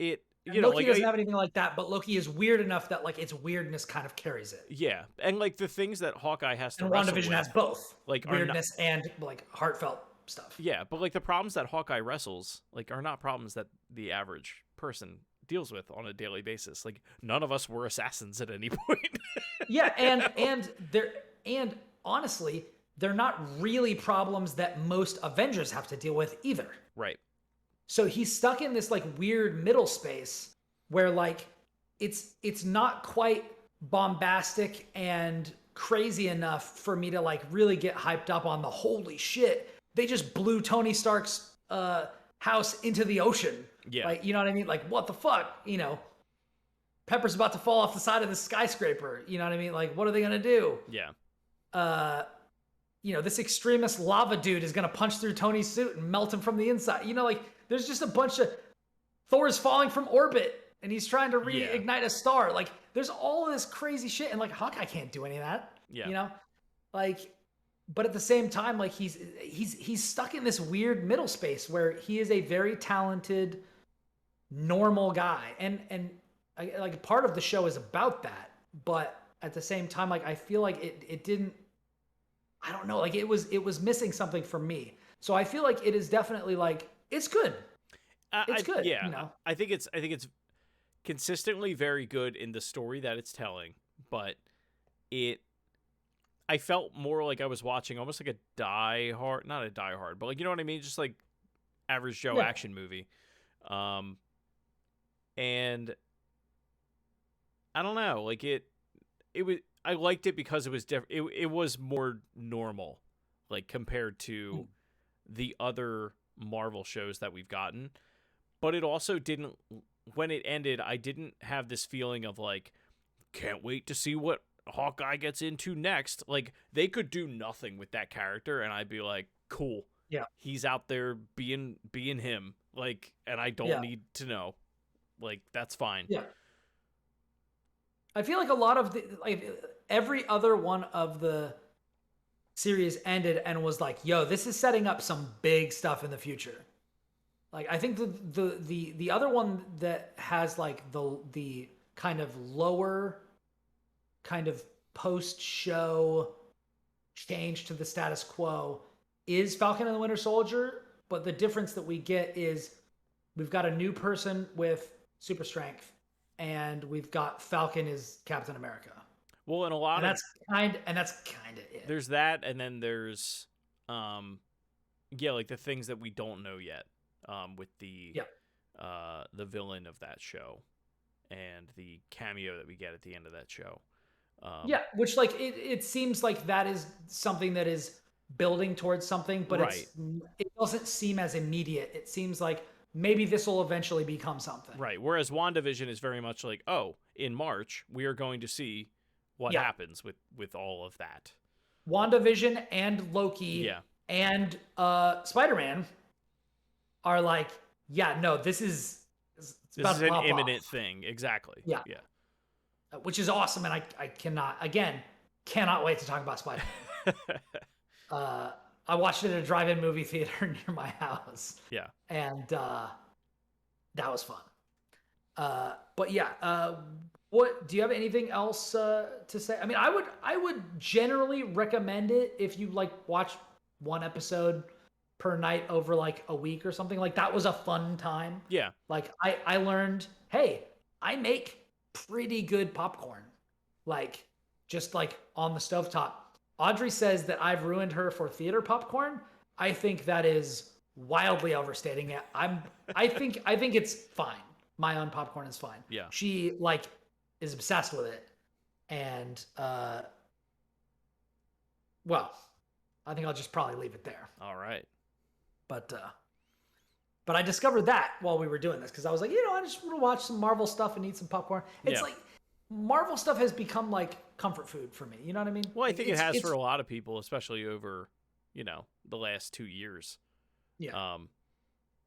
[SPEAKER 2] it,
[SPEAKER 1] Loki doesn't have anything like that, but Loki is weird enough that like its weirdness kind of carries it.
[SPEAKER 2] Yeah. And like the things that Hawkeye has to
[SPEAKER 1] and
[SPEAKER 2] wrestle
[SPEAKER 1] WandaVision
[SPEAKER 2] with,
[SPEAKER 1] has both
[SPEAKER 2] like
[SPEAKER 1] weirdness and like heartfelt stuff.
[SPEAKER 2] Yeah. But like the problems that Hawkeye wrestles like are not problems that the average person deals with on a daily basis. Like none of us were assassins at any point.
[SPEAKER 1] Yeah. And honestly, they're not really problems that most Avengers have to deal with either.
[SPEAKER 2] Right.
[SPEAKER 1] So he's stuck in this like weird middle space where like it's not quite bombastic and crazy enough for me to like really get hyped up on the holy shit. They just blew Tony Stark's house into the ocean.
[SPEAKER 2] Yeah.
[SPEAKER 1] Like, you know what I mean? Like, what the fuck? You know, Pepper's about to fall off the side of the skyscraper. You know what I mean? Like, what are they going to do?
[SPEAKER 2] Yeah.
[SPEAKER 1] This extremist lava dude is going to punch through Tony's suit and melt him from the inside. You know, like, there's just a bunch of Thor's falling from orbit and he's trying to reignite a star. Like, there's all of this crazy shit. And like, Hawkeye can't do any of that.
[SPEAKER 2] Yeah.
[SPEAKER 1] You know, like, but at the same time, like he's stuck in this weird middle space where he is a very talented, normal guy. And like part of the show is about that. But at the same time, like, I feel like it didn't, I don't know, like it was missing something for me. So I feel like it is definitely like, it's good. It's good.
[SPEAKER 2] Yeah.
[SPEAKER 1] You know?
[SPEAKER 2] I think it's consistently very good in the story that it's telling, but I felt more like I was watching almost like not a Die Hard, but like, you know what I mean? Just like average Joe action movie. And I don't know, like it was, I liked it because it was different. It was more normal, like compared to the other Marvel shows that we've gotten. But it also didn't, when it ended, I didn't have this feeling of like, can't wait to see what Hawkeye gets into next. Like, they could do nothing with that character, and I'd be like, cool.
[SPEAKER 1] Yeah.
[SPEAKER 2] He's out there being him. Like, and I don't need to know. Like, that's fine.
[SPEAKER 1] Yeah. I feel like a lot of every other one of the series ended and was like, yo, this is setting up some big stuff in the future. Like, I think the other one that has like the kind of lower kind of post-show change to the status quo is Falcon and the Winter Soldier, but the difference that we get is we've got a new person with super strength, and we've got Falcon as Captain America.
[SPEAKER 2] Well, and that's kind of it. There's that, and then there's like the things that we don't know yet, with the villain of that show and the cameo that we get at the end of that show.
[SPEAKER 1] Which like it seems like that is something that is building towards something, but it doesn't seem as immediate. It seems like maybe this will eventually become something.
[SPEAKER 2] Right. Whereas WandaVision is very much like, oh, in March, we are going to see what happens with all of that.
[SPEAKER 1] WandaVision and Loki and Spider-Man are like, this is
[SPEAKER 2] an imminent thing. Exactly.
[SPEAKER 1] Yeah. Which is awesome, and I cannot wait to talk about Spider-Man. I watched it at a drive-in movie theater near my house.
[SPEAKER 2] Yeah.
[SPEAKER 1] And that was fun. But what do you have anything else to say? I mean, I would generally recommend it if you like watch one episode per night over like a week or something. Like, that was a fun time.
[SPEAKER 2] Yeah.
[SPEAKER 1] Like, I learned, hey, I make pretty good popcorn. Like, just like on the stovetop. Audrey says that I've ruined her for theater popcorn. I think that is wildly overstating it. I think it's fine. My own popcorn is fine.
[SPEAKER 2] Yeah.
[SPEAKER 1] She like is obsessed with it. And I think I'll just probably leave it there.
[SPEAKER 2] All right.
[SPEAKER 1] But I discovered that while we were doing this, because I was like, I just want to watch some Marvel stuff and eat some popcorn. It's like Marvel stuff has become like comfort food for me. You know what I mean?
[SPEAKER 2] Well, I think it has for a lot of people, especially over, the last 2 years.
[SPEAKER 1] Yeah.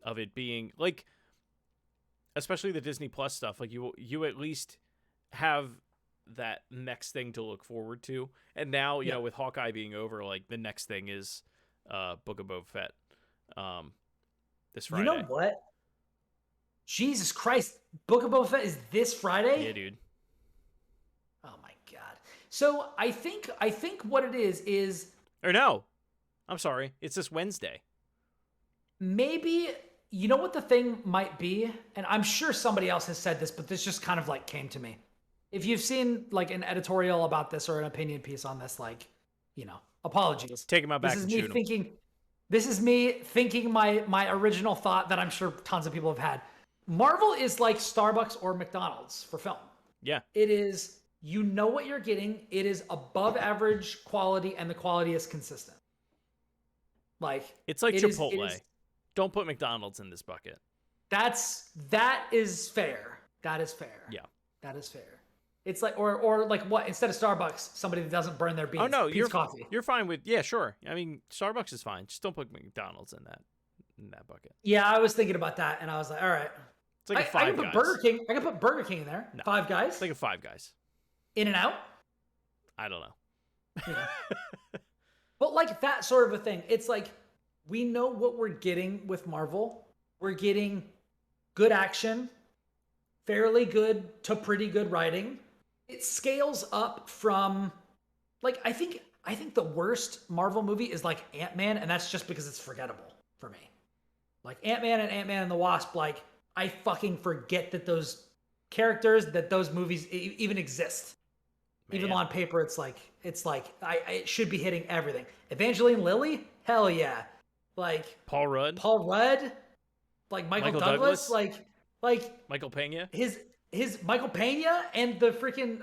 [SPEAKER 2] Of it being like, especially the Disney Plus stuff, like you at least have that next thing to look forward to. And now, with Hawkeye being over, like the next thing is Book of Boba Fett. This Friday.
[SPEAKER 1] You know what? Jesus Christ, Book of Boba Fett is this Friday?
[SPEAKER 2] Yeah, dude.
[SPEAKER 1] Oh my god. So I think what it is
[SPEAKER 2] or no. I'm sorry. It's this Wednesday.
[SPEAKER 1] Maybe, you know what the thing might be? And I'm sure somebody else has said this, but this just kind of like came to me. If you've seen like an editorial about this or an opinion piece on this, like, apologies.
[SPEAKER 2] Take him out back and shoot him.
[SPEAKER 1] This is me thinking my original thought that I'm sure tons of people have had. Marvel is like Starbucks or McDonald's for film.
[SPEAKER 2] Yeah.
[SPEAKER 1] It is, what you're getting. It is above average quality, and the quality is consistent. Like,
[SPEAKER 2] it's like Chipotle. Don't put McDonald's in this bucket.
[SPEAKER 1] That is fair. That is fair.
[SPEAKER 2] Yeah.
[SPEAKER 1] That is fair. It's like, or like what, instead of Starbucks, somebody that doesn't burn their beans.
[SPEAKER 2] Oh no,
[SPEAKER 1] coffee.
[SPEAKER 2] You're fine with, sure. I mean, Starbucks is fine. Just don't put McDonald's in that bucket.
[SPEAKER 1] Yeah, I was thinking about that, and I was like, all right.
[SPEAKER 2] It's like a Five Guys.
[SPEAKER 1] I can put Burger King in there. No, Five Guys.
[SPEAKER 2] It's like a Five Guys.
[SPEAKER 1] In-N-Out.
[SPEAKER 2] I don't know.
[SPEAKER 1] But like that sort of a thing. It's like, we know what we're getting with Marvel. We're getting good action, fairly good to pretty good writing. It scales up from, like, I think the worst Marvel movie is like Ant-Man, and that's just because it's forgettable for me. Like Ant-Man and the Wasp, like, I fucking forget that those characters, that those movies even exist. Man. Even on paper, it's like it should be hitting everything. Evangeline Lilly, hell yeah. Like
[SPEAKER 2] Paul Rudd,
[SPEAKER 1] like Michael
[SPEAKER 2] Michael
[SPEAKER 1] Douglas,
[SPEAKER 2] Douglas?
[SPEAKER 1] like
[SPEAKER 2] Michael Pena?
[SPEAKER 1] his Michael Pena and the freaking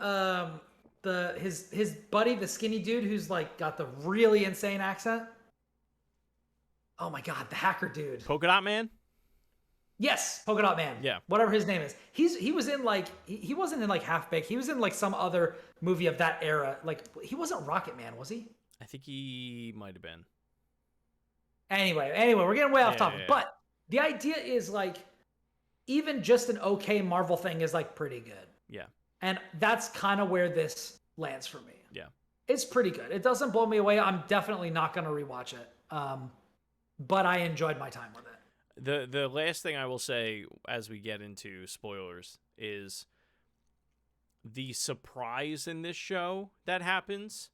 [SPEAKER 1] his buddy, the skinny dude who's like got the really insane accent. Oh my god, the hacker dude.
[SPEAKER 2] Polka Dot Man?
[SPEAKER 1] Yes, Polka Dot Man.
[SPEAKER 2] Yeah.
[SPEAKER 1] Whatever his name is. He was in like he wasn't in like Half Baked. He was in like some other movie of that era. Like he wasn't Rocket Man, was he?
[SPEAKER 2] I think he might have been.
[SPEAKER 1] Anyway, we're getting way off topic.
[SPEAKER 2] Yeah.
[SPEAKER 1] But the idea is like even just an okay Marvel thing is like pretty good.
[SPEAKER 2] Yeah.
[SPEAKER 1] And that's kind of where this lands for me.
[SPEAKER 2] Yeah.
[SPEAKER 1] It's pretty good. It doesn't blow me away. I'm definitely not going to rewatch it. But I enjoyed my time with it.
[SPEAKER 2] The last thing I will say as we get into spoilers is the surprise in this show that happens,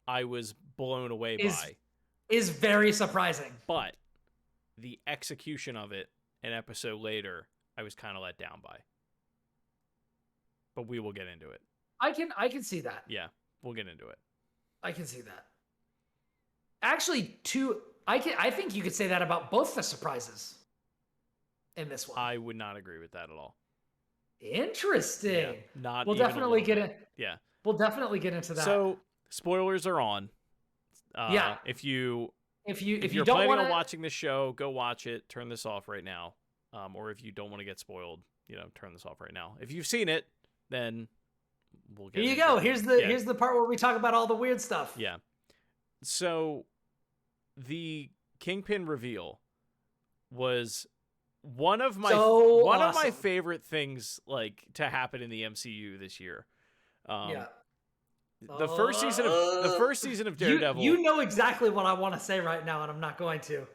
[SPEAKER 2] I was blown away by.
[SPEAKER 1] Is very surprising.
[SPEAKER 2] But the execution of it an episode later, I was kind of let down by. But we will get into it.
[SPEAKER 1] I can see that.
[SPEAKER 2] Yeah, we'll get into it.
[SPEAKER 1] I can see that. Actually, I think you could say that about both the surprises in this one.
[SPEAKER 2] I would not agree with that at all.
[SPEAKER 1] Interesting.
[SPEAKER 2] Yeah, not
[SPEAKER 1] we'll
[SPEAKER 2] even
[SPEAKER 1] definitely
[SPEAKER 2] a
[SPEAKER 1] get
[SPEAKER 2] little
[SPEAKER 1] it.
[SPEAKER 2] bit. Yeah.
[SPEAKER 1] We'll definitely get into that.
[SPEAKER 2] So spoilers are on.
[SPEAKER 1] Yeah.
[SPEAKER 2] If you're
[SPEAKER 1] don't
[SPEAKER 2] planning
[SPEAKER 1] wanna...
[SPEAKER 2] on watching this show, go watch it. Turn this off right now. Or if you don't want to get spoiled, turn this off right now. If you've seen it, then we'll get.
[SPEAKER 1] Here you go. Here's the part where we talk about all the weird stuff.
[SPEAKER 2] Yeah. So the Kingpin reveal was one of my favorite things like to happen in the MCU this year.
[SPEAKER 1] Yeah.
[SPEAKER 2] The first season of Daredevil.
[SPEAKER 1] You know exactly what I want to say right now, and I'm not going to.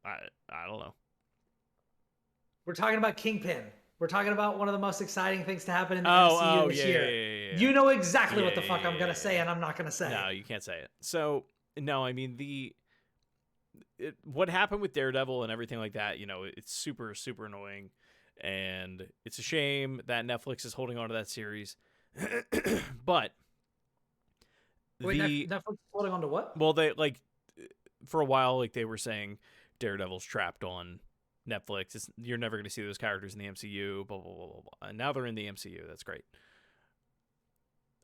[SPEAKER 2] I don't know.
[SPEAKER 1] We're talking about Kingpin. We're talking about one of the most exciting things to happen in the MCU this year.
[SPEAKER 2] Yeah.
[SPEAKER 1] You know exactly what the fuck I'm gonna say, and I'm not gonna say.
[SPEAKER 2] No, you can't say it. So no, I mean what happened with Daredevil and everything like that. It's super super annoying, and it's a shame that Netflix is holding on to that series. But
[SPEAKER 1] Netflix is holding on to what?
[SPEAKER 2] Well, they for a while they were saying Daredevil's trapped on Netflix. You're never going to see those characters in the MCU. Blah blah blah blah blah. And now they're in the MCU. That's great.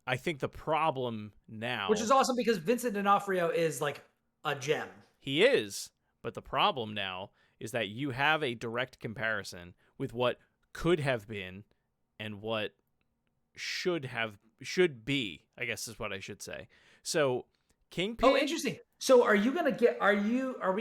[SPEAKER 2] I think the problem now,
[SPEAKER 1] which is awesome because Vincent D'Onofrio is like a gem.
[SPEAKER 2] He is, but the problem now is that you have a direct comparison with what could have been and what should be, I guess is what I should say. So Kingpin.
[SPEAKER 1] Oh, interesting. So are we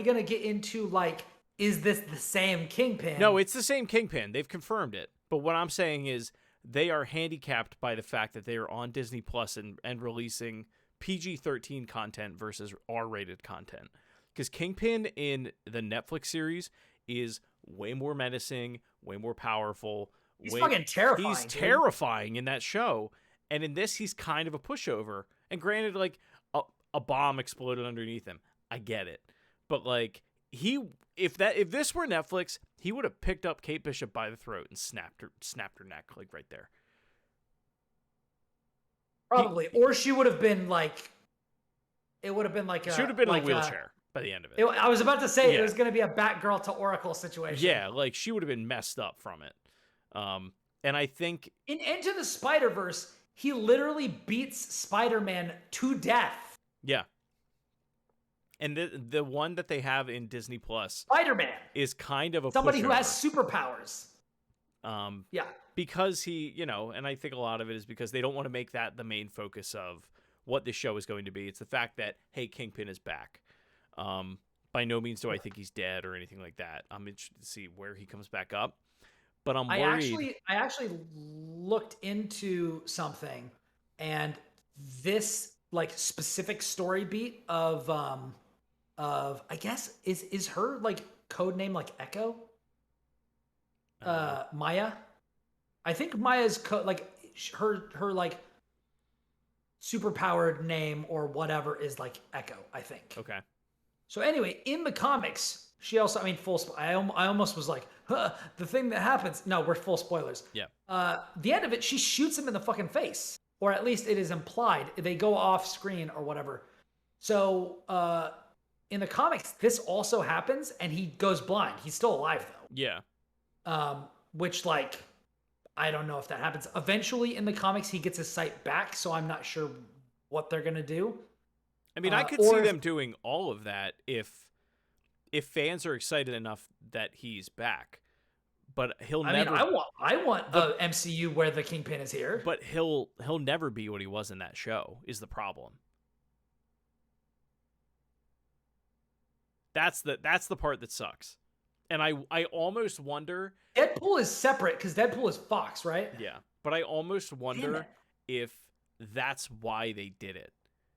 [SPEAKER 1] gonna get into like, is this the same Kingpin?
[SPEAKER 2] No, it's the same Kingpin. They've confirmed it. But what I'm saying is they are handicapped by the fact that they are on Disney Plus and releasing PG-13 content versus R-rated content. Because Kingpin in the Netflix series is way more menacing, way more powerful.
[SPEAKER 1] He's fucking terrifying.
[SPEAKER 2] He's terrifying in that show. And in this, he's kind of a pushover. And granted, like, a bomb exploded underneath him. I get it. But, like, if this were Netflix, he would have picked up Kate Bishop by the throat and snapped her neck, like, right there.
[SPEAKER 1] Probably. Or she would have been, like... It would have been like a...
[SPEAKER 2] She would have been in a wheelchair by the end of it.
[SPEAKER 1] I was about to say it was going to be a Batgirl to Oracle situation.
[SPEAKER 2] Yeah, like, she would have been messed up from it. And I think...
[SPEAKER 1] In Into the Spider-Verse, he literally beats Spider-Man to death.
[SPEAKER 2] Yeah. And the one that they have in Disney Plus...
[SPEAKER 1] Spider-Man!
[SPEAKER 2] ...is kind of a
[SPEAKER 1] somebody
[SPEAKER 2] pushover.
[SPEAKER 1] Who has superpowers. Yeah.
[SPEAKER 2] Because he, and I think a lot of it is because they don't want to make that the main focus of what this show is going to be. It's the fact that, hey, Kingpin is back. By no means do I think he's dead or anything like that. I'm interested to see where he comes back up. But I'm worried.
[SPEAKER 1] I actually looked into something, and this like specific story beat of I guess is her like code name like Echo? Maya. I think Maya's her like superpowered name or whatever is like Echo, I think.
[SPEAKER 2] Okay.
[SPEAKER 1] So anyway, in the comics, she also, I almost was like, the thing that happens. No, we're full spoilers.
[SPEAKER 2] Yeah.
[SPEAKER 1] The end of it, she shoots him in the fucking face. Or at least it is implied. They go off screen or whatever. So in the comics, this also happens, and he goes blind. He's still alive though.
[SPEAKER 2] Yeah.
[SPEAKER 1] Which like, I don't know if that happens. Eventually in the comics, he gets his sight back, so I'm not sure what they're gonna do.
[SPEAKER 2] I mean, I could see them doing all of that if fans are excited enough that he's back. But he'll never.
[SPEAKER 1] I want the MCU where the Kingpin is here.
[SPEAKER 2] But he'll never be what he was in that show. Is the problem? That's the part that sucks. And I almost wonder.
[SPEAKER 1] Deadpool is separate because Deadpool is Fox, right?
[SPEAKER 2] Yeah, but I almost wonder if that's why they did it,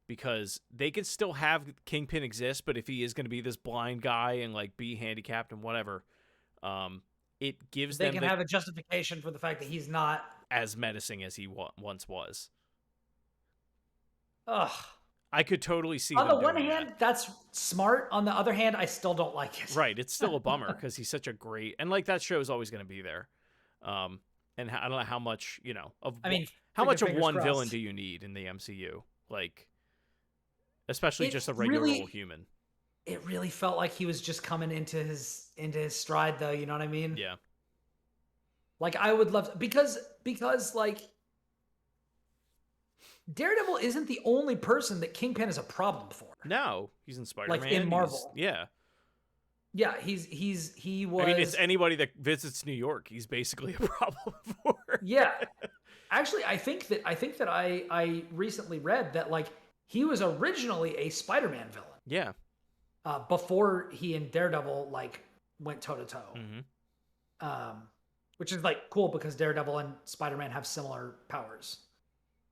[SPEAKER 2] because they could still have Kingpin exist, but if he is going to be this blind guy and like be handicapped and whatever, it gives them.
[SPEAKER 1] They can have a justification for the fact that he's not
[SPEAKER 2] as menacing as he once was.
[SPEAKER 1] Ugh.
[SPEAKER 2] I could totally see.
[SPEAKER 1] On the one hand, that's smart. On the other hand, I still don't like it.
[SPEAKER 2] Right, it's still a bummer because he's such a great, and like that show is always going to be there. And I don't know how much how much of one villain do you need in the MCU? Like, especially just a regular old human.
[SPEAKER 1] It really felt like he was just coming into his stride, though. You know what I mean?
[SPEAKER 2] Yeah.
[SPEAKER 1] Like I would love because like. Daredevil isn't the only person that Kingpin is a problem for.
[SPEAKER 2] No, he's in Spider-Man.
[SPEAKER 1] Like in Marvel.
[SPEAKER 2] Yeah,
[SPEAKER 1] he was.
[SPEAKER 2] I mean, it's anybody that visits New York. He's basically a problem for.
[SPEAKER 1] Yeah, actually, I think that I recently read that like he was originally a Spider-Man villain.
[SPEAKER 2] Yeah.
[SPEAKER 1] Before he and Daredevil like went toe to toe. Which is like cool because Daredevil and Spider-Man have similar powers.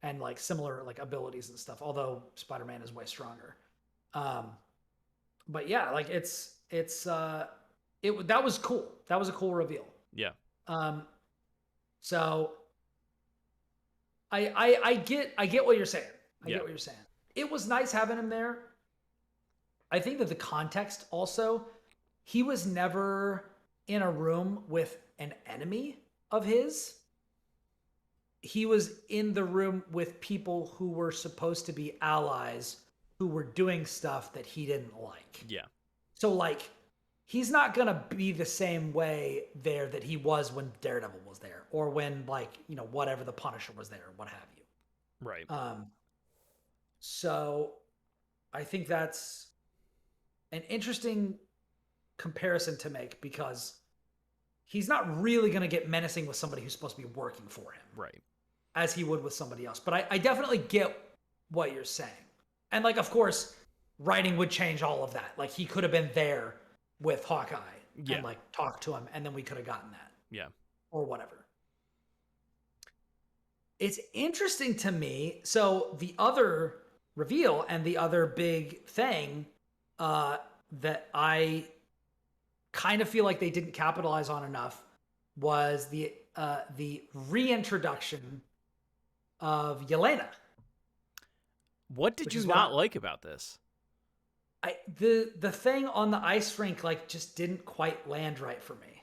[SPEAKER 1] And like similar like abilities and stuff, although Spider-Man is way stronger. But yeah, like that was cool. That was a cool reveal.
[SPEAKER 2] Yeah.
[SPEAKER 1] So I get what you're saying. I get what you're saying. It was nice having him there. I think that the context also, he was never in a room with an enemy of his. He was in the room with people who were supposed to be allies who were doing stuff that he didn't like.
[SPEAKER 2] Yeah.
[SPEAKER 1] So like, he's not going to be the same way there that he was when Daredevil was there or when like, you know, whatever the Punisher was there, what have you.
[SPEAKER 2] Right.
[SPEAKER 1] So I think that's an interesting comparison to make because he's not really going to get menacing with somebody who's supposed to be working for him.
[SPEAKER 2] Right.
[SPEAKER 1] As he would with somebody else. But I definitely get what you're saying. And like, of course, writing would change all of that. Like he could have been there with Hawkeye and like talked to him and then we could have gotten that.
[SPEAKER 2] Yeah.
[SPEAKER 1] Or whatever. It's interesting to me. So the other reveal and the other big thing that I kind of feel like they didn't capitalize on enough was the reintroduction of Yelena.
[SPEAKER 2] What did you not like about this?
[SPEAKER 1] The thing on the ice rink like just didn't quite land right for me.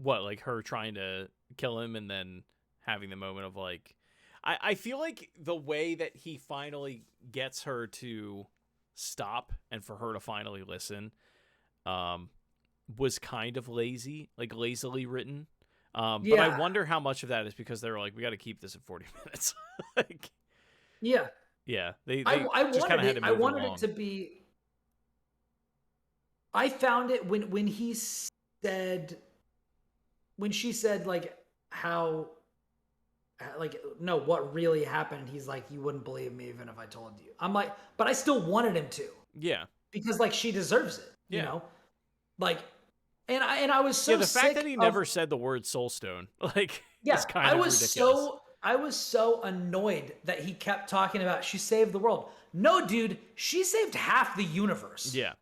[SPEAKER 2] What, like her trying to kill him and then having the moment of like, I feel like the way that he finally gets her to stop and for her to finally listen, was kind of lazy, like lazily written. But I wonder how much of that is because they were like, we got to keep this at 40 minutes. Like,
[SPEAKER 1] yeah.
[SPEAKER 2] They
[SPEAKER 1] I
[SPEAKER 2] just kind of had to move
[SPEAKER 1] I wanted
[SPEAKER 2] along.
[SPEAKER 1] it to be. I found it when he said, when she said like how, like no, what really happened? He's like, you wouldn't believe me even if I told you. I'm like, but I still wanted him to.
[SPEAKER 2] Yeah.
[SPEAKER 1] Because like she deserves it. You know, like. And I was so
[SPEAKER 2] the
[SPEAKER 1] sick
[SPEAKER 2] fact that he never said the word soulstone, like, is kind of ridiculous.
[SPEAKER 1] I was so annoyed that he kept talking about she saved the world. No, dude, she saved half the universe.
[SPEAKER 2] Yeah.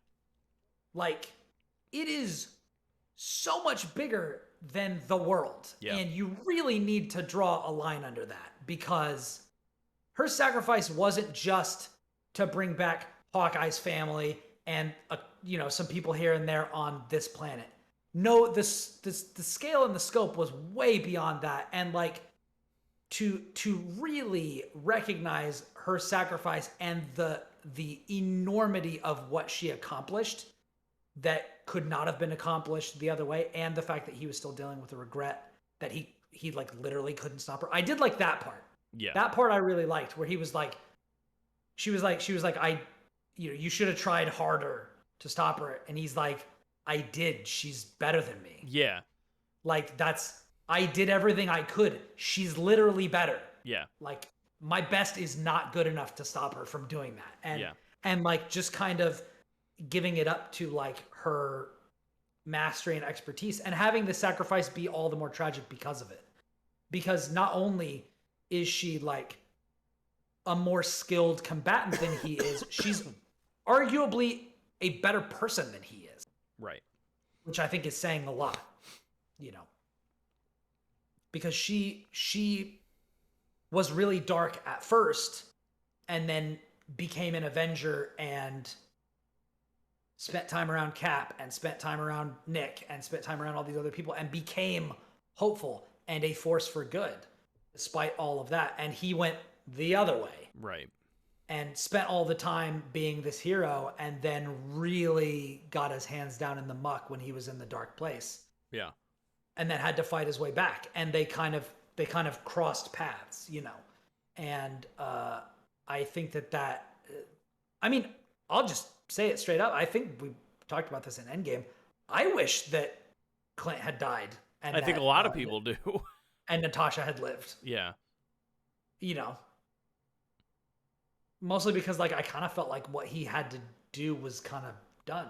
[SPEAKER 1] Like, it is so much bigger than the world.
[SPEAKER 2] Yeah.
[SPEAKER 1] And you really need to draw a line under that because her sacrifice wasn't just to bring back Hawkeye's family and some people here and there on this planet. No, the scale and the scope was way beyond that, and like to really recognize her sacrifice and the the enormity of what she accomplished that could not have been accomplished the other way, and the fact that he was still dealing with the regret that he like literally couldn't stop her. I did like that part.
[SPEAKER 2] Yeah.
[SPEAKER 1] That part I really liked, where he was like, she was like, you should have tried harder to stop her. And he's like, I did. She's better than me.
[SPEAKER 2] Yeah.
[SPEAKER 1] Like, I did everything I could. She's literally better.
[SPEAKER 2] Yeah.
[SPEAKER 1] Like, my best is not good enough to stop her from doing that.
[SPEAKER 2] Yeah.
[SPEAKER 1] And like, just kind of giving it up to like her mastery and expertise, and having the sacrifice be all the more tragic because of it. Because not only is she like a more skilled combatant than he is, she's arguably a better person than he is.
[SPEAKER 2] Right.
[SPEAKER 1] Which I think is saying a lot, you know. Because she was really dark at first and then became an Avenger and spent time around Cap and spent time around Nick and spent time around all these other people and became hopeful and a force for good despite all of that. And he went the other way.
[SPEAKER 2] Right.
[SPEAKER 1] And spent all the time being this hero and then really got his hands down in the muck when he was in the dark place.
[SPEAKER 2] Yeah.
[SPEAKER 1] And then had to fight his way back. And they kind of crossed paths, you know. And I think that I mean, I'll just say it straight up. I think we talked about this in Endgame. I wish that Clint had died. And
[SPEAKER 2] I think a lot of people do.
[SPEAKER 1] And Natasha had lived.
[SPEAKER 2] Yeah.
[SPEAKER 1] You know. Mostly because like I kind of felt like what he had to do was kind of done.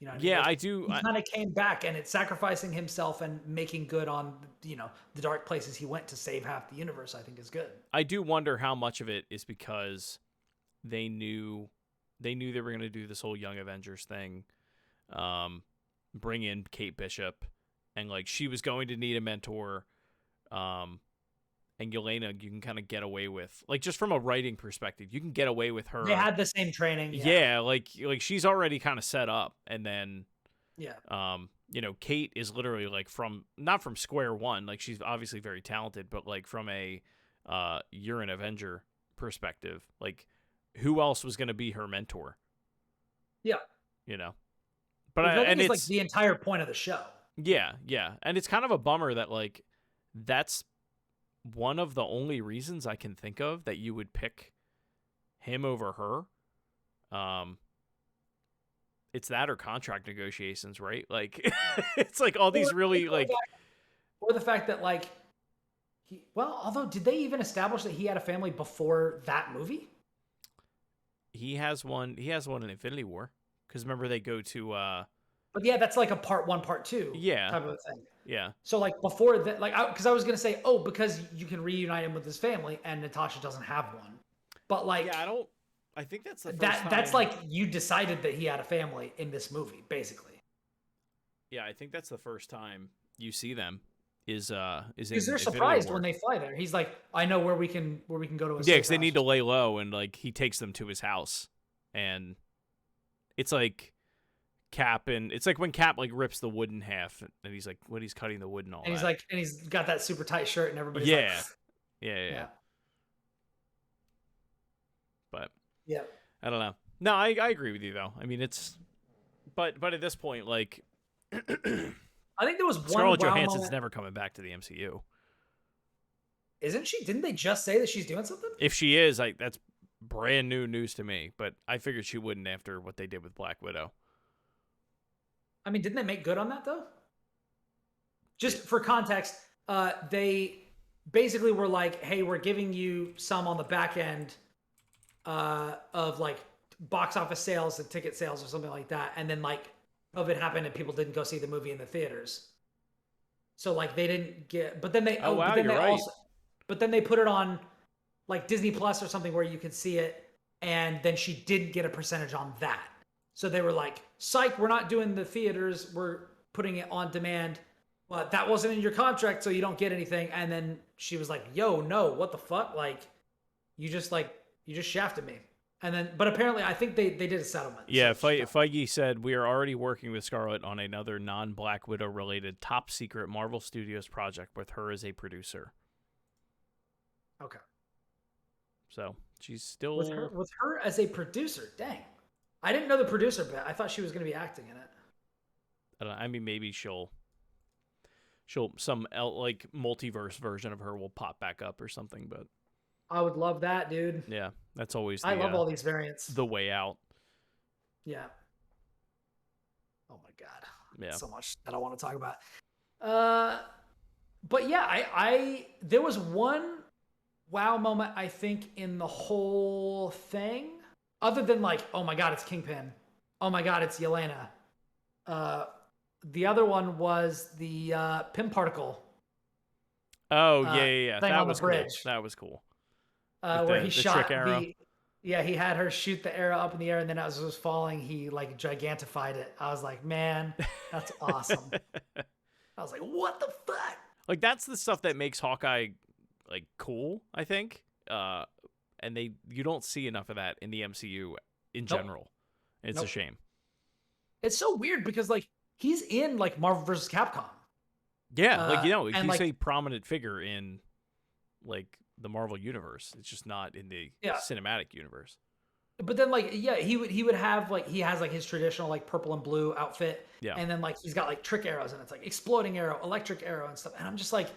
[SPEAKER 1] You know what I mean?
[SPEAKER 2] Yeah,
[SPEAKER 1] like,
[SPEAKER 2] I do.
[SPEAKER 1] He kind of came back, and it's sacrificing himself and making good on, you know, the dark places he went to save half the universe, I think is good.
[SPEAKER 2] I do wonder how much of it is because they knew they were going to do this whole Young Avengers thing, bring in Kate Bishop, and like she was going to need a mentor, and Yelena you can kind of get away with, like just from a writing perspective, you can get away with her.
[SPEAKER 1] They had the same training.
[SPEAKER 2] Yeah, like she's already kind of set up, and then you know, Kate is literally like not from square one, like she's obviously very talented, but like from a you're an Avenger perspective, like who else was going to be her mentor?
[SPEAKER 1] Yeah.
[SPEAKER 2] You know. But
[SPEAKER 1] and it's like the entire point of the show.
[SPEAKER 2] Yeah, yeah. And it's kind of a bummer that like that's one of the only reasons I can think of that you would pick him over her. It's that or contract negotiations, right? Like it's like all these really like,
[SPEAKER 1] or the fact that like although did they even establish that he had a family before that movie?
[SPEAKER 2] He has one in Infinity War, because remember they go to
[SPEAKER 1] but yeah, that's like a part 1 part 2
[SPEAKER 2] yeah
[SPEAKER 1] type of a thing.
[SPEAKER 2] Yeah.
[SPEAKER 1] So like before that, like because I was gonna say, oh, because you can reunite him with his family, and Natasha doesn't have one. But like,
[SPEAKER 2] yeah, I think that's the first
[SPEAKER 1] that's like you decided that he had a family in this movie, basically.
[SPEAKER 2] Yeah, I think that's the first time you see them is
[SPEAKER 1] because they're surprised when they fly there. He's like, I know where we can go to.
[SPEAKER 2] Yeah, because they need to lay low, and like he takes them to his house, and it's like Cap, and it's like when Cap like rips the wood in half, and he's like, what, he's cutting the wood and all
[SPEAKER 1] and
[SPEAKER 2] that.
[SPEAKER 1] He's like, and he's got that super tight shirt, and everybody's
[SPEAKER 2] yeah.
[SPEAKER 1] like,
[SPEAKER 2] yeah. But
[SPEAKER 1] yeah,
[SPEAKER 2] I don't know. No, I agree with you though. I mean, but at this point, like,
[SPEAKER 1] I think there was one.
[SPEAKER 2] Scarlett Johansson's never coming back to the MCU.
[SPEAKER 1] Isn't she? Didn't they just say that she's doing something?
[SPEAKER 2] If she is, that's brand new news to me. But I figured she wouldn't after what they did with Black Widow.
[SPEAKER 1] I mean, didn't they make good on that though? Just for context, they basically were like, "Hey, we're giving you some on the back end of like box office sales and ticket sales or something like that," and then like COVID happened and people didn't go see the movie in the theaters. So like they didn't get, but then they but then they put it on like Disney Plus or something where you could see it, and then she didn't get a percentage on that. So they were like, psych, we're not doing the theaters, we're putting it on demand. But that wasn't in your contract, so you don't get anything. And then she was like, yo, no, what the fuck? Like, you just shafted me. And then, but apparently I think they did a settlement.
[SPEAKER 2] Yeah,
[SPEAKER 1] so
[SPEAKER 2] Feige said, we are already working with Scarlett on another non-Black Widow related top secret Marvel Studios project with her as a producer.
[SPEAKER 1] Okay.
[SPEAKER 2] So She's still
[SPEAKER 1] with her as a producer. Dang, I didn't know the producer bit. I thought she was going to be acting in it.
[SPEAKER 2] I don't know, I mean, maybe she'll some like multiverse version of her will pop back up or something. But
[SPEAKER 1] I would love that, dude.
[SPEAKER 2] yeah, that's always
[SPEAKER 1] I love all these variants.
[SPEAKER 2] the way out.
[SPEAKER 1] Yeah. Oh my god.
[SPEAKER 2] Yeah.
[SPEAKER 1] So much that I want to talk about. But yeah, I there was one wow moment I think in the whole thing, other than like, oh my god, it's Kingpin. Oh my god, it's Yelena. The other one was the Pym particle.
[SPEAKER 2] Oh yeah.
[SPEAKER 1] Thing
[SPEAKER 2] That
[SPEAKER 1] on
[SPEAKER 2] was
[SPEAKER 1] the bridge.
[SPEAKER 2] cool. That was cool.
[SPEAKER 1] Where he shot
[SPEAKER 2] trick arrow.
[SPEAKER 1] he had her shoot the arrow up in the air, and then as it was falling, he like gigantified it. I was like, man, that's awesome. I was like, what the fuck?
[SPEAKER 2] Like, that's the stuff that makes Hawkeye like cool, I think. And you don't see enough of that in the MCU in general. It's a shame.
[SPEAKER 1] It's so weird because like he's in like Marvel vs. Capcom.
[SPEAKER 2] Yeah, like he's
[SPEAKER 1] like,
[SPEAKER 2] a prominent figure in like the Marvel universe. It's just not in the cinematic universe.
[SPEAKER 1] But then like he would have like he has like his traditional like purple and blue outfit.
[SPEAKER 2] Yeah.
[SPEAKER 1] And then like he's got like trick arrows and it's like exploding arrow, electric arrow and stuff. And I'm just like,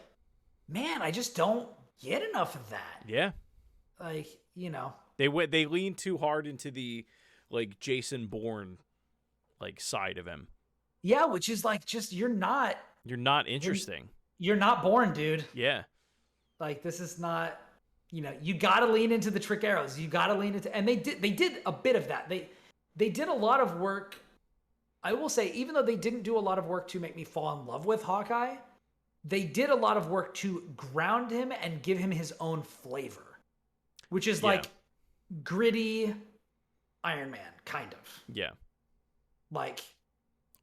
[SPEAKER 1] man, I just don't get enough of that.
[SPEAKER 2] Yeah.
[SPEAKER 1] Like, you know.
[SPEAKER 2] They lean too hard into the like Jason Bourne like side of him.
[SPEAKER 1] Yeah, which is like just you're not
[SPEAKER 2] interesting.
[SPEAKER 1] You're not born, dude.
[SPEAKER 2] Yeah.
[SPEAKER 1] Like this is not, you know, you got to lean into the trick arrows. You got to lean into, and they did a bit of that. They did a lot of work. I will say, even though they didn't do a lot of work to make me fall in love with Hawkeye, they did a lot of work to ground him and give him his own flavor, which is like gritty Iron Man, kind of.
[SPEAKER 2] Yeah.
[SPEAKER 1] Like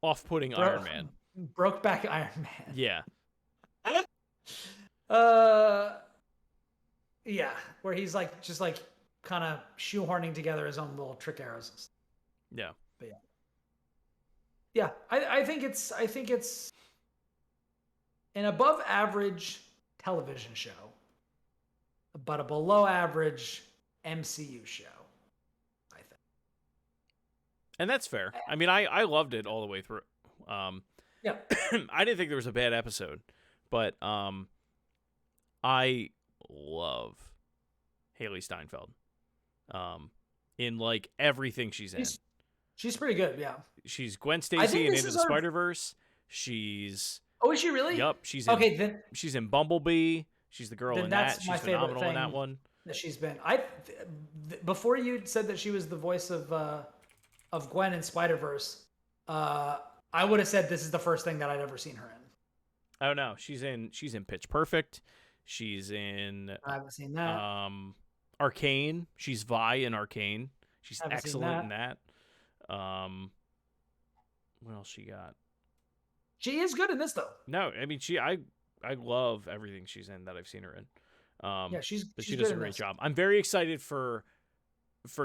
[SPEAKER 2] off-putting Iron Man.
[SPEAKER 1] Broke back Iron Man.
[SPEAKER 2] Yeah.
[SPEAKER 1] Yeah, where he's like just like kind of shoehorning together his own little trick arrows.
[SPEAKER 2] Yeah.
[SPEAKER 1] But yeah, I think it's an above average television show, but a below average MCU show, I think.
[SPEAKER 2] And that's fair. I mean, I loved it all the way through.
[SPEAKER 1] Yeah.
[SPEAKER 2] I didn't think there was a bad episode, but I love Haley Steinfeld. In like everything she's in.
[SPEAKER 1] She's pretty good, yeah.
[SPEAKER 2] She's Gwen Stacy in Into the Spider-Verse. She's
[SPEAKER 1] Oh, is she really?
[SPEAKER 2] Yup. She's in Bumblebee. She's the girl in that. She's phenomenal in that one.
[SPEAKER 1] That she's been. Before you said that she was the voice of Gwen in Spider-Verse, I would have said this is the first thing that I'd ever seen her in.
[SPEAKER 2] Oh no, she's in Pitch Perfect. She's in
[SPEAKER 1] I haven't seen that.
[SPEAKER 2] Arcane. She's Vi in Arcane. She's excellent in that. What else she got?
[SPEAKER 1] She is good in this though.
[SPEAKER 2] No, I mean I love everything she's in that I've seen her in.
[SPEAKER 1] Yeah, she
[SPEAKER 2] does a great job. I'm very excited for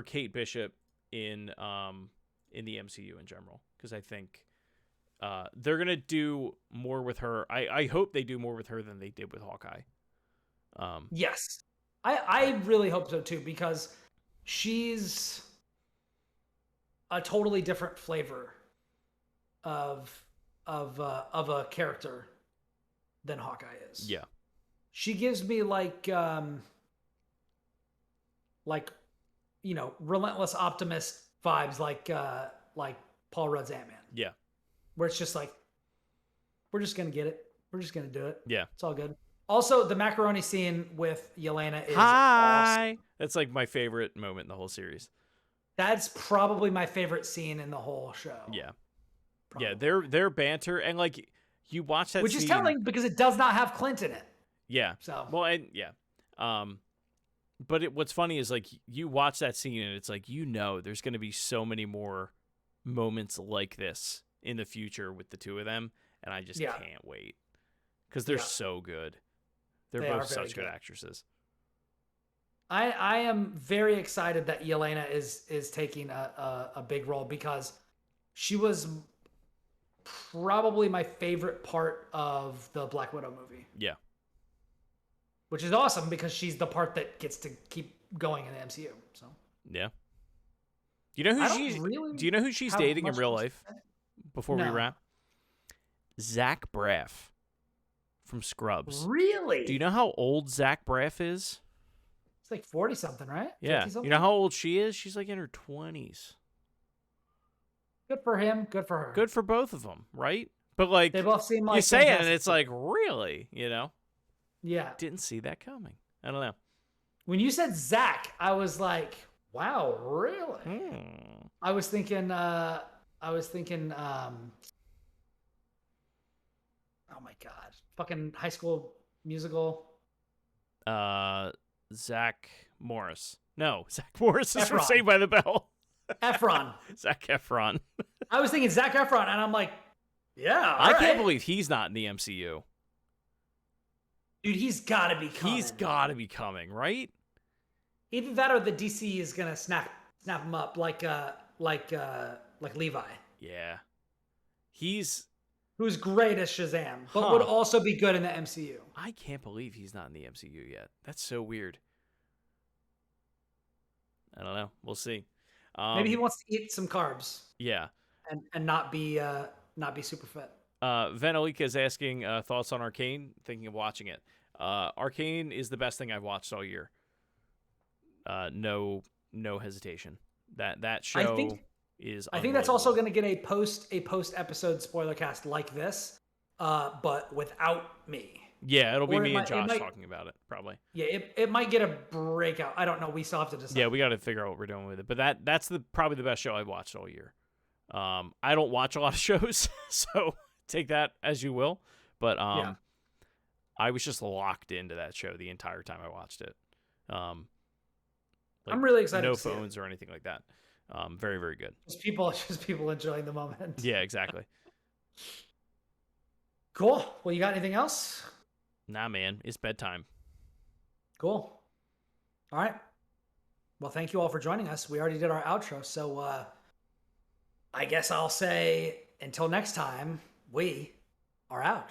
[SPEAKER 2] Kate Bishop in the MCU in general, because I think they're gonna do more with her. I hope they do more with her than they did with Hawkeye.
[SPEAKER 1] Yes, I really hope so too, because she's a totally different flavor of a character than Hawkeye is.
[SPEAKER 2] Yeah,
[SPEAKER 1] she gives me like relentless optimist vibes, like Paul Rudd's Ant-Man.
[SPEAKER 2] Yeah,
[SPEAKER 1] where it's just like, we're just gonna get it. We're just gonna do it.
[SPEAKER 2] Yeah,
[SPEAKER 1] it's all good. Also, the macaroni scene with Yelena is awesome.
[SPEAKER 2] That's like my favorite moment in the whole series.
[SPEAKER 1] That's probably my favorite scene in the whole show.
[SPEAKER 2] Yeah. Probably. Yeah, their banter, and like you watch that
[SPEAKER 1] which
[SPEAKER 2] scene,
[SPEAKER 1] is telling because it does not have Clint in it.
[SPEAKER 2] Yeah.
[SPEAKER 1] So
[SPEAKER 2] well, and yeah. But what's funny is like you watch that scene and it's like, there's going to be so many more moments like this in the future with the two of them, and I just can't wait because they're so good. They both such good actresses.
[SPEAKER 1] I am very excited that Yelena is taking a big role, because she was probably my favorite part of the Black Widow movie.
[SPEAKER 2] Yeah.
[SPEAKER 1] Which is awesome, because she's the part that gets to keep going in the MCU. So
[SPEAKER 2] Yeah. Do you know
[SPEAKER 1] I
[SPEAKER 2] who
[SPEAKER 1] don't
[SPEAKER 2] she's?
[SPEAKER 1] really
[SPEAKER 2] Do you know who she's
[SPEAKER 1] have
[SPEAKER 2] dating in
[SPEAKER 1] much
[SPEAKER 2] real
[SPEAKER 1] else to
[SPEAKER 2] life?
[SPEAKER 1] say.
[SPEAKER 2] Before we
[SPEAKER 1] No.
[SPEAKER 2] wrap, Zach Braff from Scrubs.
[SPEAKER 1] Really?
[SPEAKER 2] Do you know how old Zach Braff is?
[SPEAKER 1] It's like 40 something, right?
[SPEAKER 2] Yeah.
[SPEAKER 1] 50 something?
[SPEAKER 2] You know how old she is? She's like in her 20s.
[SPEAKER 1] Good for him. Good for her.
[SPEAKER 2] Good for both of them, right? But like,
[SPEAKER 1] They both seem like
[SPEAKER 2] you say it and
[SPEAKER 1] fantastic
[SPEAKER 2] it's like, really? You know?
[SPEAKER 1] Yeah.
[SPEAKER 2] Didn't see that coming. I don't know.
[SPEAKER 1] When you said Zach, I was like, wow, really? I was thinking, oh my God. Fucking High School Musical.
[SPEAKER 2] Zach Morris. No, Zach Morris is from
[SPEAKER 1] Efron.
[SPEAKER 2] Saved by the Bell.
[SPEAKER 1] Efron.
[SPEAKER 2] Zach Efron.
[SPEAKER 1] I was thinking Zach Efron, and I'm like, yeah,
[SPEAKER 2] I
[SPEAKER 1] all
[SPEAKER 2] can't
[SPEAKER 1] right.
[SPEAKER 2] believe he's not in the MCU.
[SPEAKER 1] Dude, he's got to be coming.
[SPEAKER 2] He's got to be coming, right?
[SPEAKER 1] Either that or the DC is gonna snap him up like Levi,
[SPEAKER 2] Yeah. He's...
[SPEAKER 1] who's great as Shazam, but
[SPEAKER 2] Huh.
[SPEAKER 1] would also be good in the MCU.
[SPEAKER 2] I can't believe he's not in the MCU yet. That's so weird. I don't know. We'll see.
[SPEAKER 1] Maybe he wants to eat some carbs
[SPEAKER 2] Yeah.
[SPEAKER 1] and not be super fit.
[SPEAKER 2] Venalika is asking thoughts on Arcane, thinking of watching it. Arcane is the best thing I've watched all year. No hesitation. That show is
[SPEAKER 1] I think that's also
[SPEAKER 2] unbelievable.
[SPEAKER 1] going to get a post episode spoiler cast like this, but without me.
[SPEAKER 2] Yeah, it'll be
[SPEAKER 1] Or it
[SPEAKER 2] me and
[SPEAKER 1] might- it
[SPEAKER 2] Josh
[SPEAKER 1] might-
[SPEAKER 2] talking about it, probably.
[SPEAKER 1] Yeah, it might get a breakout. I don't know. We still have to decide.
[SPEAKER 2] Yeah, we got to figure out what we're doing with it. But that's probably the best show I've watched all year. I don't watch a lot of shows, so take that as you will. But
[SPEAKER 1] Yeah.
[SPEAKER 2] I was just locked into that show the entire time I watched it.
[SPEAKER 1] I'm really excited
[SPEAKER 2] No
[SPEAKER 1] to see it.
[SPEAKER 2] phones or anything like that. Very, very good.
[SPEAKER 1] Just people enjoying the moment.
[SPEAKER 2] Yeah, exactly.
[SPEAKER 1] Cool. Well, you got anything else?
[SPEAKER 2] Nah, man, it's bedtime.
[SPEAKER 1] Cool. All right. Well, thank you all for joining us. We already did our outro, so I guess I'll say until next time, we are out.